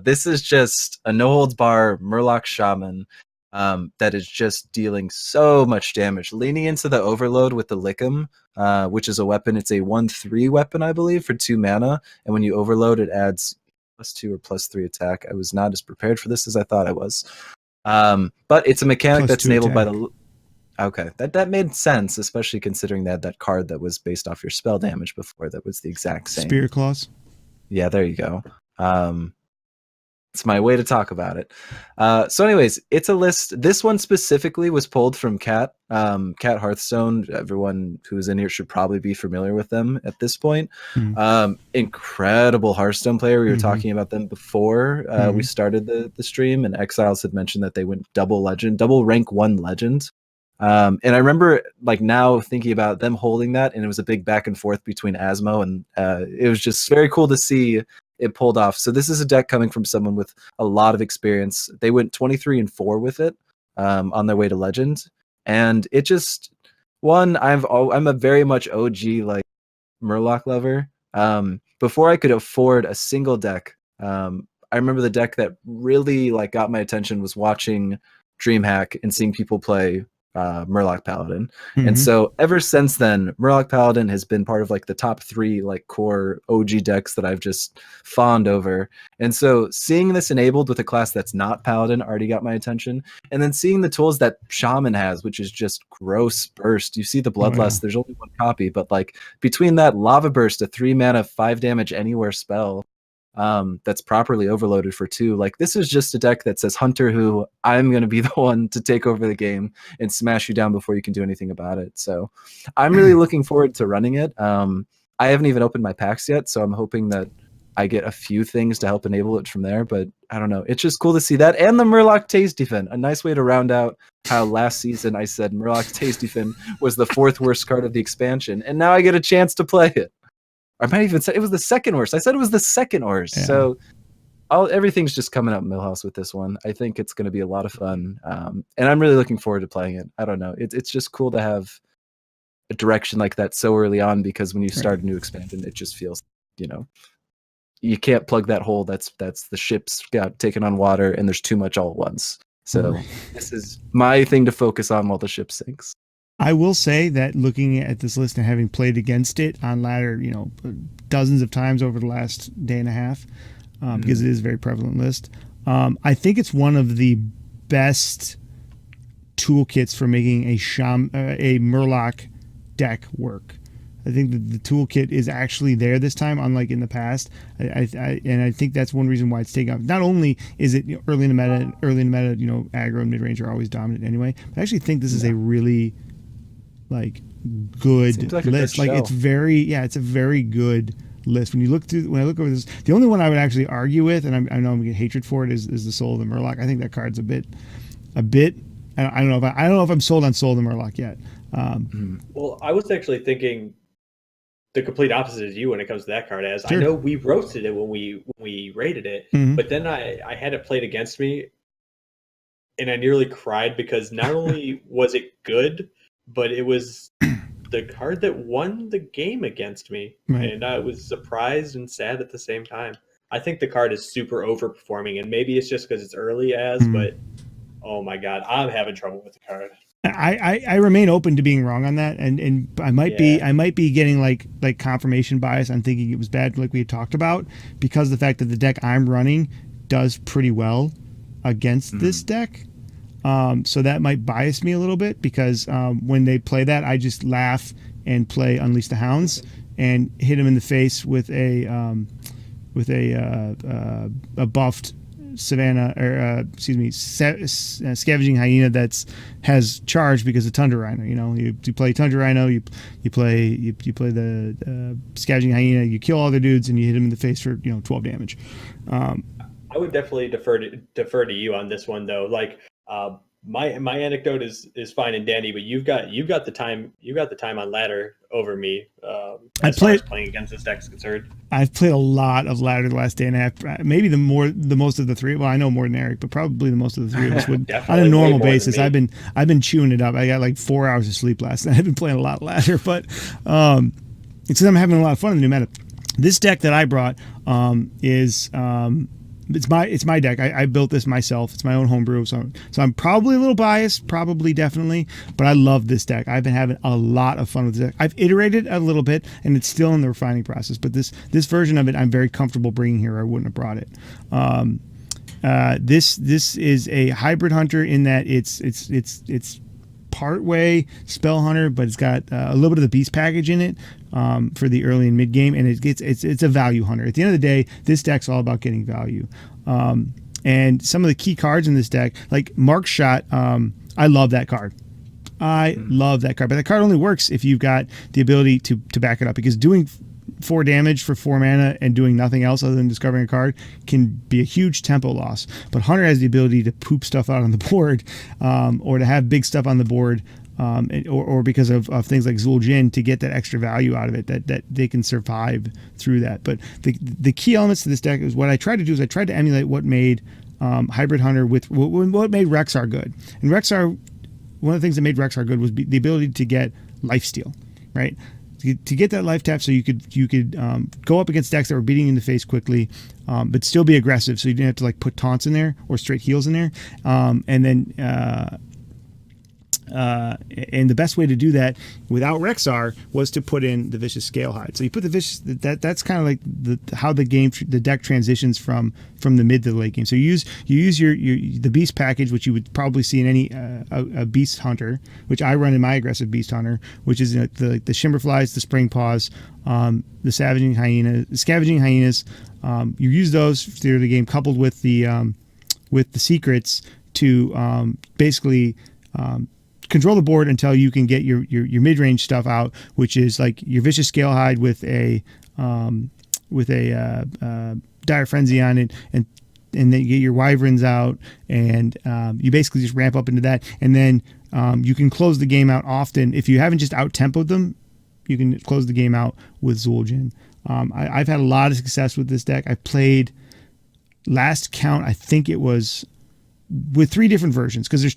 This is just a no holds bar Murloc Shaman that is just dealing so much damage. Leaning into the overload with the Lickum, which is a weapon. It's a 1/3 weapon, I believe, for 2 mana. And when you overload, it adds +2 or +3 attack. I was not as prepared for this as I thought I was. But it's a mechanic that's enabled attack. By the. Okay, that made sense, especially considering that card that was based off your spell damage before that was the exact same. Spirit Claws. Yeah, there you go. It's my way to talk about it. So anyways, it's a list. This one specifically was pulled from Cat Hearthstone. Everyone who's in here should probably be familiar with them at this point. Incredible Hearthstone player. We were talking about them before we started the stream, and Exiles had mentioned that they went double rank 1 legend. And I remember now thinking about them holding that, and it was a big back and forth between Asmo, and it was just very cool to see it pulled off. So this is a deck coming from someone with a lot of experience. They went 23-4 with it on their way to legend, and it just I'm a very much OG Murloc lover. Before I could afford a single deck, I remember the deck that really got my attention was watching DreamHack and seeing people play Murloc Paladin. And so ever since then, Murloc Paladin has been part of the top 3 core OG decks that I've just fawned over. And so seeing this enabled with a class that's not Paladin already got my attention. And then seeing the tools that Shaman has, which is just gross burst. You see the Bloodlust, there's only 1 copy, but between that Lava Burst, a 3 mana 5 damage anywhere spell, that's properly overloaded for 2. This is just a deck that says, Hunter who, I'm going to be the one to take over the game and smash you down before you can do anything about it. So I'm really looking forward to running it. I haven't even opened my packs yet, so I'm hoping that I get a few things to help enable it from there, but I don't know. It's just cool to see that. And the Murloc Tasty Fin, a nice way to round out how last season I said Murloc Tasty Fin was the 4th worst card of the expansion, and now I get a chance to play it. I might even say it was the 2nd worst. I said it was the 2nd worst. Yeah. So everything's just coming up Millhouse with this one. I think it's going to be a lot of fun. And I'm really looking forward to playing it. I don't know. It's just cool to have a direction like that so early on, because when you start a new expansion, it just feels, you can't plug that hole. That's the ship's got taken on water and there's too much all at once. So this is my thing to focus on while the ship sinks. I will say that looking at this list and having played against it on ladder, dozens of times over the last day and a half, because it is a very prevalent list, I think it's one of the best toolkits for making a Murloc deck work. I think that the toolkit is actually there this time, unlike in the past. And I think that's one reason why it's taking off. Not only is it early in the meta, aggro and mid range are always dominant anyway, but I actually think this is a really good list. It's a very good list. When I look over this, the only one I would actually argue with, and I know I'm gonna get hatred for it, is the Soul of the Murloc. I think that card's a bit. I don't know if I'm sold on Soul of the Murloc yet. Well, I was actually thinking the complete opposite as you when it comes to that card. As sure. I know we roasted it when we rated it, but then I had it played against me, and I nearly cried because not only was it good, but it was the card that won the game against me. Right. And I was surprised and sad at the same time. I think the card is super overperforming, and maybe it's just because it's early but oh my God, I'm having trouble with the card. I remain open to being wrong on that, and I might be getting confirmation bias. I'm thinking it was bad, like we had talked about, because of the fact that the deck I'm running does pretty well against this deck. So that might bias me a little bit, because when they play that, I just laugh and play Unleash the Hounds and hit him in the face with a buffed Scavenging Hyena has charge because of Tundra Rhino. You play Tundra Rhino, you play the Scavenging Hyena, you kill all the dudes and you hit him in the face for 12 damage. I would definitely defer to you on this one though. My anecdote is fine and dandy, but you've got the time on ladder over me. As far as playing against this deck is concerned. I've played a lot of ladder the last day and a half. Maybe the most of the three. Well, I know more than Eric, but probably the most of the three of us would on a normal basis. I've been chewing it up. I got 4 hours of sleep last night. I've been playing a lot of ladder, but it's because I'm having a lot of fun in the new meta. This deck that I brought is it's my deck. I built this myself. It's my own homebrew, so I'm probably a little biased, probably definitely, but I love this deck. I've been having a lot of fun with this deck. I've iterated a little bit, and it's still in the refining process. But this version of it, I'm very comfortable bringing here. I wouldn't have brought it. This is a hybrid hunter in that it's partway spell hunter, but it's got a little bit of the beast package in it for the early and mid game, and it's a value hunter. At the end of the day, this deck's all about getting value. And some of the key cards in this deck, like Mark Shot, I love that card. I love that card, but that card only works if you've got the ability to back it up, because doing 4 damage for 4 mana and doing nothing else other than discovering a card can be a huge tempo loss. But Hunter has the ability to poop stuff out on the board, or to have big stuff on the board, or because of things like Zul'jin, to get that extra value out of it, that they can survive through that. But the key elements to this deck is what I tried to do is I tried to emulate what made Hybrid Hunter with what made Rexxar good. And Rexxar, one of the things that made Rexxar good was the ability to get lifesteal, right? To get that life tap, so you could go up against decks that were beating you in the face quickly, but still be aggressive. So you didn't have to like put taunts in there or straight heals in there, and then and the best way to do that without Rexxar was to put in the Vicious Scalehide. So you put the Vicious, that's kind of like how the deck transitions from the mid to the late game. So you use your the Beast package, which you would probably see in any a Beast Hunter, which I run in my aggressive Beast Hunter, which is the Shimmerflies, the Spring Paws, the Scavenging Hyenas. You use those through the game, coupled with the secrets to basically control the board until you can get your mid-range stuff out, which is like your Vicious Scalehide with a Dire Frenzy on it, and then you get your Wyverns out, and you basically just ramp up into that, and then you can close the game out often. If you haven't just out-tempoed them, you can close the game out with Zul'jin. I've had a lot of success with this deck. I played, last count, I think it was with 3 different versions, because there's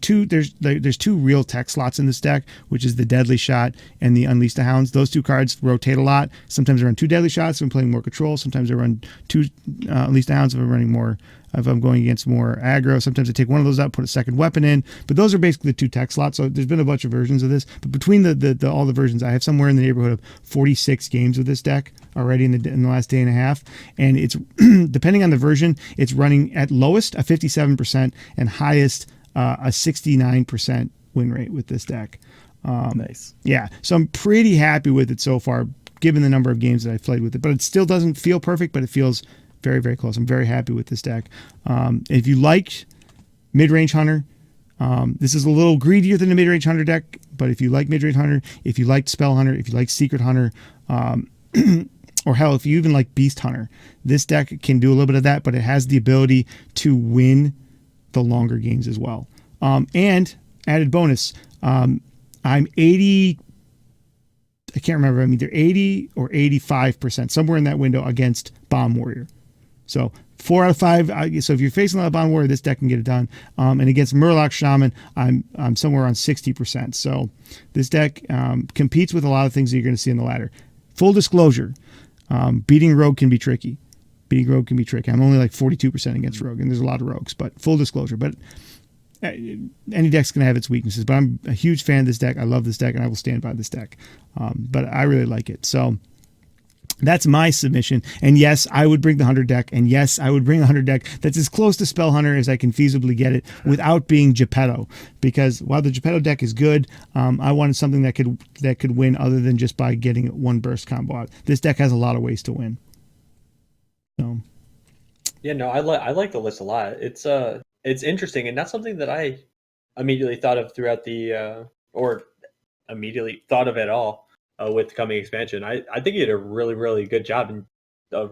two real tech slots in this deck, which is the Deadly Shot and the Unleash the Hounds. Those 2 cards rotate a lot. Sometimes I run 2 Deadly Shots if I'm playing more control. Sometimes I run 2 Unleash the Hounds if I'm going against more aggro. Sometimes I take one of those out, put a second weapon in. But those are basically the 2 tech slots. So there's been a bunch of versions of this. But between all the versions, I have somewhere in the neighborhood of 46 games with this deck already in the last day and a half. And it's depending on the version, it's running at lowest a 57% and highest a 69% win rate with this deck. Nice. Yeah. So I'm pretty happy with it so far, given the number of games that I've played with it. But it still doesn't feel perfect, but it feels very, very close. I'm very happy with this deck. If you like Mid-Range Hunter, this is a little greedier than the Mid-Range Hunter deck, but if you like Mid-Range Hunter, if you like Spell Hunter, if you like Secret Hunter, or hell, if you even like Beast Hunter, this deck can do a little bit of that, but it has the ability to win the longer games as well. And added bonus, I'm 80, I can't remember, I'm either 80 or 85%, somewhere in that window against Bomb Warrior. So 4 out of 5. So if you're facing a Bomb Warrior, this deck can get it done. And against Murloc Shaman, I'm somewhere on 60%. So this deck competes with a lot of things that you're going to see in the ladder. Full disclosure, beating Rogue can be tricky. I'm only like 42% against Rogue, and there's a lot of Rogues. But full disclosure, but any deck's going to have its weaknesses. But I'm a huge fan of this deck. I love this deck, and I will stand by this deck. But I really like it. So that's my submission. And yes, I would bring the Hunter deck. And yes, I would bring a Hunter deck that's as close to Spell Hunter as I can feasibly get it without being Geppetto. Because while the Geppetto deck is good, I wanted something that could win other than just by getting one burst combo out. This deck has a lot of ways to win. So yeah, no, I like the list a lot. It's interesting, and not something that I immediately thought of throughout the or immediately thought of at all. With the coming expansion, I think you did a really, really good job, and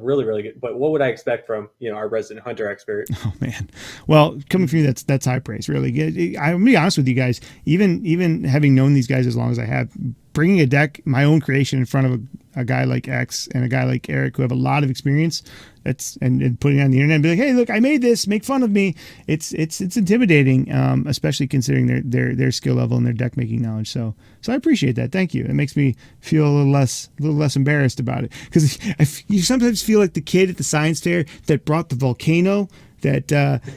really good. But what would I expect from our resident Hunter expert? Oh man, well, coming from you, that's high praise. Really, I'm gonna be honest with you guys. Even having known these guys as long as I have, bringing a deck, my own creation, in front of a guy like X and a guy like Eric who have a lot of experience, and putting it on the internet and be like, hey, look, I made this, make fun of me. It's intimidating, especially considering their skill level and their deck making knowledge. So I appreciate that. Thank you. It makes me feel a little less embarrassed about it, because you sometimes feel like the kid at the science fair that brought the volcano. That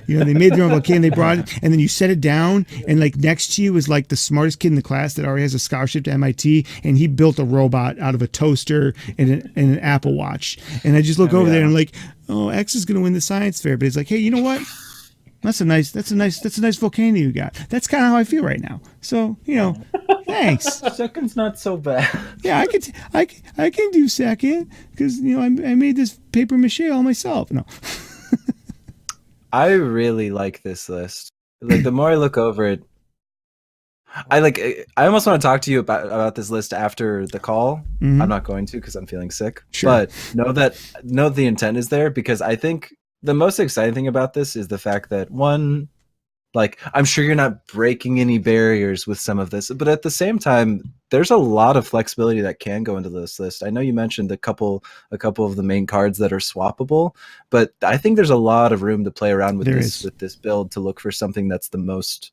they made their own volcano, they brought it, and then you set it down, and like next to you is like the smartest kid in the class that already has a scholarship to MIT, and he built a robot out of a toaster and an Apple Watch. And I just look over there and I'm like, oh, X is gonna win the science fair, but it's like, hey, you know what? That's a nice volcano you got. That's kind of how I feel right now. So thanks. Second's not so bad. Yeah, I can do second because I made this paper mache all myself. No. I really like this list. Like, the more I look over it, I almost want to talk to you about this list after the call. Mm-hmm. I'm not going to, because I'm feeling sick. Sure. But know the intent is there, because I think the most exciting thing about this is the fact that, one, like, I'm sure you're not breaking any barriers with some of this, but at the same time, there's a lot of flexibility that can go into this list. I know you mentioned a couple of the main cards that are swappable, but I think there's a lot of room to play around with this build to look for something that's the most,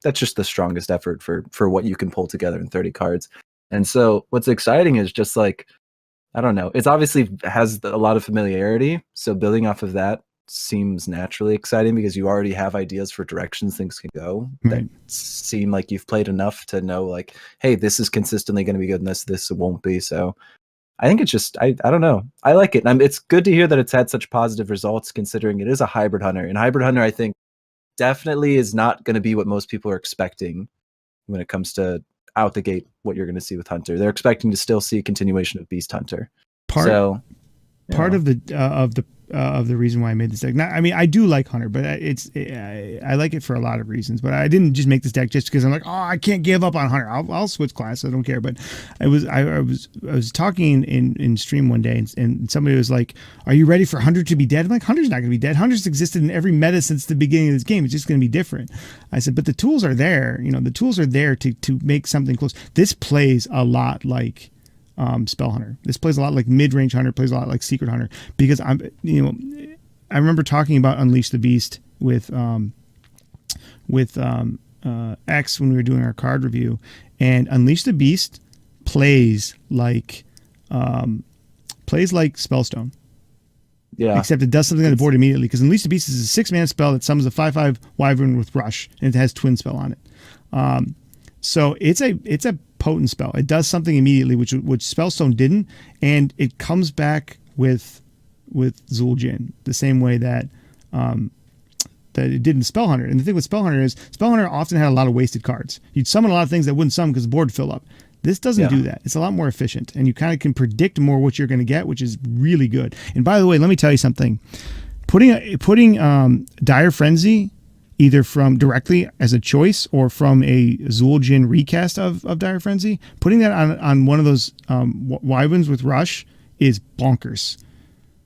that's just the strongest effort for what you can pull together in 30 cards. And so what's exciting is just like, I don't know, it's obviously has a lot of familiarity. So building off of that seems naturally exciting, because you already have ideas for directions things can go that seem like you've played enough to know, like, hey, this is consistently going to be good and this won't be. So I think it's just, I don't know, I like it. And it's good to hear that it's had such positive results, considering it is a hybrid hunter, and hybrid hunter, I think, definitely is not going to be what most people are expecting when it comes to out the gate what you're going to see with hunter. They're expecting to still see a continuation of beast hunter. Part of the reason why I made this deck. Not, I mean, I do like Hunter, but I like it for a lot of reasons. But I didn't just make this deck just because I'm like, oh, I can't give up on Hunter. I'll switch class. I don't care. But I was talking in stream one day, and somebody was like, "Are you ready for Hunter to be dead?" I'm like, Hunter's not going to be dead. Hunter's existed in every meta since the beginning of this game. It's just going to be different. I said, but the tools are there. The tools are there to make something close. This plays a lot like Spell Hunter. This plays a lot like mid-range Hunter, plays a lot like Secret Hunter, because I remember talking about Unleash the Beast with X when we were doing our card review, and Unleash the Beast plays like Spellstone. Yeah. Except it does something on the board immediately, because Unleash the Beast is a 6-mana spell that summons a 5/5 Wyvern with Rush, and it has Twin Spell on it. So it's a potent spell. It does something immediately, which Spellstone didn't, and it comes back with Zul'jin the same way that it did in Spell Hunter. And the thing with Spell Hunter is Spell Hunter often had a lot of wasted cards. You'd summon a lot of things that wouldn't summon because the board would fill up. This doesn't do that. It's a lot more efficient, and you kind of can predict more what you're going to get, which is really good. And by the way, let me tell you something. Putting Dire Frenzy either from directly as a choice or from a Zul'jin recast of Dire Frenzy, putting that on one of those Wyverns with Rush is bonkers.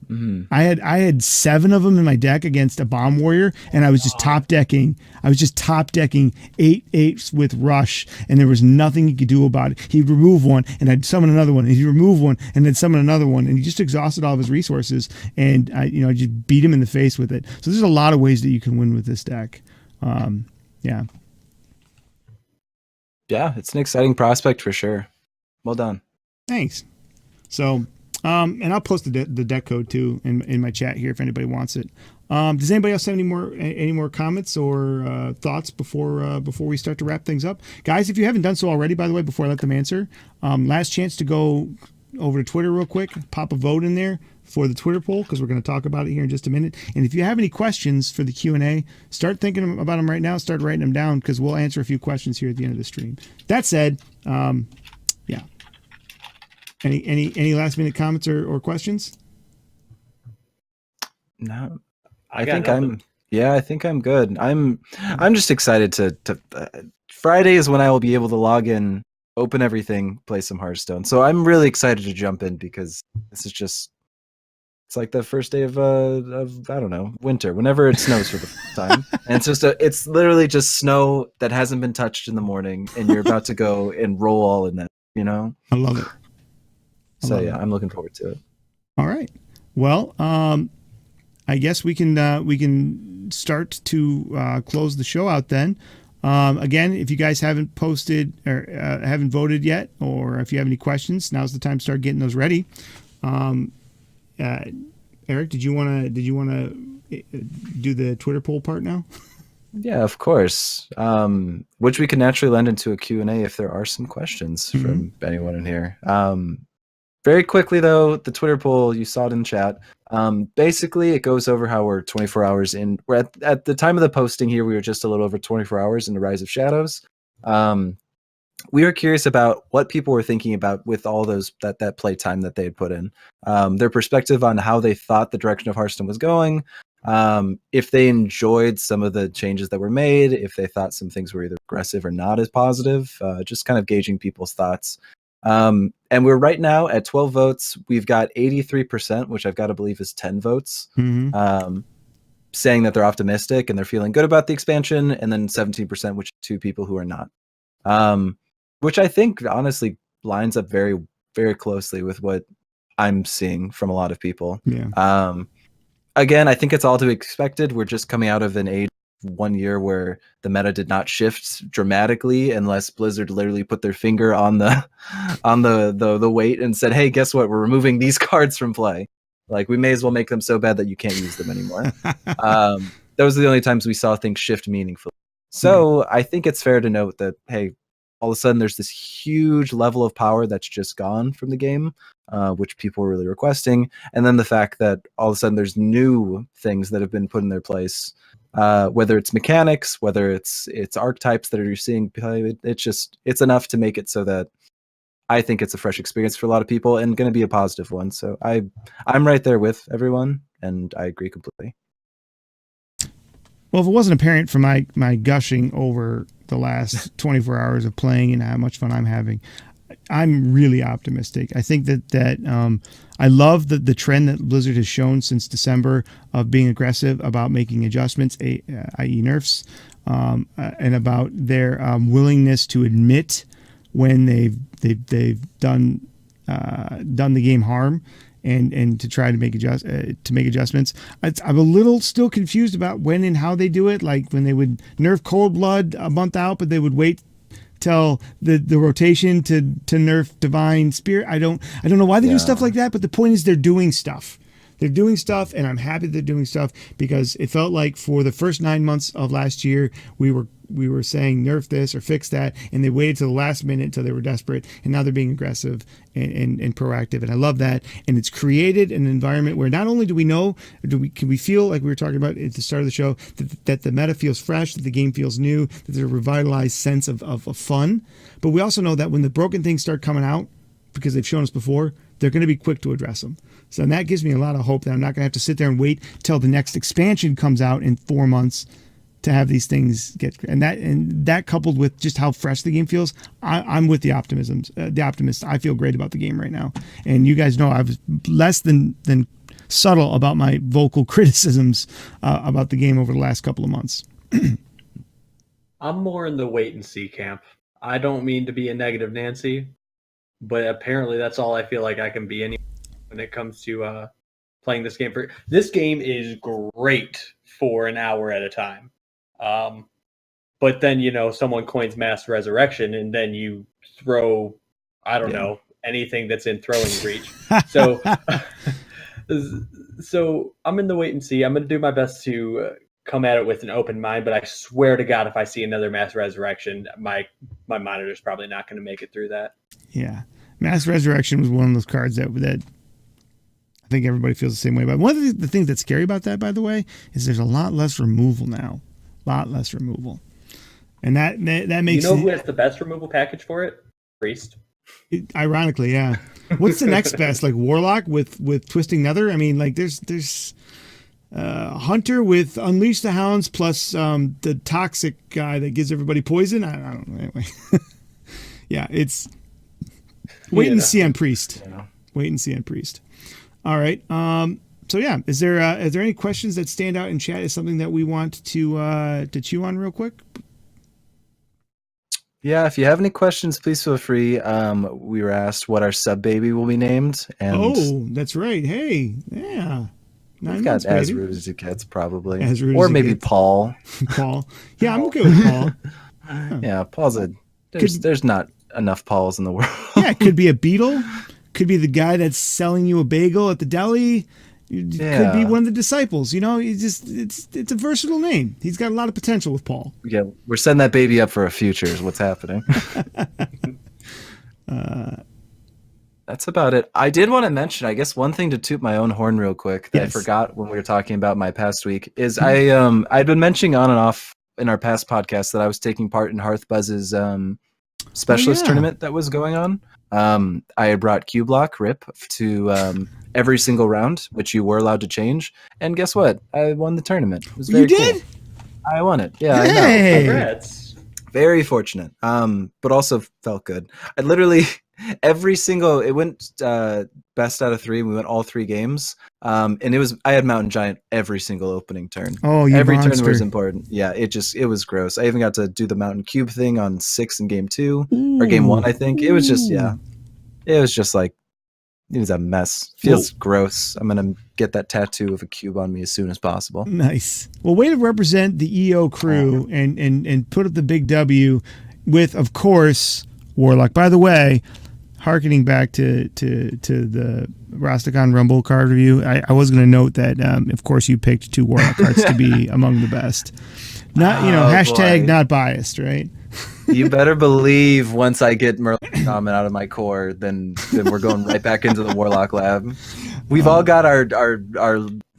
Mm-hmm. I had 7 of them in my deck against a Bomb Warrior, and I was just top decking 8/8s with Rush, and there was nothing he could do about it. He'd remove one, and I'd summon another one, and he'd remove one, and then summon another one, and he just exhausted all of his resources, and I just beat him in the face with it. So there's a lot of ways that you can win with this deck. Yeah, it's an exciting prospect for sure. Well done. Thanks. So, and I'll post the deck code too in my chat here if anybody wants it. Does anybody else have any more comments or thoughts before we start to wrap things up, guys? If you haven't done so already, by the way, before I let them answer, last chance to go over to Twitter real quick, pop a vote in there for the Twitter poll, because we're going to talk about it here in just a minute. And if you have any questions for the Q&A, start thinking about them right now. Start writing them down, because we'll answer a few questions here at the end of the stream. That said, yeah. Any last minute comments or questions? No, I think I'm good. I'm just excited to Friday is when I will be able to log in, open everything, play some Hearthstone. So I'm really excited to jump in, because this is just, it's like the first day of I don't know, winter, whenever it snows for the first time. And it's literally just snow that hasn't been touched in the morning, and you're about to go and roll all in that. you know? I love it. So yeah, I'm looking forward to it. All right. Well, I guess we can start to close the show out then. Again, if you guys haven't posted or haven't voted yet, or if you have any questions, now's the time to start getting those ready. Eric, did you want to do the Twitter poll part now? Yeah, of course. Which we can naturally lend into a Q&A if there are some questions from anyone in here. Very quickly though, the Twitter poll, you saw it in chat. Basically, it goes over how we're 24 hours in. We're at the time of the posting here, we were just a little over 24 hours in the Rise of Shadows. We were curious about what people were thinking about with all those that play time that they had put in. Their perspective on how they thought the direction of Hearthstone was going. If they enjoyed some of the changes that were made, if they thought some things were either aggressive or not as positive, just kind of gauging people's thoughts. And we're right now at 12 votes. We've got 83%, which I've got to believe is 10 votes, saying that they're optimistic and they're feeling good about the expansion. And then 17%, which are 2 people who are not, which I think honestly lines up very, very closely with what I'm seeing from a lot of people. Yeah. Again, I think it's all to be expected. We're just coming out of an age 1 year where the meta did not shift dramatically unless Blizzard literally put their finger on the weight and said, hey, guess what? We're removing these cards from play. Like, we may as well make them so bad that you can't use them anymore. Those are the only times we saw things shift meaningfully. So I think it's fair to note that, hey, all of a sudden there's this huge level of power that's just gone from the game, which people were really requesting. And then the fact that all of a sudden there's new things that have been put in their place, whether it's mechanics, whether it's archetypes that you're seeing play, it's enough to make it so that I think it's a fresh experience for a lot of people and going to be a positive one. So I'm right there with everyone, and I agree completely. Well, if it wasn't apparent from my gushing over the last 24 hours of playing and how much fun I'm having, I'm really optimistic. I think that I love the trend that Blizzard has shown since December of being aggressive about making adjustments, i.e. nerfs, and about their willingness to admit when they've done the game harm. And to try to make adjustments. I'm a little still confused about when and how they do it. Like when they would nerf Cold Blood a month out, but they would wait till the rotation to nerf Divine Spirit. I don't know why they do stuff like that. But the point is they're doing stuff. They're doing stuff, and I'm happy they're doing stuff because it felt like for the first 9 months of last year, we were saying nerf this or fix that, and they waited till the last minute until they were desperate, and now they're being aggressive and proactive, and I love that. And it's created an environment where not only do we know, can we feel like we were talking about at the start of the show that the meta feels fresh, that the game feels new, that there's a revitalized sense of fun, but we also know that when the broken things start coming out, because they've shown us before, they're going to be quick to address them. So and that gives me a lot of hope that I'm not going to have to sit there and wait till the next expansion comes out in 4 months to have these things get. And that coupled with just how fresh the game feels, I'm with the optimist. I feel great about the game right now. And you guys know I was less than subtle about my vocal criticisms about the game over the last couple of months. I'm more in the wait and see camp. I don't mean to be a negative Nancy, but apparently that's all I feel like I can be when it comes to playing this game. This game is great for an hour at a time. But then, someone coins Mass Resurrection and then you throw, I don't know, anything that's in throwing reach. So, so I'm in the wait and see. I'm going to do my best to come at it with an open mind, but I swear to God, if I see another Mass Resurrection, my monitor's probably not going to make it through that. Yeah. Mass Resurrection was one of those cards that I think everybody feels the same way about. One of the things that's scary about that, by the way, is there's a lot less removal now. And that makes... You know who has the best removal package for it? Priest. Ironically, yeah. What's the next best? Like Warlock with Twisting Nether? I mean, like there's Hunter with Unleash the Hounds plus the toxic guy that gives everybody poison. I don't know. Anyway. Yeah, it's... Wait and see on Priest. Yeah. Wait and see on Priest. All right. So yeah, is there any questions that stand out in chat? Is something that we want to chew on real quick? Yeah, if you have any questions, please feel free. We were asked what our sub baby will be named, and that's right. Hey, yeah. we've 9 got months, as baby. rude as it gets, probably, As rude or as it maybe gets. Paul. Paul. Yeah, I'm okay with Paul. Huh. Yeah, Paul's a there's not enough Pauls in the world. Yeah, it could be a beetle. Could be the guy that's selling you a bagel at the deli. It could be one of the disciples. It's a versatile name. He's got a lot of potential with Paul. Yeah, we're setting that baby up for a future is what's happening. That's about it. I did want to mention, I guess, one thing to toot my own horn real quick that I forgot when we were talking about my past week is I'd been mentioning on and off in our past podcast that I was taking part in Hearthbuzz's specialist tournament that was going on. I had brought Q Block Rip to every single round, which you were allowed to change. And guess what? I won the tournament. It was very You did? cool. I won it. Yeah, Hey. I know. Congrats. Very fortunate. But also felt good. I literally it went best out of 3, and we went all 3 games. And I had Mountain Giant every single opening turn. Oh, you every monster. turn was important. Yeah, it was gross. I even got to do the Mountain Cube thing on 6 in game 2 or game 1, I think. It was just it was just like it was a mess. Feels gross. I'm gonna get that tattoo of a cube on me as soon as possible. Nice. Well, way to represent the EO crew and put up the big W with, of course, Warlock. By the way, harkening back to the Rastakhan Rumble card review, I was going to note that, of course, you picked 2 Warlock cards to be among the best. Not hashtag boy. not biased, right? You better believe once I get Merlin Shaman out of my core, then we're going right back into the Warlock lab. We've all got our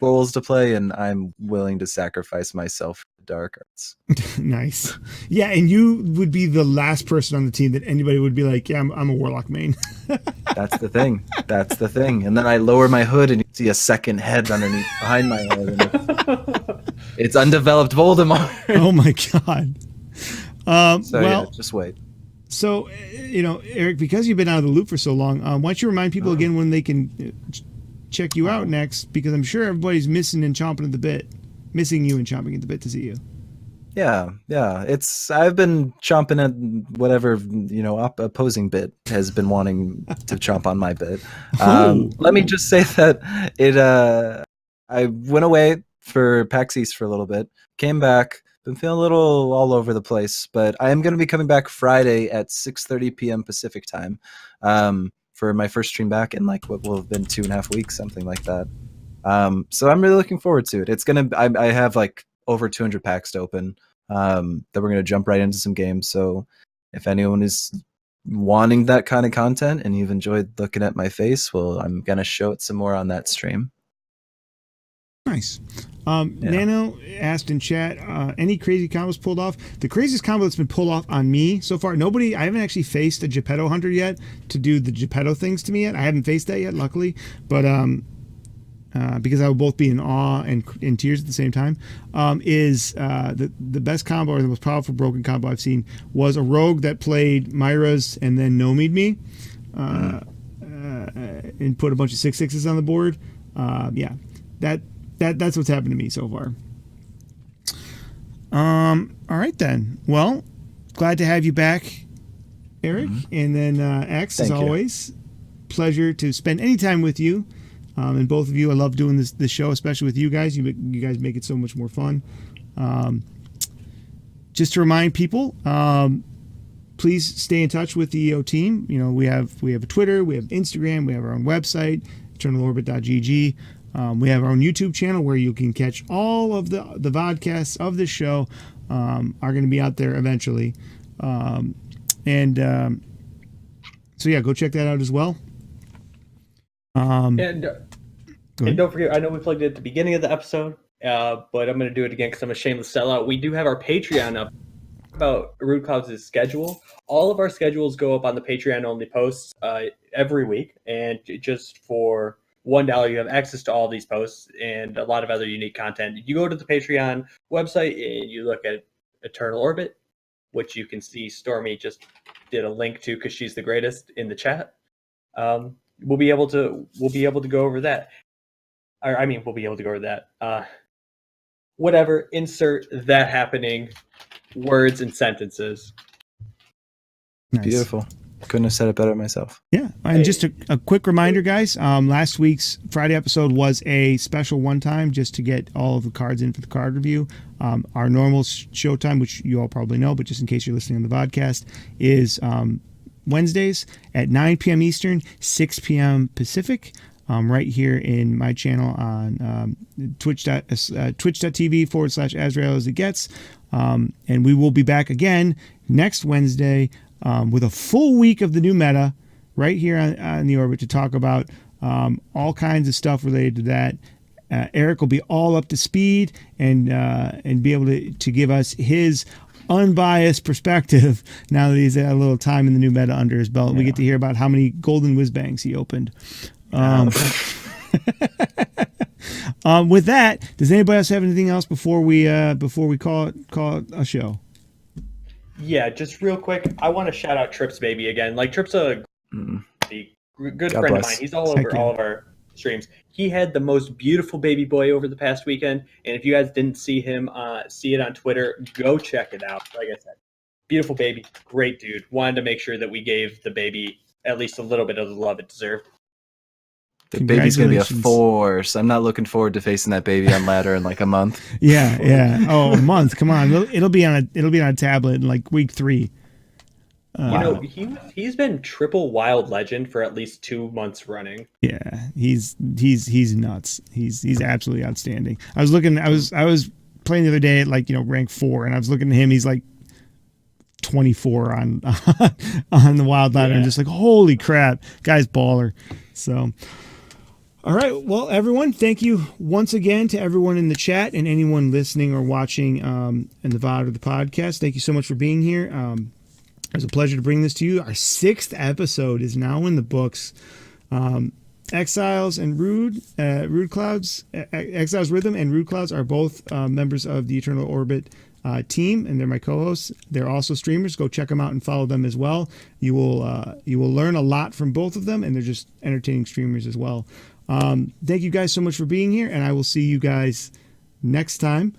roles to play, and I'm willing to sacrifice myself for the dark arts. Nice. Yeah, and you would be the last person on the team that anybody would be like, yeah, I'm a Warlock main. That's the thing. That's the thing. And then I lower my hood, and you see a second head underneath behind my head. And it's undeveloped Voldemort. Oh my god. Just wait. So, Eric, because you've been out of the loop for so long, why don't you remind people again when they can check you out next? Because I'm sure everybody's missing you and chomping at the bit to see you. Yeah. I've been chomping at whatever opposing bit has been wanting to chomp on my bit. Let me just say that I went away for PAX East for a little bit, came back. Been feeling a little all over the place, but I am going to be coming back Friday at 6:30 p.m. Pacific time for my first stream back in like what will have been 2.5 weeks, something like that. So I'm really looking forward to it. I have like over 200 packs to open that we're going to jump right into some games. So if anyone is wanting that kind of content and you've enjoyed looking at my face, well, I'm going to show it some more on that stream. Nice. Nano asked in chat, any crazy combos pulled off? The craziest combo that's been pulled off on me so far, I haven't actually faced a Geppetto hunter yet to do the Geppetto things to me yet. I haven't faced that yet, luckily. But because I would both be in awe and in tears at the same time, is the best combo or the most powerful broken combo I've seen was a rogue that played Myra's and then Nomi'd me and put a bunch of 6/6s on the board. That's what's happened to me so far. All right then. Well, glad to have you back, Eric. And then X, as always, pleasure to spend any time with you. And both of you, I love doing this show, especially with you guys. You guys make it so much more fun. Just to remind people, please stay in touch with the EO team. We have a Twitter, we have Instagram, we have our own website, eternalorbit.gg. We have our own YouTube channel where you can catch all of the VODcasts of this show are going to be out there eventually. So go check that out as well. And don't forget, I know we plugged it at the beginning of the episode, but I'm going to do it again because I'm a shameless sellout. We do have our Patreon up about Rude Clouds' schedule. All of our schedules go up on the Patreon only posts every week, and just for $1, you have access to all these posts and a lot of other unique content. You go to the Patreon website and you look at Eternal Orbit, which you can see Stormy just did a link to because she's the greatest in the chat. We'll be able to go over that. We'll be able to go over that. Whatever. Insert that happening words and sentences. Nice. Beautiful. Couldn't have said it better myself. Yeah. And just a quick reminder, guys. Last week's Friday episode was a special one time just to get all of the cards in for the card review. Our normal show time, which you all probably know, but just in case you're listening on the VODcast, is Wednesdays at 9 p.m. Eastern, 6 p.m. Pacific. Right here in my channel on twitch.tv/Azrael as it gets. And we will be back again next Wednesday with a full week of the new meta right here on the Orbit to talk about all kinds of stuff related to that. Eric will be all up to speed and be able to give us his unbiased perspective now that he's had a little time in the new meta under his belt. Yeah. We get to hear about how many golden whiz bangs he opened. With that, does anybody else have anything else before we call it a show? Yeah, just real quick, I want to shout out Trips Baby again. Like, Trips a good God friend bless. of mine. He's all over all of our streams. He had the most beautiful baby boy over the past weekend, and if you guys didn't see him see it on Twitter, go check it out. Like I said, beautiful baby, great dude. Wanted to make sure that we gave the baby at least a little bit of the love it deserved. The baby's going to be a force. I'm not looking forward to facing that baby on ladder in like a month. Yeah. Oh, a month. Come on. It'll be on a tablet in like week 3. He's been triple wild legend for at least 2 months running. Yeah. He's nuts. He's absolutely outstanding. I was playing the other day at rank 4, and I was looking at him. He's like 24 on the wild ladder. Yeah. And just like, holy crap, guy's baller. So, all right. Well, everyone, thank you once again to everyone in the chat and anyone listening or watching in the VOD or the podcast. Thank you so much for being here. It was a pleasure to bring this to you. Our 6th episode is now in the books. Exiles and Rude Clouds, Exiles Rhythm and Rude Clouds are both members of the Eternal Orbit team, and they're my co-hosts. They're also streamers. Go check them out and follow them as well. You will learn a lot from both of them, and they're just entertaining streamers as well. Thank you guys so much for being here, and I will see you guys next time.